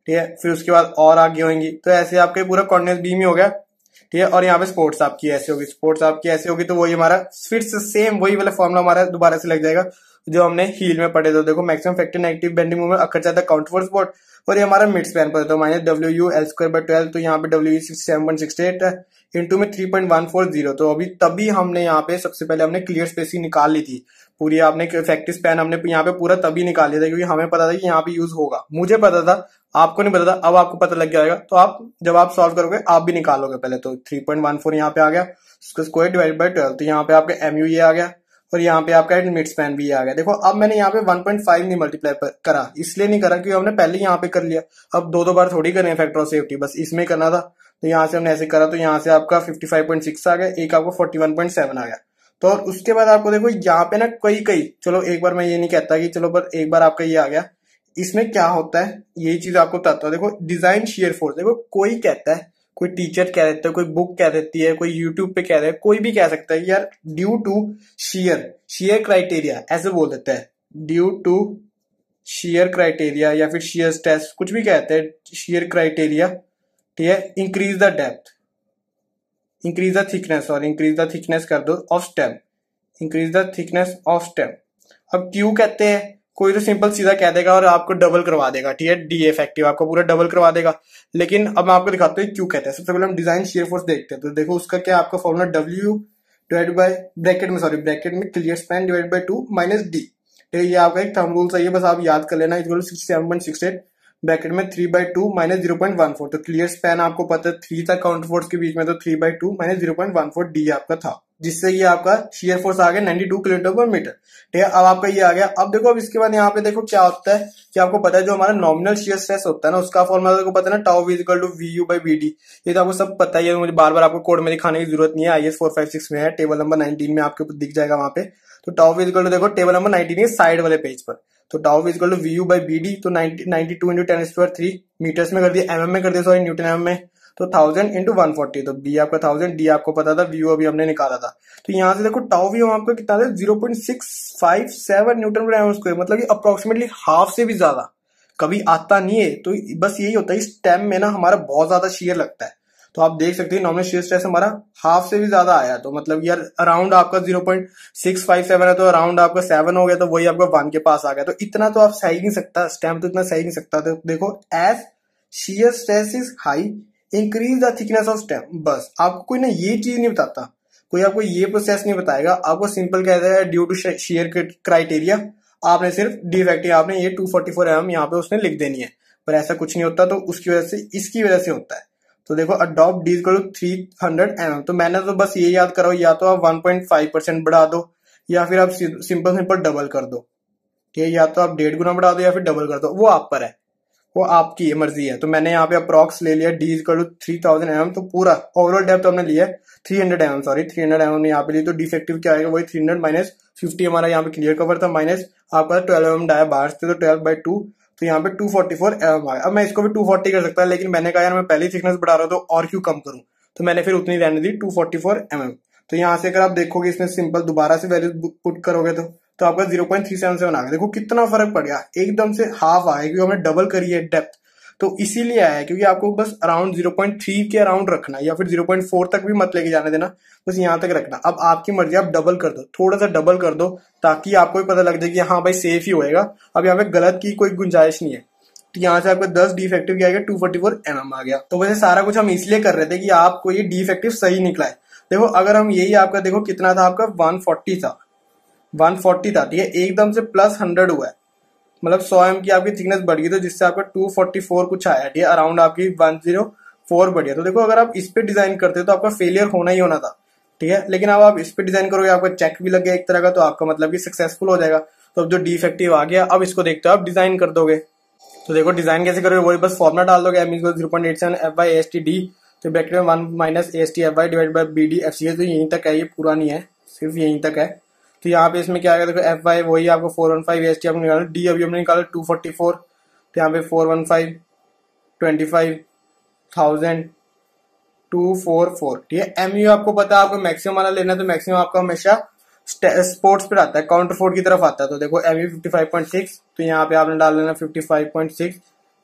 ठीक है, फिर उसके बाद और आगे होंगी, तो ऐसे आपका पूरा कॉन्टिन्यूस बीम ही हो गया। ठीक है, और यहाँ पे स्पोर्ट्स आपकी ऐसे होगी, स्पोर्ट्स आपकी ऐसे होगी, तो वही हमारा फिर से सेम वही वाला फॉर्मूला हमारा दोबारा से लग जाएगा जो हमने हील में पढ़े। तो देखो maximum factor negative bending moment occur जाता है काउंटर फोर्स सपोर्ट, और ये हमारा मिड स्पैन पर, तो minus W U L square by 12, तो यहाँ पे डब्ल्यू यू 67.68 है इंटू में 3.140। तो अभी तभी हमने यहाँ पे सबसे पहले हमने क्लियर स्पेसिंग निकाल ली थी पूरी, आपने इफेक्टिव स्पैन हमने यहाँ पे पूरा तभी निकाल लिया था क्योंकि हमें पता था कि यहाँ पे यूज होगा, मुझे पता था, आपको नहीं पता था, अब आपको पता लग जाएगा। तो आप जब आप सॉल्व करोगे आप भी निकालोगे पहले। तो 3.14 यहाँ पे आ गया, उसका स्क्वायर डिवाइड बाय 12, तो यहाँ पे आपका एमयू ये आ गया, और यहाँ पे आपका मिड स्पैन भी आ गया। देखो अब मैंने यहाँ पे 1.5 नहीं मल्टीप्लाई करा, इसलिए नहीं करा क्योंकि हमने पहले यहाँ पे कर लिया, अब दो बार थोड़ी करें फैक्टर ऑफ सेफ्टी, बस इसमें करना था। तो यहाँ से हमने ऐसे करा, तो यहाँ से आपका 55.6 आ गया, एक आपको 41.7 आ गया। तो और उसके बाद आपको देखो यहाँ पे ना कई चलो एक बार मैं ये नहीं कहता कि चलो पर एक बार आपका ये आ गया, इसमें क्या होता है यही चीज आपको बताता हूँ। देखो डिजाइन शेयर फोर्स, देखो कोई कहता है, कोई टीचर कह देता है, कोई बुक कह देती है, कोई यूट्यूब पे कह रहा है, कोई भी कह सकता है कि यार ड्यू टू शेयर क्राइटेरिया ऐसे बोल देता है, ड्यू टू शेयर क्राइटेरिया या फिर शेयर स्ट्रेस कुछ भी कहते हैं, शेयर क्राइटेरिया, ठीक है, increase the depth, increase the thickness, sorry increase the thickness कर दो of stem, increase the thickness of stem. अब क्यों कहते हैं, कोई तो सिंपल सीधा कह देगा और आपको डबल करवा देगा, ठीक है, डी इफेक्टिव आपको पूरा डबल करवा देगा। लेकिन अब मैं आपको दिखाता हूँ क्यों कहते हैं। सबसे पहले हम डिजाइन शेयर फोर्स देखते हैं। तो देखो उसका क्या आपका formula W divide by bracket में clear span divide by 2 minus D. ये आपका एक थंब रूल सही है, बस आप याद कर लेना, इक्वल 67.68 ब्रैकेट में 3/2 माइनस 0.14। तो क्लियर स्पैन आपको पता है 3 था काउंटर फोर्स के बीच में, तो 3/2 माइनस 0.14 डी आपका था, जिससे ये आपका शेयर फोर्स आ गया 92 किलोमीटर पर मीटर। ठीक है, अब आपका ये आ गया। अब देखो अब इसके बाद यहाँ पे देखो क्या होता है कि आपको पता है जो हमारा नॉमिनल शेयर स्ट्रेस होता है ना उसका फॉर्मूला को पता है ना, tau V equal to V U by B D. ये तो आपको सब पता ही है, मुझे बार बार आपको कोड में दिखाने की जरूरत नहीं है, IS 456 में है, टेबल नंबर 19 में आपके दिख जाएगा वहां पे। तो टाउ वी इक्वल टू देखो टेबल नंबर 19 साइड वाले पेज पर, तो tau V equal to V U by B D, तो 92 इंटू 10⁻³ मीटर्स में कर दिया, MM में कर दिया, सॉरी न्यूटन MM में, तो 1000 इंटू 140, तो बी आपका 1000, डी आपको पता था, वी अभी हमने निकाला था। तो यहाँ से देखो टाउ वी आपका कितना था 0.657 न्यूटन पर एम स्क्वायर, मतलब अप्रोक्सीमेटली हाफ से भी ज्यादा कभी आता नहीं है। तो बस यही होता है, स्टेम में ना हमारा बहुत ज्यादा शेयर लगता है। तो आप देख सकते हैं नॉमिनल शेयर स्ट्रेस हमारा हाफ से भी ज्यादा आया, तो मतलब यार अराउंड आपका 0.657 है, तो अराउंड आपका 7 हो गया, तो वही आपका 1 के पास आ गया। तो इतना तो आप सही नहीं सकता, स्टेम तो इतना सही नहीं सकता। तो देखो as shear stress is high increase the thickness of stem, बस आपको कोई ना ये चीज नहीं बताता, कोई आपको ये प्रोसेस नहीं बताएगा, आपको सिंपल कहता है ड्यू टू शेयर क्राइटेरिया, आपने सिर्फ डिफेक्टिव आपने ये 244 mm यहाँ पे उसने लिख देनी है, पर ऐसा कुछ नहीं होता। तो उसकी वजह से इसकी वजह से होता है। तो देखो adopt D equal to 300 mm, तो मैंने तो बस ये याद करो, या तो आप 1.5% बढ़ा दो या फिर आप सिंपल डबल कर दो, ठीक है, या तो आप 1.5 गुना बढ़ा दो या फिर डबल कर दो, वो आप पर है, वो आपकी मर्जी है। तो मैंने यहाँ पे अप्रॉक्स ले लिया डी इक्वल टू 3000 mm, तो पूरा ओवरऑल डेप्थ हमने लिया 300 mm, सॉरी 300 mm यहाँ पे ली। तो डिफेक्टिव क्या आएगा, वही 300 माइनस 50 हमारा यहाँ पे क्लियर कवर था, माइनस आपका 12 mm डाया बाहर से, तो 12/2, तो यहाँ पे 244 mm आया। अब मैं इसको भी 240 कर सकता है, लेकिन मैंने कहा यार मैं पहली थिकनेस बढ़ा रहा हूँ तो और क्यों कम करूं, तो मैंने फिर उतनी रहने दी 244 mm। तो यहाँ से अगर आप देखोगे इसमें सिंपल दोबारा से वैल्यू पुट करोगे तो आपका 0.377 आ गया। देखो कितना फर्क पड़ गया, एकदम से हाफ आया क्योंकि हमने डबल करी है डेप्थ, तो इसीलिए आया क्योंकि आपको बस अराउंड 0.3 के अराउंड रखना, या फिर 0.4 तक भी मत लेके जाने देना, बस यहाँ तक रखना। अब आपकी मर्जी, आप डबल कर दो, थोड़ा सा डबल कर दो ताकि आपको भी पता लग जाए कि हाँ भाई सेफ ही होएगा। अब यहाँ पे गलत की कोई गुंजाइश नहीं है। तो यहाँ से आपका 10 डिफेक्टिव क्या गया 244 mm आ गया। तो वैसे सारा कुछ हम इसलिए कर रहे थे कि आपको ये डिफेक्टिव सही निकला है। देखो अगर हम यही आपका देखो कितना था, आपका 140 था, 140 था, ठीक है, एकदम से प्लस 100 हुआ है, मतलब 100 mm की आपकी थिकनेस बढ़ गई, तो जिससे आपका 244 कुछ आया, ठीक है, अराउंड आपकी 4 बढ़िया। तो देखो अगर आप इस पे डिजाइन करते हो तो आपका फेलियर होना ही होना था, ठीक है, लेकिन अब आप इस पे डिजाइन करोगे, आपका चेक भी लग गया एक तरह का, तो आपका मतलब कि सक्सेसफुल हो जाएगा। तो अब जो डिफेक्टिव आ गया, अब इसको देखते हो आप डिजाइन कर दोगे। तो देखो डिजाइन कैसे करोगे, वही बस फॉर्मुला डाल दोगे, M equal 0.87 F by S T D, तो ब्रैकेट में 1 minus A S T F by divide by B D F C है। तो यहीं तक है, ये पूरा नहीं है, सिर्फ यहीं तक है। तो यहाँ पे इसमें क्या आएगा, देखो एफ बाई वही आपको 415 ए एस टी आपने निकाला, डी अभी हमने निकाला 244, तो यहाँ पे 415 25,000 244, ठीक है। एमयू आपको पता है, आपको मैक्सिमम वाला लेना है, तो मैक्सिमम आपका हमेशा स्पोर्ट्स पे आता है, काउंटर फोर्ट की तरफ आता है। तो देखो एमयू 55.6, तो यहाँ पे आपने डाल लेना 55.6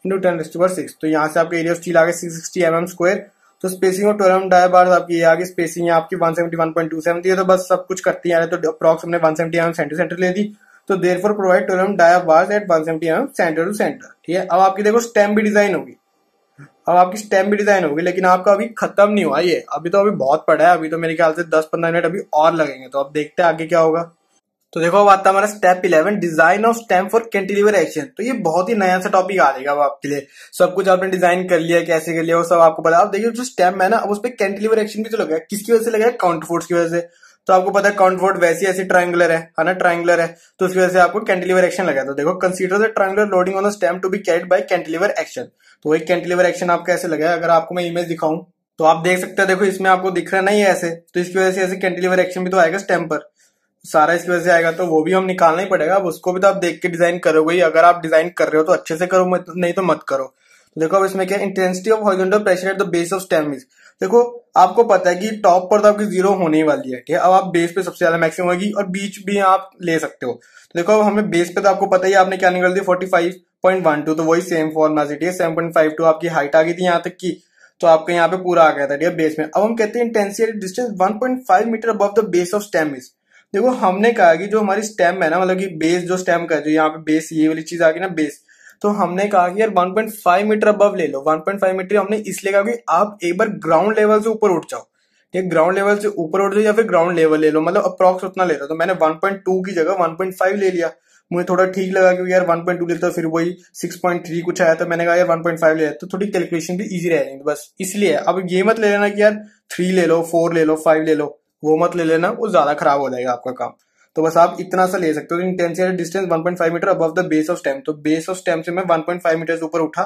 इंटू 10⁻⁶। तो यहाँ से आपके एरिया ऑफ स्टील आ गया 660 mm स्क्वायर। तो स्पेसिंग ऑफ 12 डाई बार्स आपकी ये आ गई, स्पेसिंग आपकी 171.270 है। तो बस सब कुछ करती है, तो अप्रॉक्स हमने 170 mm सेंटर सेंटर ले दी। तो therefore provide 12 dia bars at 170 mm centre to centre, ठीक है। अब आपकी देखो स्टेम भी डिजाइन होगी, अब आपकी स्टेम भी डिजाइन होगी, लेकिन आपका अभी खत्म नहीं हुआ ये, अभी तो अभी बहुत पड़ा है, अभी तो मेरे ख्याल से 10-15 मिनट अभी और लगेंगे। तो अब देखते हैं आगे क्या होगा। तो देखो अब आता है हमारा step 11, design of stem for cantilever action. तो ये बहुत ही नया सा टॉपिक आ जाएगा अब आपके लिए। सब कुछ आपने डिजाइन कर लिया, कैसे कर लिया वो सब आपको पता। अब देखिए जो स्टेम है ना, अब उस पर कैंटिलीवर एक्शन भी तो लगा है, किसकी वजह से लगा है, काउंटर फोर्स की वजह से। तो आपको पता है काउंटर फोर्स वैसी ऐसी ट्रायंगुलर है ना, ट्रायंगुलर है, तो उसकी वजह से आपको कैंटिलीवर एक्शन लगा है। तो देखो consider the triangular loading on the stem to be carried by cantilever action. तो वही कैंटिलीवर एक्शन आपका ऐसे लगा है, अगर आपको मैं इमेज दिखाऊं तो आप देख सकते हो, देखो इसमें आपको दिख रहा नहीं है ऐसे, तो इसकी वजह से ऐसे कैंटिलीवर एक्शन भी तो आएगा स्टेम पर, सारा इसकी वजह से आएगा। तो वो भी हम निकालना ही पड़ेगा, अब उसको भी तो आप देख के डिजाइन करोगे ही। अगर आप डिजाइन कर रहे हो तो अच्छे से करो, नहीं तो मत करो। तो देखो अब इसमें क्या, intensity of horizontal pressure at the base of stem is. देखो आपको पता है कि टॉप पर तो आपकी 0 होने ही वाली है, ठीक है। अब आप बेस पे सबसे ज्यादा मैक्सिमम होगी, और बीच भी आप ले सकते हो। तो देखो अब हमें बेस पे तो आपको पता ही, आपने क्या निकाल दी 45.12, तो वही सेम फॉर्मुला से, ठीक है। 7.52 आपकी हाइट आ गई थी यहाँ तक की, तो आपके यहाँ पे पूरा आ गया था, ठीक है, बेस में। अब हम कहते हैं intensity distance 1.5 metre above the base of stem is. देखो हमने कहा कि जो हमारी स्टेम है ना, मतलब कि बेस जो स्टेम का, जो यहाँ पे बेस ये वाली चीज आ गई ना बेस, तो हमने कहा कि यार 1.5 मीटर अबव ले लो। 1.5 मीटर हमने इसलिए कहा कि आप एक बार ग्राउंड लेवल से ऊपर उठ जाओ, ठीक, ग्राउंड लेवल से ऊपर उठ जाओ, या फिर ग्राउंड लेवल ले लो, मतलब अप्रॉक्स उतना ले लो। तो मैंने 1.2 की जगह 1.5 ले लिया, मुझे थोड़ा ठीक लगा, क्योंकि यार 1.2 लेता फिर वही 6.3 कुछ आया, तो मैंने कहा यार 1.5 ले, तो थोड़ी कैलकुलेशन भी इजी रह जाएगी, बस इसलिए। अब ये मत ले लेना कि यार 3 ले लो, 4 ले लो, 5 ले लो, वो मत ले लेना, वो ज्यादा खराब हो जाएगा आपका काम। तो बस आप इतना सा ले सकते हो, intensity distance 1.5 metre above the base of stem. तो बेस ऑफ स्टेम से मैं 1.5 मीटर ऊपर उठा,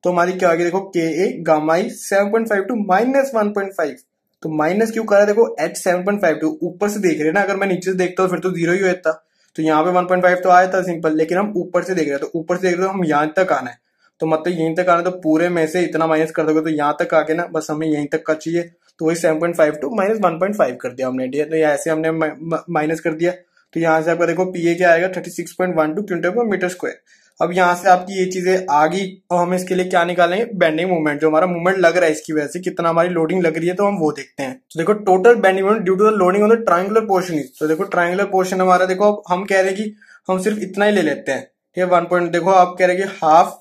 तो हमारी क्या आ गई, देखो के ए गामा ई 7.52 माइनस 1.5। तो माइनस क्यों करा, देखो एच 7.52 ऊपर से देख रहे हैं ना, अगर मैं नीचे से देखता हूँ फिर तो 0 ही होता। तो यहाँ पे 1.5 तो आया था सिंपल, लेकिन हम ऊपर से देख रहे हैं, तो ऊपर से देख रहे हो हम यहाँ तक आना है, तो मतलब यहीं तक आना है, तो पूरे में से इतना माइनस कर दोगे तो यहाँ तक आके ना, बस हमें यहीं तक का चाहिए। तो वही 7.52 माइनस 1.5 कर दिया हमने, तो ऐसे हमने माइनस कर दिया। तो यहाँ से आपका देखो पीए क्या आएगा 36.12 क्विंटल पर मीटर स्क्वायर। अब यहाँ से आपकी ये चीजें आ गई, और हम इसके लिए क्या निकालेंगे, बेंडिंग मूवमेंट, जो हमारा मूवमेंट लग रहा है इसकी वजह से कितना हमारी लोडिंग लग रही है, तो हम वो देखते हैं। तो देखो total bending movement due to the loading on the triangular portion is. तो देखो ट्रायंगुलर पोर्शन हमारा, देखो अब हम कह रहे हैं कि हम सिर्फ इतना ही ले लेते हैं, ठीक है। 1 पॉइंट, देखो आप कह रहे हैं कि हाफ,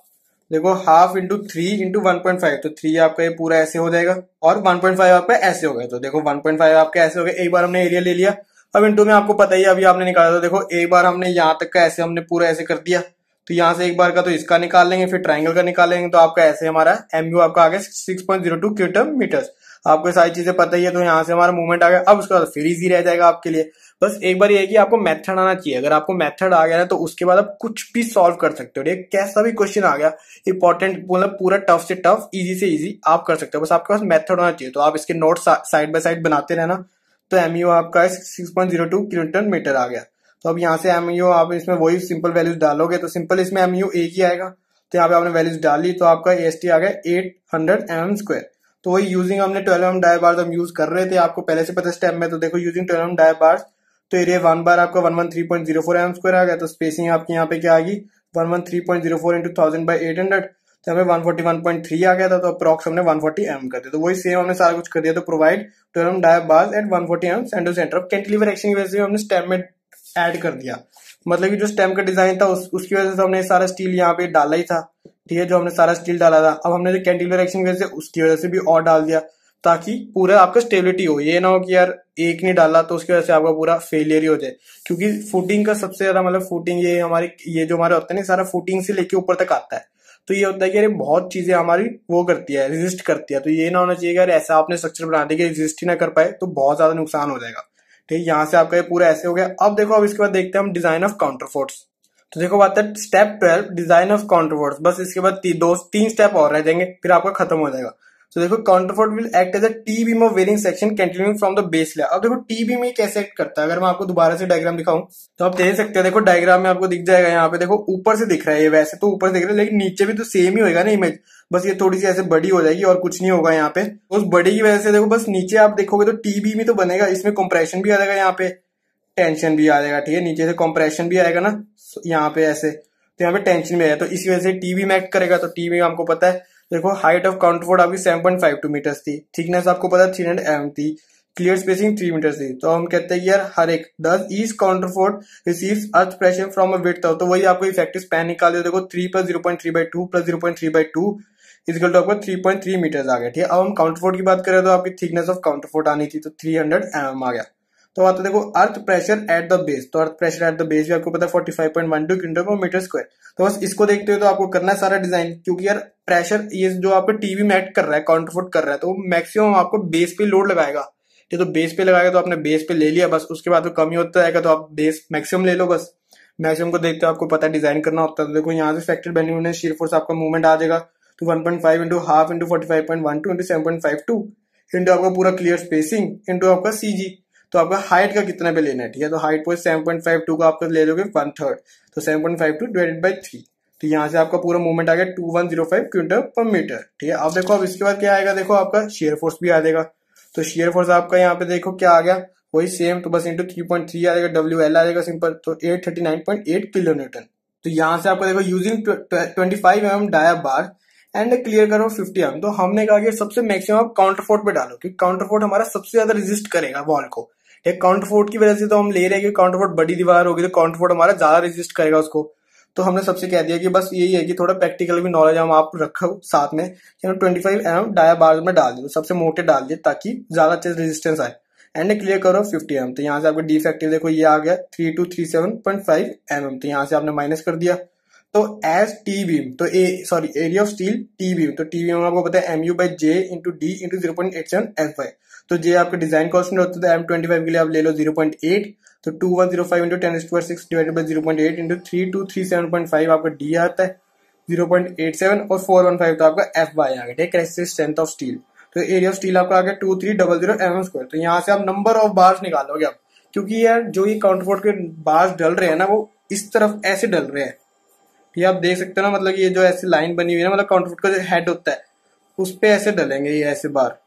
देखो हाफ इंटू 3 इंटू 1.5, तो 3 आपका ये पूरा ऐसे हो जाएगा, और 1.5 आपका ऐसे हो गया। तो देखो 1.5 आपका ऐसे हो गया, एक बार हमने एरिया ले लिया। अब इंटू में आपको पता ही है, अभी आपने निकाला था, देखो एक बार हमने यहाँ तक का ऐसे हमने पूरा ऐसे कर दिया, तो यहाँ से एक बार का तो इसका निकाल लेंगे, फिर ट्राइंगल का निकालेंगे, तो आपका ऐसे हमारा एमयू आपका आ गया 6.02 क्यूटम मीटर्स। आपको सारी चीजें पता ही है, तो यहाँ से हमारा मूवमेंट आ गया। अब उसके बाद फिर इजी रह जाएगा आपके लिए, बस एक बार ये है कि आपको मेथड आना चाहिए। अगर आपको मेथड आ गया ना, तो उसके बाद आप कुछ भी सॉल्व कर सकते हो, कैसा भी क्वेश्चन आ गया, इंपॉर्टेंट मतलब पूरा टफ से टफ, इजी से इजी आप कर सकते हो, बस आपके पास मेथड होना चाहिए। तो आप इसके नोट साइड बाय साइड बनाते रहना। तो एमयू आपका 6.02 किलोमीटर मीटर आ गया। तो अब यहाँ से एमयू आप इसमें वही सिंपल वैल्यूज डालोगे, तो सिंपल इसमें एमयू एक ही आएगा। तो यहाँ पे आपने वैल्यूज डाली, तो आपका एएसटी आ गया 800 mm स्क्वायर। तो वही यूजिंग हमने 12 mm डाई बार्स हम यूज कर रहे थे, आपको पहले से पता स्टेप में। तो देखो यूजिंग 12 mm डाई बार्स, तो एरिया 1 बार आपका 113.04 mm स्क्वायर आ गया। तो स्पेसिंग आपकी यहाँ पे क्या आ गई 113.04 इंटू 1000/800, तो हमें 141.3 आ गया था। तो अप्रॉक्स हमने 140 mm कर दिया। तो वही सेम हमने सारा कुछ कर दिया। तो provide 12 mm dia bars at 140 mm centre to centre. अब कैंटिलीवर एक्शन की वजह से हमने स्टेम में ऐड कर दिया, मतलब कि जो स्टेम का डिजाइन था उसकी वजह से हमने सारा स्टील यहाँ पे डाला ही था, ठीक है, जो हमने सारा स्टील डाला था। अब हमने जो कैंटिलीवर एक्शन की वजह से उसकी वजह से भी और डाल दिया, ताकि पूरा आपका स्टेबिलिटी हो। ये ना हो कि यार एक नहीं डाला तो उसकी वजह से आपका पूरा फेलियर ही हो जाए, क्योंकि फुटिंग का सबसे ज्यादा मतलब फुटिंग ये हमारे, ये जो हमारे होते हैं ना, सारा फुटिंग से लेके ऊपर तक आता है। तो ये होता है कि यार बहुत चीजें हमारी वो करती है, रेजिस्ट करती है। तो ये ना होना चाहिए कि यार ऐसा आपने स्ट्रक्चर बना दिया कि रेजिस्ट ही ना कर पाए, तो बहुत ज्यादा नुकसान हो जाएगा। ठीक है, यहाँ से आपका ये पूरा ऐसे हो गया। अब देखो, अब इसके बाद देखते हैं हम डिजाइन ऑफ काउंटरफोर्ट्स। तो देखो बात है स्टेप 12 डिजाइन ऑफ काउंटरफोर्ट्स। बस इसके बाद तीन स्टेप और रह जाएंगे, फिर आपका खत्म हो जाएगा। तो देखो counterfort will act as a T beam of varying section continuing from the base layer. अब देखो टी बीम ये कैसे एक्ट करता है, अगर मैं आपको दोबारा से डायग्राम दिखाऊं तो आप देख सकते हो। देखो डायग्राम में आपको दिख जाएगा, यहाँ पे देखो ऊपर से दिख रहा है ये, वैसे तो ऊपर से दिख रहा है लेकिन नीचे भी तो सेम ही होगा ना इमेज, बस ये थोड़ी सी ऐसे बड़ी हो जाएगी और कुछ नहीं होगा यहाँ पे। उस बड़ी की वजह से देखो बस नीचे आप देखोगे तो टी बीम ही तो बनेगा, इसमें कंप्रेशन भी आ जाएगा, यहाँ पे टेंशन भी आ जाएगा। ठीक है, नीचे से कंप्रेशन भी आएगा ना यहाँ पे ऐसे, तो यहाँ पे टेंशन भी आएगा। तो इसी वजह से टी बीम एक्ट करेगा। तो टी बीम आपको पता है, देखो हाइट ऑफ काउंटरफोर्ट आपकी 7.52 मीटर्स थी, थिकनेस आपको पता है 300 mm थी, क्लियर स्पेसिंग 3 मीटर्स थी। तो हम कहते हैं कि यार हर एक does each counterfort receives earth pressure from a width of, तो वही आपको इफेक्टिव स्पैन निकाल देखो 3 + 0.3/2 + 0.3/2 इक्वल टू आपको 3.3 मीटर्स आ गया। ठीक है, अब हम काउंटरफोर्ट की बात करें तो आपकी थिकनेस ऑफ काउंटरफोर्ट आनी थी, तो 300 mm आ गया। तो आता देखो earth pressure at the base, तो earth pressure at the base भी आपको पता है 45.12 kN/m²। तो बस इसको देखते हुए तो आपको करना है सारा डिजाइन, क्योंकि यार प्रेशर ये जो आपको टीवी में एक्ट कर रहा है, काउंटरफोर्ट कर रहा है, तो मैक्सिमम आपको बेस पे लोड लगाएगा। ये तो बेस पे लगाएगा, तो आपने बेस पे ले लिया, बस उसके बाद तो कमी होता जाएगा, तो आप बेस मैक्सिमम ले लो। बस मैक्सिमम को देखते हो आपको पता है डिजाइन करना होता है। तो देखो यहाँ से फैक्टर बेनिफिट शियर फोर्स आपका मूवमेंट आ जाएगा, तो 1.5 × हाफ × 45.12 × 7.52 इंटू आपका पूरा क्लियर स्पेसिंग इंटू आपका सीजी। तो आपका हाइट का कितना पे लेना है, ठीक है, तो हाइट पर 7.52 का आपका ले लोगे 1/3, तो 7.52 डिवाइडेड बाई 3, तो यहाँ से आपका पूरा मूवमेंट आ गया 2105 Kn/m। ठीक है, अब देखो अब इसके बाद क्या आएगा, देखो आपका शेयर फोर्स भी आ जाएगा। तो शेयर फोर्स आपका यहाँ पे देखो क्या आ गया, वही सेम, तो बस इंटू 3.3 आ जाएगा, WL आ जाएगा सिंपल, तो 839.8 kN। तो यहाँ से आपको देखो using 25 mm dia bar and clear करो 50 mm, तो हमने कहा कि सबसे मैक्सिमम आप काउंटरफोर्ट पे डालो, क्योंकि काउंटरफोर्ट हमारा सबसे ज्यादा रेजिस्ट करेगा वॉल को। एक काउंटरफोर्ट की वजह से तो हम ले रहे हैं कि काउंटरफोर्ट बड़ी दीवार होगी तो काउंटरफोर्ट हमारा ज्यादा रेजिस्ट करेगा उसको। तो हमने सबसे कह दिया कि बस यही है कि थोड़ा प्रैक्टिकल भी नॉलेज हम आप रखो साथ में, कि हम 25 mm डाया बार में डाल दिए, सबसे मोटे डाल दिए ताकि ज्यादा अच्छे रेजिस्टेंस आए, एंड क्लियर करो 50 mm। तो यहाँ से आपका डी फैक्टर देखो ये आ गया 3237.5 mm, तो यहाँ से आपने माइनस कर दिया। तो एज टी बीम, तो area of steel tea beam, तो टी बीम आपको पता है MU/J × D × 0.87 FY। तो जे आपका डिजाइन कॉन्स्टेंट होता है, तो M25 के लिए आप ले लो 0.8, तो 2105 × 10⁻⁶ डिवाइडेड बाई 0.8 × 3237.5 आपका डी आता है 0.87, और 415 तो आपका FY आ गया। कैरेक्टरिस्टिक स्ट्रेंथ ऑफ स्टील, तो एरिया ऑफ स्टील आपका आ गया 2300 mm²। तो यहाँ से आप नंबर ऑफ बार्स निकालोगे आप, क्योंकि यार जो ये काउंटरफोर्ट के बार्स डल रहे हैं ना, वो इस तरफ ऐसे डल रहे हैं। ये आप देख सकते हो ना, मतलब ये जो ऐसी लाइन बनी हुई है ना, मतलब काउंटरफोर्ट का जो हेड होता है उस पे ऐसे डलेंगे ये ऐसे बार,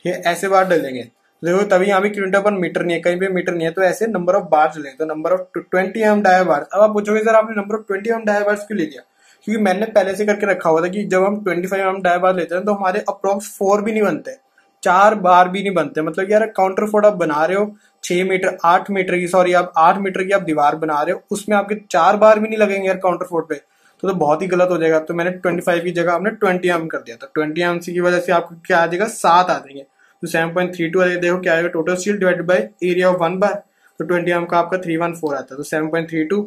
ये ऐसे बार डलेंगे। देखो तभी यहाँ भी Kn/m नहीं है, कहीं पे मीटर नहीं है, तो ऐसे नंबर ऑफ बार डलेंगे, तो नंबर ऑफ 20 mm डाया बार। अब आप पूछोगे सर आपने नंबर ऑफ 20 mm डाया बार क्यों ले लिया, क्योंकि मैंने पहले से करके रखा हुआ था कि जब हम 25 mm डाया बार लेते हैं तो हमारे अप्रोक्स 4 भी नहीं बनते, 4 बार भी नहीं बनते। मतलब यार काउंटरफोर्ट आप बना रहे हो 6 मीटर 8 मीटर की, सॉरी आप 8 मीटर की आप दीवार बना रहे हो, उसमें आपके 4 बार भी नहीं लगेंगे यार काउंटरफोर्ट पे, तो बहुत ही गलत हो जाएगा। तो मैंने 25 की जगह हमने 20 mm कर दिया, तो 20 mm की वजह से आपको क्या आ जाएगा 7 आ जाएंगे, तो 7.32 आ जाएगा। देखो क्या आएगा total steel divided by area of 1 बार, तो 20 mm का आपका 314 आता है, तो 7.32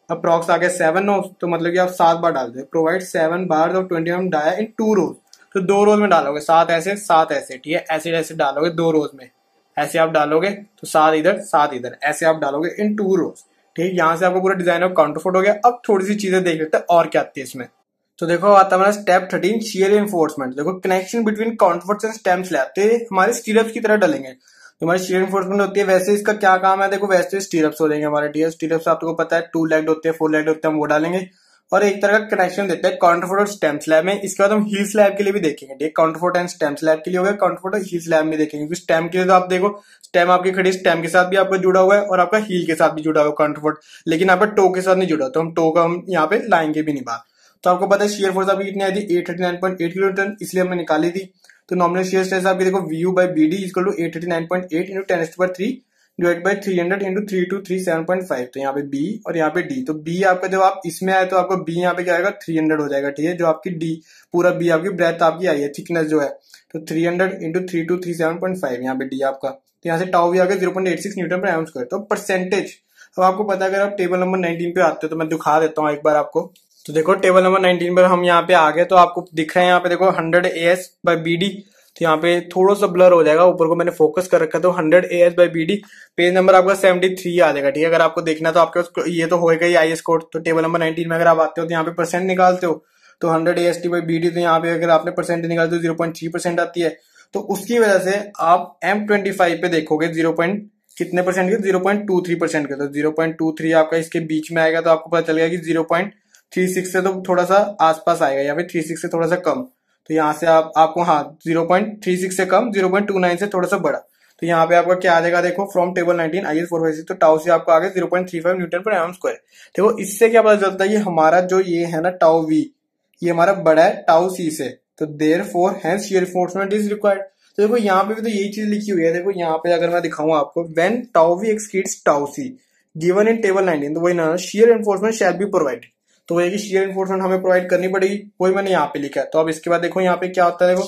अप्रॉक्स आ गया 7 नो, तो मतलब कि आप 7 बार डाल दो। Provide 7 bar of 20 mm dia in 2 rows, तो 2 रोज में डालोगे 7 ऐसे 7 ऐसे, ठीक है, ऐसे ऐसे डालोगे 2 रोज में, ऐसे आप डालोगे तो 7 इधर 7 इधर, ऐसे आप डालोगे इन 2 रोज। ठीक, यहाँ से आपको पूरा डिजाइन ऑफ काउंटरफोर्ट हो गया। अब थोड़ी सी चीजें देख लेते हैं और क्या आती है इसमें। तो देखो आता है हमारा स्टेप 13 शियर एनफोर्समेंट। देखो connection between counterforts and stem slab, तो हमारे स्टीरअप्स की तरह डलेंगे, तो हमारी शियर एनफोर्समेंट होती है। वैसे इसका क्या काम है, देखो वैसे स्टीरअप्स हो जाएंगे हमारे, ठीक है, स्टीरअप्स आपको पता है 2 लेग्ड होते हैं 4 लेग्ड होते हैं, हम वो डालेंगे, और एक तरह का कनेक्शन देते हैं काउंटरफोर्ट और स्टेम स्लैब में। इसके बाद हम हील स्लैब के लिए भी देखेंगे, ठीक है, काउंटरफोर्ट एंड स्टेम स्लैब के लिए हो गया, काउंटरफोर्ट और हील स्लैब में देखेंगे, क्योंकि स्टेम के लिए तो आप देखो स्टेम आपकी खड़ी स्टेम के साथ भी आपका जुड़ा हुआ है और आपका हील के साथ भी जुड़ा हुआ है काउंटरफोर्ट, लेकिन आपका टो के साथ नहीं जुड़ा, तो हम टो का हम यहाँ पे लाएंगे भी नहीं बात। तो आपको पता है शियर फोर्स आपकी कितनी आई थी 839.8 किलोन्यूटन, इसलिए हमने निकाली थी। तो नॉमिनल शियर स्ट्रेस आपकी देखो VU/BD equal to 839.8 × 10⁻³ divide by 300 × 3237.5, तो यहाँ पे B और यहाँ पे D। तो B आपका जब आप इसमें आए तो आपको B यहाँ पे क्या आएगा 300 हो जाएगा, ठीक है, जो आपकी D पूरा B आपकी ब्रेथ आपकी आई है, थिकनेस जो है, तो 300 × 3237.5 यहाँ पे D आपका, तो यहाँ से टाउ भी आ गया 0.86 Nm/m²। तो परसेंटेज अब आपको पता है, अगर आप टेबल नंबर 19 पे आते हो तो मैं दिखा देता हूँ एक बार आपको। तो देखो टेबल नंबर 19 पर हम यहाँ पे आ गए, तो आपको दिख रहा है यहाँ पे देखो 100 AS/BD। तो यहाँ पे थोड़ा सा ब्लर हो जाएगा, ऊपर को मैंने फोकस कर रखा है, तो 100 AS/BD। पेज नंबर आपका 73 आ जाएगा, ठीक है। अगर आपको देखना तो आपके पास ये तो होएगा ही IS कोड। तो टेबल नंबर 19 में अगर आप आते हो तो यहाँ पे परसेंट निकालते हो, तो 100 AST/BD, तो यहाँ पे अगर आपने परसेंट निकालते हो 0.3% आती है। तो उसकी वजह से आप M25 पे देखोगे 0. कितने परसेंट के, 0.23% के। तो 0.23 आपका इसके बीच में आएगा, तो आपको पता चलेगा कि 0.36 से तो थोड़ा सा आसपास आएगा, या फिर 36 से थोड़ा सा कम। तो यहाँ से आपको हाँ 0.36 से कम, 0.29 से थोड़ा सा बड़ा। तो यहाँ पे आपका क्या आ जाएगा, देखो फ्रॉम टेबल 19 IS 456, तो टाउ से आपको आगे 0.35 न्यूटन पर एम स्क्वायर। देखो इससे क्या पता चलता है, ये हमारा जो ये है ना टाउ वी, ये हमारा बड़ा है टाउ सी से, तो therefore hence shear reinforcement is required. तो देखो यहाँ पे भी तो यही चीज लिखी हुई है। देखो यहाँ पे अगर मैं दिखाऊं आपको, when tau V exceeds tau C given in table 19, तो वही ना shear enforcement shall be provide. तो वही की शियर एनफोर्समेंट हमें प्रोवाइड करनी पड़ेगी, वही मैंने यहाँ पे लिखा है। तो अब इसके बाद देखो यहाँ पे क्या होता है, देखो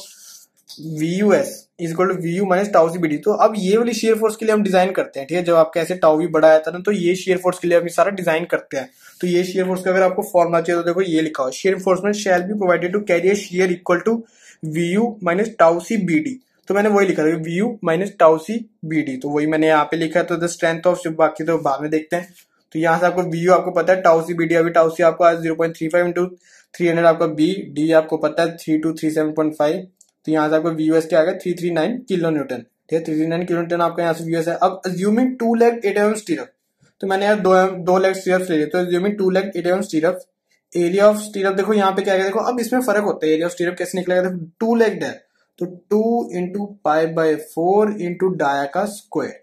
VUS is equal to VU minus tau C BD। तो अब ये वाली शियर फोर्स के लिए हम डिजाइन करते हैं, ठीक है। जब आपका ऐसे टाउ वी बड़ा आया था ना, तो ये शियर फोर्स के लिए हम सारा डिजाइन करते हैं। तो ये शियर फोर्स का अगर आपको फॉर्मुला चाहिए तो देखो ये लिखा हो, shear enforcement shall be provided to carry a shear equal to VU minus tau C BD। तो मैंने वही लिखा था VU minus tau C BD, तो वही मैंने यहाँ पे लिखा। तो द स्ट्रेंथ ऑफ, बाकी तो बाद में देखते हैं। तो यहाँ से आपको VU आपको पता है, टाउ सी BD, अभी टाउ सी आपको आज 0.35 इंटू 300 आपका BD आपको पता है 3237.5। तो यहाँ से आपको VUS क्या आ गया 339 किलो न्यूटन, ठीक है। 339 किलो न्यूटन आपका यहाँ से VUS है। अब अज्यूमिंग 2 लेग 8 mm स्टीरअप, तो मैंने यार दो लेग स्टीरअप ले लिए, तो assuming 2 leg 8 mm स्टीरअप, area of स्टीरअप देखो यहाँ पे क्या है, देखो अब इसमें फर्क होता है, एरिया ऑफ स्टीरअप कैसे निकलेगा, देखो 2 लेग है, तो 2 इंटू π/4 इंटू डाया का स्क्वायर,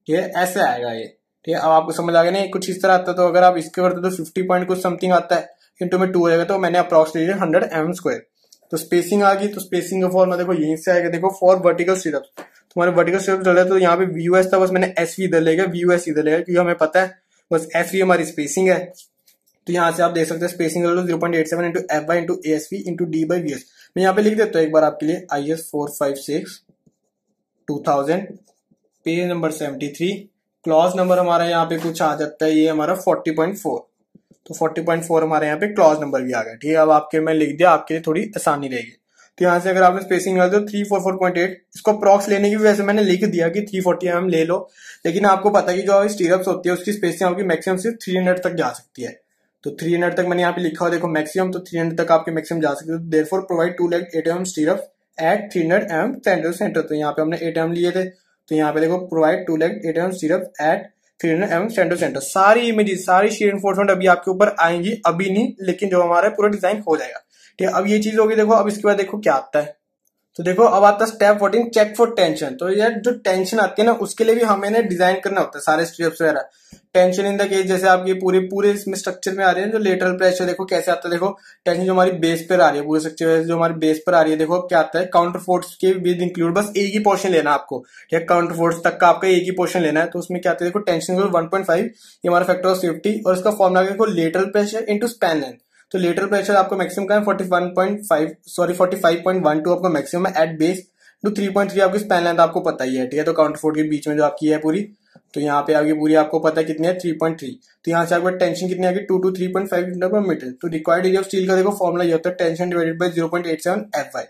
ठीक है, ऐसे आएगा ये, ठीक है। अब आपको समझ आ गया ना, कुछ इस तरह आता है। तो अगर आप इसके करते तो 50 पॉइंट कुछ समथिंग आता है, इंटू में 2 हो जाएगा, तो मैंने अप्रॉक्स ले लिया 100 mm स्क्वायर। तो स्पेसिंग आ गई, तो स्पेसिंग का फॉर्मूला देखो यहीं से आएगा, देखो फॉर वर्टिकल स्टीरअप, तुम्हारे वर्टिकल स्टीरअप चल रहा है, तो यहाँ पे VUS था, बस मैंने SV इधर लेगा, VUS इधर लेगा, क्योंकि हमें पता है बस SV हमारी स्पेसिंग है। तो यहाँ से आप देख सकते हैं spacing 0.87 into FY into ASV into D/VS। मैं यहाँ पे लिख देता हूँ एक बार आपके लिए, IS 456 2000 page number 73, clause number हमारा यहाँ पे कुछ आ जाता है, ये हमारा 40.4। तो 40.4 हमारे यहाँ पे क्लॉज नंबर भी आ गया, ठीक है। अब आपके मैं लिख दिया, आपके लिए थोड़ी आसानी रहेगी। तो यहाँ से अगर आपने स्पेसिंग निकाल दो 344.8, इसको अप्रॉक्स लेने की वजह से मैंने लिख दिया कि 340 mm ले लो, लेकिन आपको पता है कि जो स्टीरअप्स होती है उसकी स्पेसिंग आपकी मैक्सिमम सिर्फ 300 तक जा सकती है। तो 300 तक मैंने यहाँ पे लिखा हुआ देखो मैक्सिमम, तो 300 तक आपके मैक्सिमम जा सकते हैं। Therefore provide 2 leg 8 mm stirrup at 300 mm centre. तो यहाँ पे हमने 8 mm लिए थे, तो यहाँ पे देखो provide 2 leg 8 mm stirrup at 300 mm centre. सारी इमेजेस, सारी शियर एनफोर्समेंट अभी आपके ऊपर आएंगी, अभी नहीं, लेकिन जो हमारा पूरा डिजाइन हो जाएगा, ठीक है। अब ये चीज होगी, देखो अब इसके बाद देखो क्या आता है। तो देखो अब आता है स्टेप 14, चेक फॉर टेंशन। तो यार जो टेंशन आती है ना, उसके लिए भी हमें डिजाइन करना होता है सारे स्ट्रिप्स वगैरह। टेंशन इन द केस, जैसे आपके पूरे इसमें स्ट्रक्चर में आ रहे हैं, जो लेटरल प्रेशर देखो कैसे आता है, देखो टेंशन जो हमारी बेस पर आ रही है, पूरे स्ट्रक्चर जो हमारी बेस पर आ रही है, देखो क्या आता है, काउंटर फोर्स के विद इंक्लूड, बस एक ही पोर्शन लेना आपको, ठीक है। काउंटर फोर्स तक का आपका एक ही पोर्शन लेना है। तो उसमें क्या आता है, देखो टेंशन 1.5, ये हमारा फैक्टर ऑफ सेफ्टी, और इसका फॉर्मुला देखो lateral pressure into span length. तो लेटरल प्रेशर आपको मैक्सिमम का है 45.12 आपका मैक्सिमम है एट बेस, तो 3.3 आपकी स्पैन लेंथ आपको पता ही है, ठीक है। तो काउंटर फोर्स के बीच में जो आपकी है पूरी, तो यहाँ पे आपकी पूरी आपको पता है कितनी है 3.3। तो यहाँ से आपको टेंशन कितनी आएगी 2 to 3.5 न्यूटन पर मीटर। तो रिक्वायर्ड एरिया ऑफ स्टील का देखो फॉर्मुला ये होता है टेंशन डिवाइडेड बाय 0.87 FY।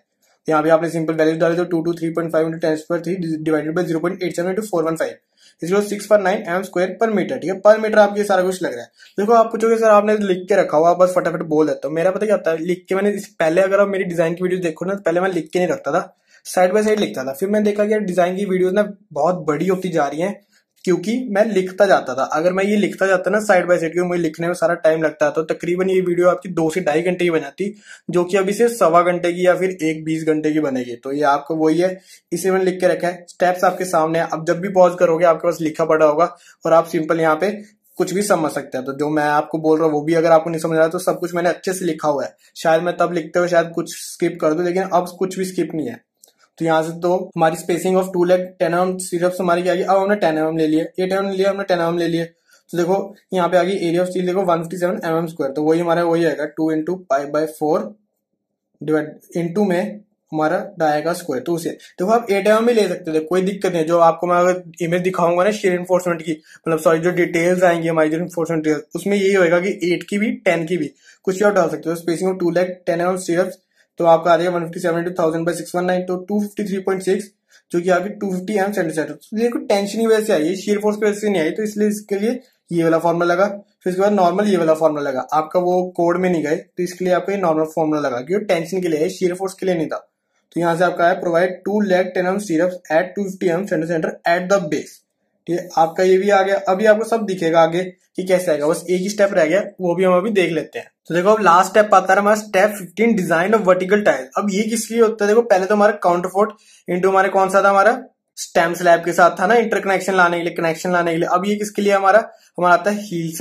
यहाँ पे आपने सिंपल वैल्यू डाली, तो 2 to 3.5 into 10⁻³ divided by 0.87 into 415 इसलिए 649 m स्क्वायर पर मीटर, ठीक है। पर मीटर आपको सारा कुछ लग रहा है। देखो आप पूछोगे सर आपने लिख के रखा हुआ, बस फटाफट बोल देता हूँ। मेरा पता क्या होता है, लिख के मैंने पहले, अगर आप मेरी डिजाइन की वीडियो देखो ना, पहले मैं लिख के नहीं रखता था, साइड बाय साइड लिखता था। फिर मैंने देखा कि डिजाइन की वीडियोस ना बहुत बड़ी होती जा रही हैं, क्योंकि मैं लिखता जाता था। अगर मैं ये लिखता जाता ना साइड बाय साइड, क्योंकि मुझे लिखने में सारा टाइम लगता है, तो तकरीबन ये वीडियो आपकी 2 से 2.5 घंटे की बन जाती, जो कि अभी से 1.25 घंटे की या फिर 1:20 घंटे की बनेगी। तो ये आपको वही है, इसे मैंने लिख के रखा है, स्टेप्स आपके सामने है। अब जब भी पॉज करोगे आपके पास लिखा पड़ा होगा, और आप सिंपल यहाँ पे कुछ भी समझ सकते हैं। तो जो मैं आपको बोल रहा हूँ वो भी अगर आपको नहीं समझ रहा, तो सब कुछ मैंने अच्छे से लिखा हुआ है। शायद मैं तब लिखते हुए शायद कुछ स्किप कर दूं, लेकिन अब कुछ भी स्किप नहीं है। तो यहाँ से तो हमारी स्पेसिंग ऑफ 2 लेग 10 mm सिर्फ हमारी क्या आ गई, अब हमने 10 mm ले लिए, 8 mm लिया, हमने 10 mm ले लिए। तो देखो यहाँ पे आ गई एरिया ऑफ स्टील देखो 157 mm स्क्वायर। तो वही हमारा वही आएगा 2 इंटू π/4 डिवाइड इंटू में हमारा डाया का स्क्वायर। तो उसे देखो आप 8 mm में ले सकते थे, कोई दिक्कत नहीं। जो आपको मैं अगर इमेज दिखाऊंगा ना शेयर इन्फोर्समेंट की, मतलब सॉरी जो डिटेल्स आएंगी हमारी जो इन्फोर्समेंट डिटेल्स, उसमें यही होगा कि 8 की भी 10 की भी कुछ और डाल सकते हो। स्पेसिंग ऑफ 2 लाख 10 mm स्टीयर्स, तो आपका आ जाएगा 157,1000/619, तो 253.6 जो कि आपकी 250 mm सेंटीमीटर। तो देखो टेंशन ही वजह से आई है, शेयर फोर्स की वजह से नहीं आई, तो इसलिए इसके लिए ये वाला फॉर्मूला लगा। फिर उसके बाद नॉर्मल ये वाला फॉर्मूला लगा, आपका वो कोड में नहीं गए तो इसके लिए आपका ये नॉर्मल फॉर्मूला लगा, क्योंकि टेंशन के लिए है, शेयर फोर्स के लिए नहीं था। तो यहाँ से आपका है प्रोवाइड 2 लाख 10 mm stirrups at 250 mm centimetre at the base. ठीक है, आपका ये भी आ गया। अभी आपको सब दिखेगा आगे कि कैसे आएगा, बस एक ही स्टेप रह गया, वो भी हम अभी देख लेते हैं। तो देखो अब लास्ट स्टेप आता है हमारा step 15, design of vertical tile. अब ये किस लिए होता है, देखो पहले तो हमारा काउंटरफोर्ट इनटू हमारे कौन सा था, हमारा स्टेम स्लैब के साथ था ना, इंटरकनेक्शन लाने के लिए, कनेक्शन लाने के लिए। अब ये किसके लिए हमारा आता है हील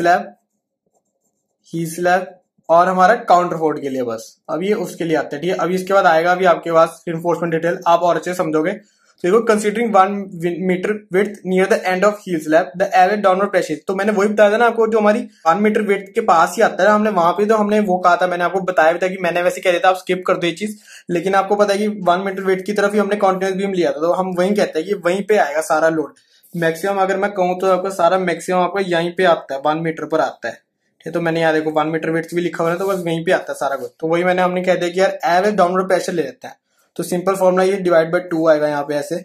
स्लैब और हमारा काउंटरफोर्ट के लिए बस। अब ये उसके लिए आता है। ठीक है, अभी इसके बाद आएगा अभी आपके पास रिइंफोर्समेंट डिटेल, आप और अच्छे समझोगे। तो देखो considering 1 metre width near the end of heel slab the average downward pressure, तो मैंने वही बताया था ना आपको, जो हमारी 1 मीटर विड्थ के पास ही आता है, हमने वहां पे तो हमने वो कहा था, मैंने आपको बताया भी था कि मैंने वैसे कह दिया था आप स्किप कर दो ये चीज, लेकिन आपको पता है कि 1 मीटर विड्थ की तरफ ही हमने कॉन्टिन्यूस बीम लिया था, तो हम वही कहते हैं कि वहीं पे आएगा सारा लोड मैक्सिमम। अगर मैं कहूँ तो आपका सारा मैक्सिमम आपका यहीं पे आता है, 1 मीटर पर आता है। तो मैंने यहाँ देखो 1 मीटर विड्थ भी लिखा हुआ है, तो बस वहीं पे आता है सारा कुछ। तो वही हमने कह दिया कि यार एवरेज डाउनवर्ड प्रेशर ले लेते हैं। तो सिंपल फॉर्मुला ये डिवाइड बाय 2 आएगा यहाँ पे ऐसे।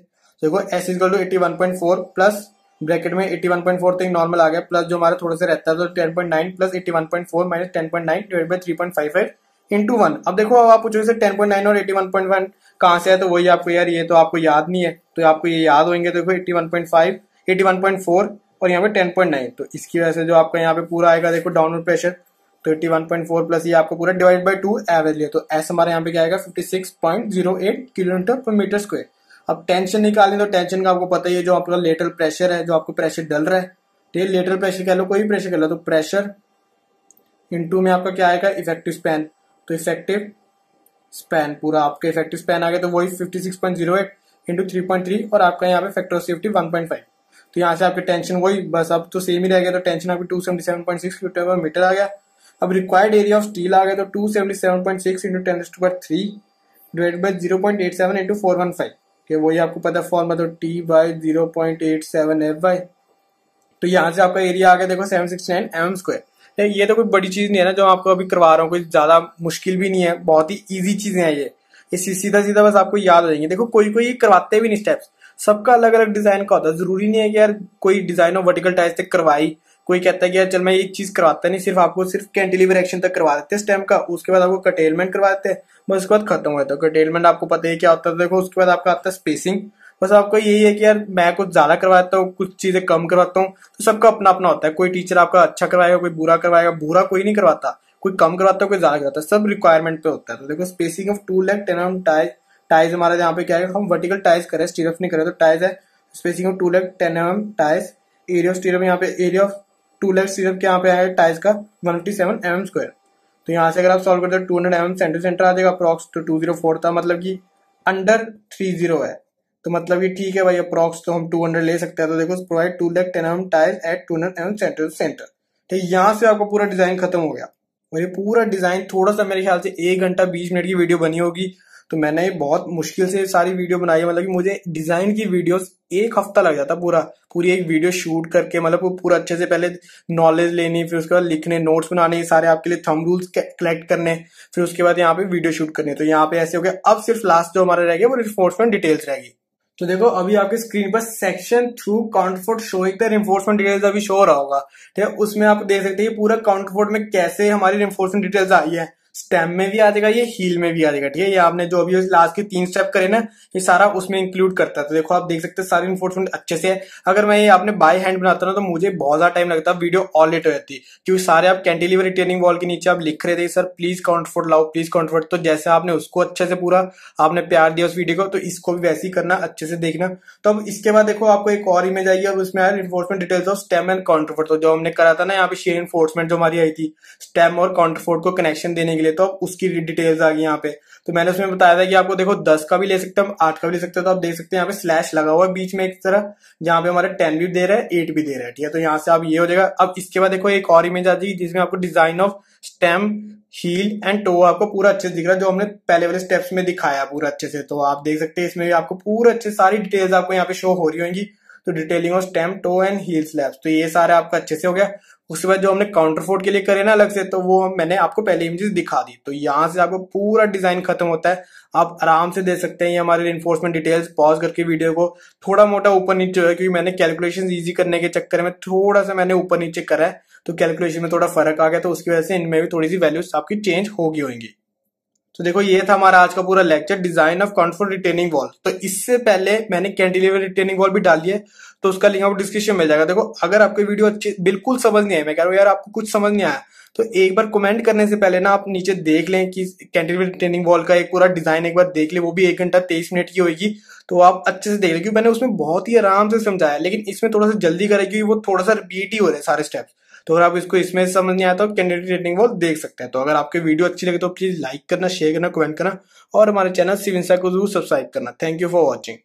देखो S equal to 81.4 plus bracket में 81.4 तो नॉर्मल आ गया, प्लस जो हमारा थोड़ा सा रहता है तो 10.9 plus 81.4 minus 10.9 divide by 3.55 into 1। अब देखो अब आप पूछोगे 10.9 और 81.1 कहाँ से है, तो वही आपको यार ये तो आपको याद नहीं है, तो आपको ये याद होंगे। देखो 81.5 81.4 और यहाँ पे 10.9, तो इसकी वजह से जो आपका यहाँ पे पूरा आएगा देखो डाउनवर्ड प्रेशर, तो 81.4 प्लस ये आपको पूरा डिवाइड बाय 2 एवरेज लिया, तो एस हमारे यहाँ पे क्या आएगा 56.08 किलोमीटर पर मीटर स्क्वायर। अब टेंशन निकालनी, तो टेंशन का आपको पता ही है, जो आपका लेटरल प्रेशर है, जो आपको प्रेशर डल रहा है, तो लेटरल प्रेशर कह लो, कोई भी प्रेशर कह लो, तो प्रेशर इंटू में आपका क्या आएगा इफेक्टिव स्पैन, तो इफेक्टिव स्पैन पूरा आपका इफेक्टिव स्पैन आ गया, तो वही 56.08 इंटू 3.3 और आपका यहाँ पे फैक्टर ऑफ सेफ्टी 1.5। तो यहाँ से आपकी टेंशन वही बस अब तो सेम ही रह गया, तो टेंशन आपकी 277.6 किलोमीटर पर मीटर आ गया। अब रिक्वायर्ड एरिया ऑफ स्टील आ गया, तो 277.6 इंटू 10⁻³ डिवाइड बाय 0.87 इंटू 415, वही आपको पता है फॉर्मूला, तो T/0.87 FY। तो यहाँ से आपका एरिया आ गया देखो 769 mm²। ये तो कोई बड़ी चीज नहीं है ना जो आपको अभी करवा रहा हूँ, कोई ज्यादा मुश्किल भी नहीं है, बहुत ही इजी चीजें हैं ये सीधा सीधा बस आपको याद हो जाएंगे। देखो कोई कोई करवाते भी नहीं स्टेप्स, सबका अलग अलग डिजाइन का होता है। जरूरी नहीं है कि यार कोई डिजाइन ऑफ वर्टिकल टाइल्स तक करवाई, कोई कहता है कि यार चल मैं एक चीज करवाता नहीं, सिर्फ आपको सिर्फ कैंटिलीवर एक्शन तक करवा देते हैं स्टेम का, उसके बाद आपको कटेलमेंट करवा देते हैं, बस उसके बाद खत्म हो जाता है। कटेलमेंट आपको पता है क्या होता है, देखो उसके बाद आपका आता है स्पेसिंग। बस आपको यही है कि यार मैं कुछ ज्यादा करवाता हूँ, कुछ चीजें कम करवाता हूँ, तो सबका अपना अपना होता है। कोई टीचर आपका अच्छा करवाएगा, कोई बुरा करवाएगा, बुरा कोई नहीं करवाता, कोई कम करवाता है, कोई ज्यादा करवाता है, सब रिक्वायरमेंट पे होता है। तो देखो स्पेसिंग ऑफ 2 लाख 10 mm टाइज हमारा यहाँ पे क्या है, हम वर्टिकल टाइज करें, स्टीरअप नहीं करे, तो टाइज है स्पेसिंग ऑफ 2 लाख 10 mm टाइज। एरिया ऑफ स्टीरअप यहाँ पे एरिया ऑफ 2 लाख स्टीरअप के यहाँ पे आया टाइज का 157 mm²। तो यहाँ से अगर आप सॉल्व करते हो 200 mm सेंटर आ जाएगा अप्रॉक्स, तो 204 था, मतलब कि अंडर 30 है, तो मतलब ये ठीक है भाई, अप्रॉक्स तो हम 200 ले सकते हैं। तो देखो प्रोवाइड 2 लाख 10 mm ties at 200 mm centre. ठीक, यहाँ से आपका पूरा डिजाइन खत्म हो गया। और ये पूरा डिजाइन थोड़ा सा मेरे ख्याल से 1 घंटा 20 मिनट की वीडियो बनी होगी, तो मैंने बहुत मुश्किल से सारी वीडियो बनाई है। मतलब कि मुझे डिजाइन की वीडियोस 1 हफ्ता लग जाता पूरी एक वीडियो शूट करके, मतलब वो पूरा अच्छे से पहले नॉलेज लेनी, फिर उसके बाद लिखने, नोट्स बनाने, सारे आपके लिए थंब रूल्स कलेक्ट करने, फिर उसके बाद यहाँ पे वीडियो शूट करनी। तो यहाँ पे ऐसे हो गया। अब सिर्फ लास्ट जो हमारा रह गया वो रिइंफोर्समेंट डिटेल्स रहेगी। तो देखो अभी आपके स्क्रीन पर सेक्शन थ्रू काउंटरफोर्ट शो एक रिइंफोर्समेंट डिटेल्स अभी शो हो रहा होगा, ठीक है। उसमें आप देख सकते हैं पूरा काउंटरफोर्ट में कैसे हमारी रिइंफोर्समेंट डिटेल्स आई है, स्टेम में भी आ जाएगा, ये हील में भी आ जाएगा, ठीक है। ये आपने जो अभी लास्ट के 3 स्टेप करे ना, ये सारा उसमें इंक्लूड करता है। तो देखो आप देख सकते हैं सारी इन्फोर्समेंट अच्छे से है। अगर मैं ये आपने बाय हैंड बनाता ना तो मुझे बहुत ज्यादा टाइम लगता, वीडियो ऑल लेट हो जाती, क्योंकि सारे आप कैंटिलीवर रिटेनिंग वॉल के नीचे आप लिख रहे थे सर प्लीज काउंटरफोर्ट लाओ, प्लीज काउंटरफोर्ट। तो जैसे आपने उसको अच्छे से पूरा आपने प्यार दिया उस वीडियो को, तो इसको भी वैसे ही करना, अच्छे से देखना। तो अब इसके बाद देखो आपको एक और इमेज आई है, अब उसमें आया reinforcement details of stem and counterfort. तो जो हमने करा था ना यहाँ पे शेयर इन्फोर्समेंट जो हमारी आई थी स्टेम और काउंटरफोर्ट को कनेक्शन देने के लिए, लिए, तो अब उसकी डिटेल्स आ गई यहाँ पे। तो मैंने उसमें बताया था कि आपको देखो 10 का भी ले सकते हैं, 8 का भी ले सकते हैं। तो आप देख सकते हैं यहाँ पे स्लैश लगा हुआ है बीच में एक तरह, जहाँ पे हमारे 10 भी दे रहा है, 8 भी दे रहा है, ठीक है। तो यहाँ से आप ये हो जाएगा। अब इसके बाद देखो एक और इमेज आ जाएगी जिसमें आपको design of stem, heel and toe आपको पूरा अच्छे से दिख रहा है, जो हमने पहले वाले स्टेप्स में दिखाया पूरा अच्छे से। तो आप देख सकते हैं इसमें भी आपको पूरा अच्छे सारी डिटेल्स आपको यहाँ पे शो हो रही होंगी। तो detailing of stem, toe and heel slabs, तो ये सारा आपका अच्छे से हो गया। उसके बाद जो हमने काउंटर फोर्ट के लिए करे ना अलग से, तो वो मैंने आपको पहले इमेजेस दिखा दी। तो यहाँ से आपको पूरा डिजाइन खत्म होता है, आप आराम से दे सकते हैं। ये हमारे रिइंफोर्समेंट डिटेल्स, पॉज करके वीडियो को थोड़ा मोटा ऊपर नीचे है, क्योंकि मैंने कैलकुलेशन इजी करने के चक्कर में थोड़ा सा मैंने ऊपर नीचे करा है, तो कैलकुलेशन में थोड़ा फर्क आ गया, तो उसकी वजह से इनमें भी थोड़ी सी वैल्यूज आपकी चेंज होगी होंगी। तो देखो ये था हमारा आज का पूरा lecture, design of counter retaining wall. तो इससे पहले मैंने कैंटिलीवर रिटेनिंग वॉल भी डाली है, तो उसका लिंक आपको डिस्क्रिप्शन में मिल जाएगा। देखो अगर आपको वीडियो अच्छी बिल्कुल समझ नहीं आई, मैं कह रहा हूँ यार आपको कुछ समझ नहीं आया, तो एक बार कमेंट करने से पहले ना आप नीचे देख लें कि कैंटिलीवर रिटेनिंग वॉल का एक पूरा डिजाइन एक बार देख ले, वो भी 1 घंटा 23 मिनट की होगी। तो आप अच्छे से देख लें, क्योंकि मैंने उसमें बहुत ही आराम से समझाया, लेकिन इसमें थोड़ा सा जल्दी करें क्योंकि वो थोड़ा सा रिपीट ही हो रहे हैं सारे स्टेप्स। तो अगर आप इसको इसमें समझ नहीं आता तो कैंडिडेट रेटिंग वो देख सकते हैं। तो अगर आपके वीडियो अच्छी लगे तो प्लीज लाइक करना, शेयर करना, कमेंट करना और हमारे चैनल सिविंसा को जरूर सब्सक्राइब करना। Thank you for watching.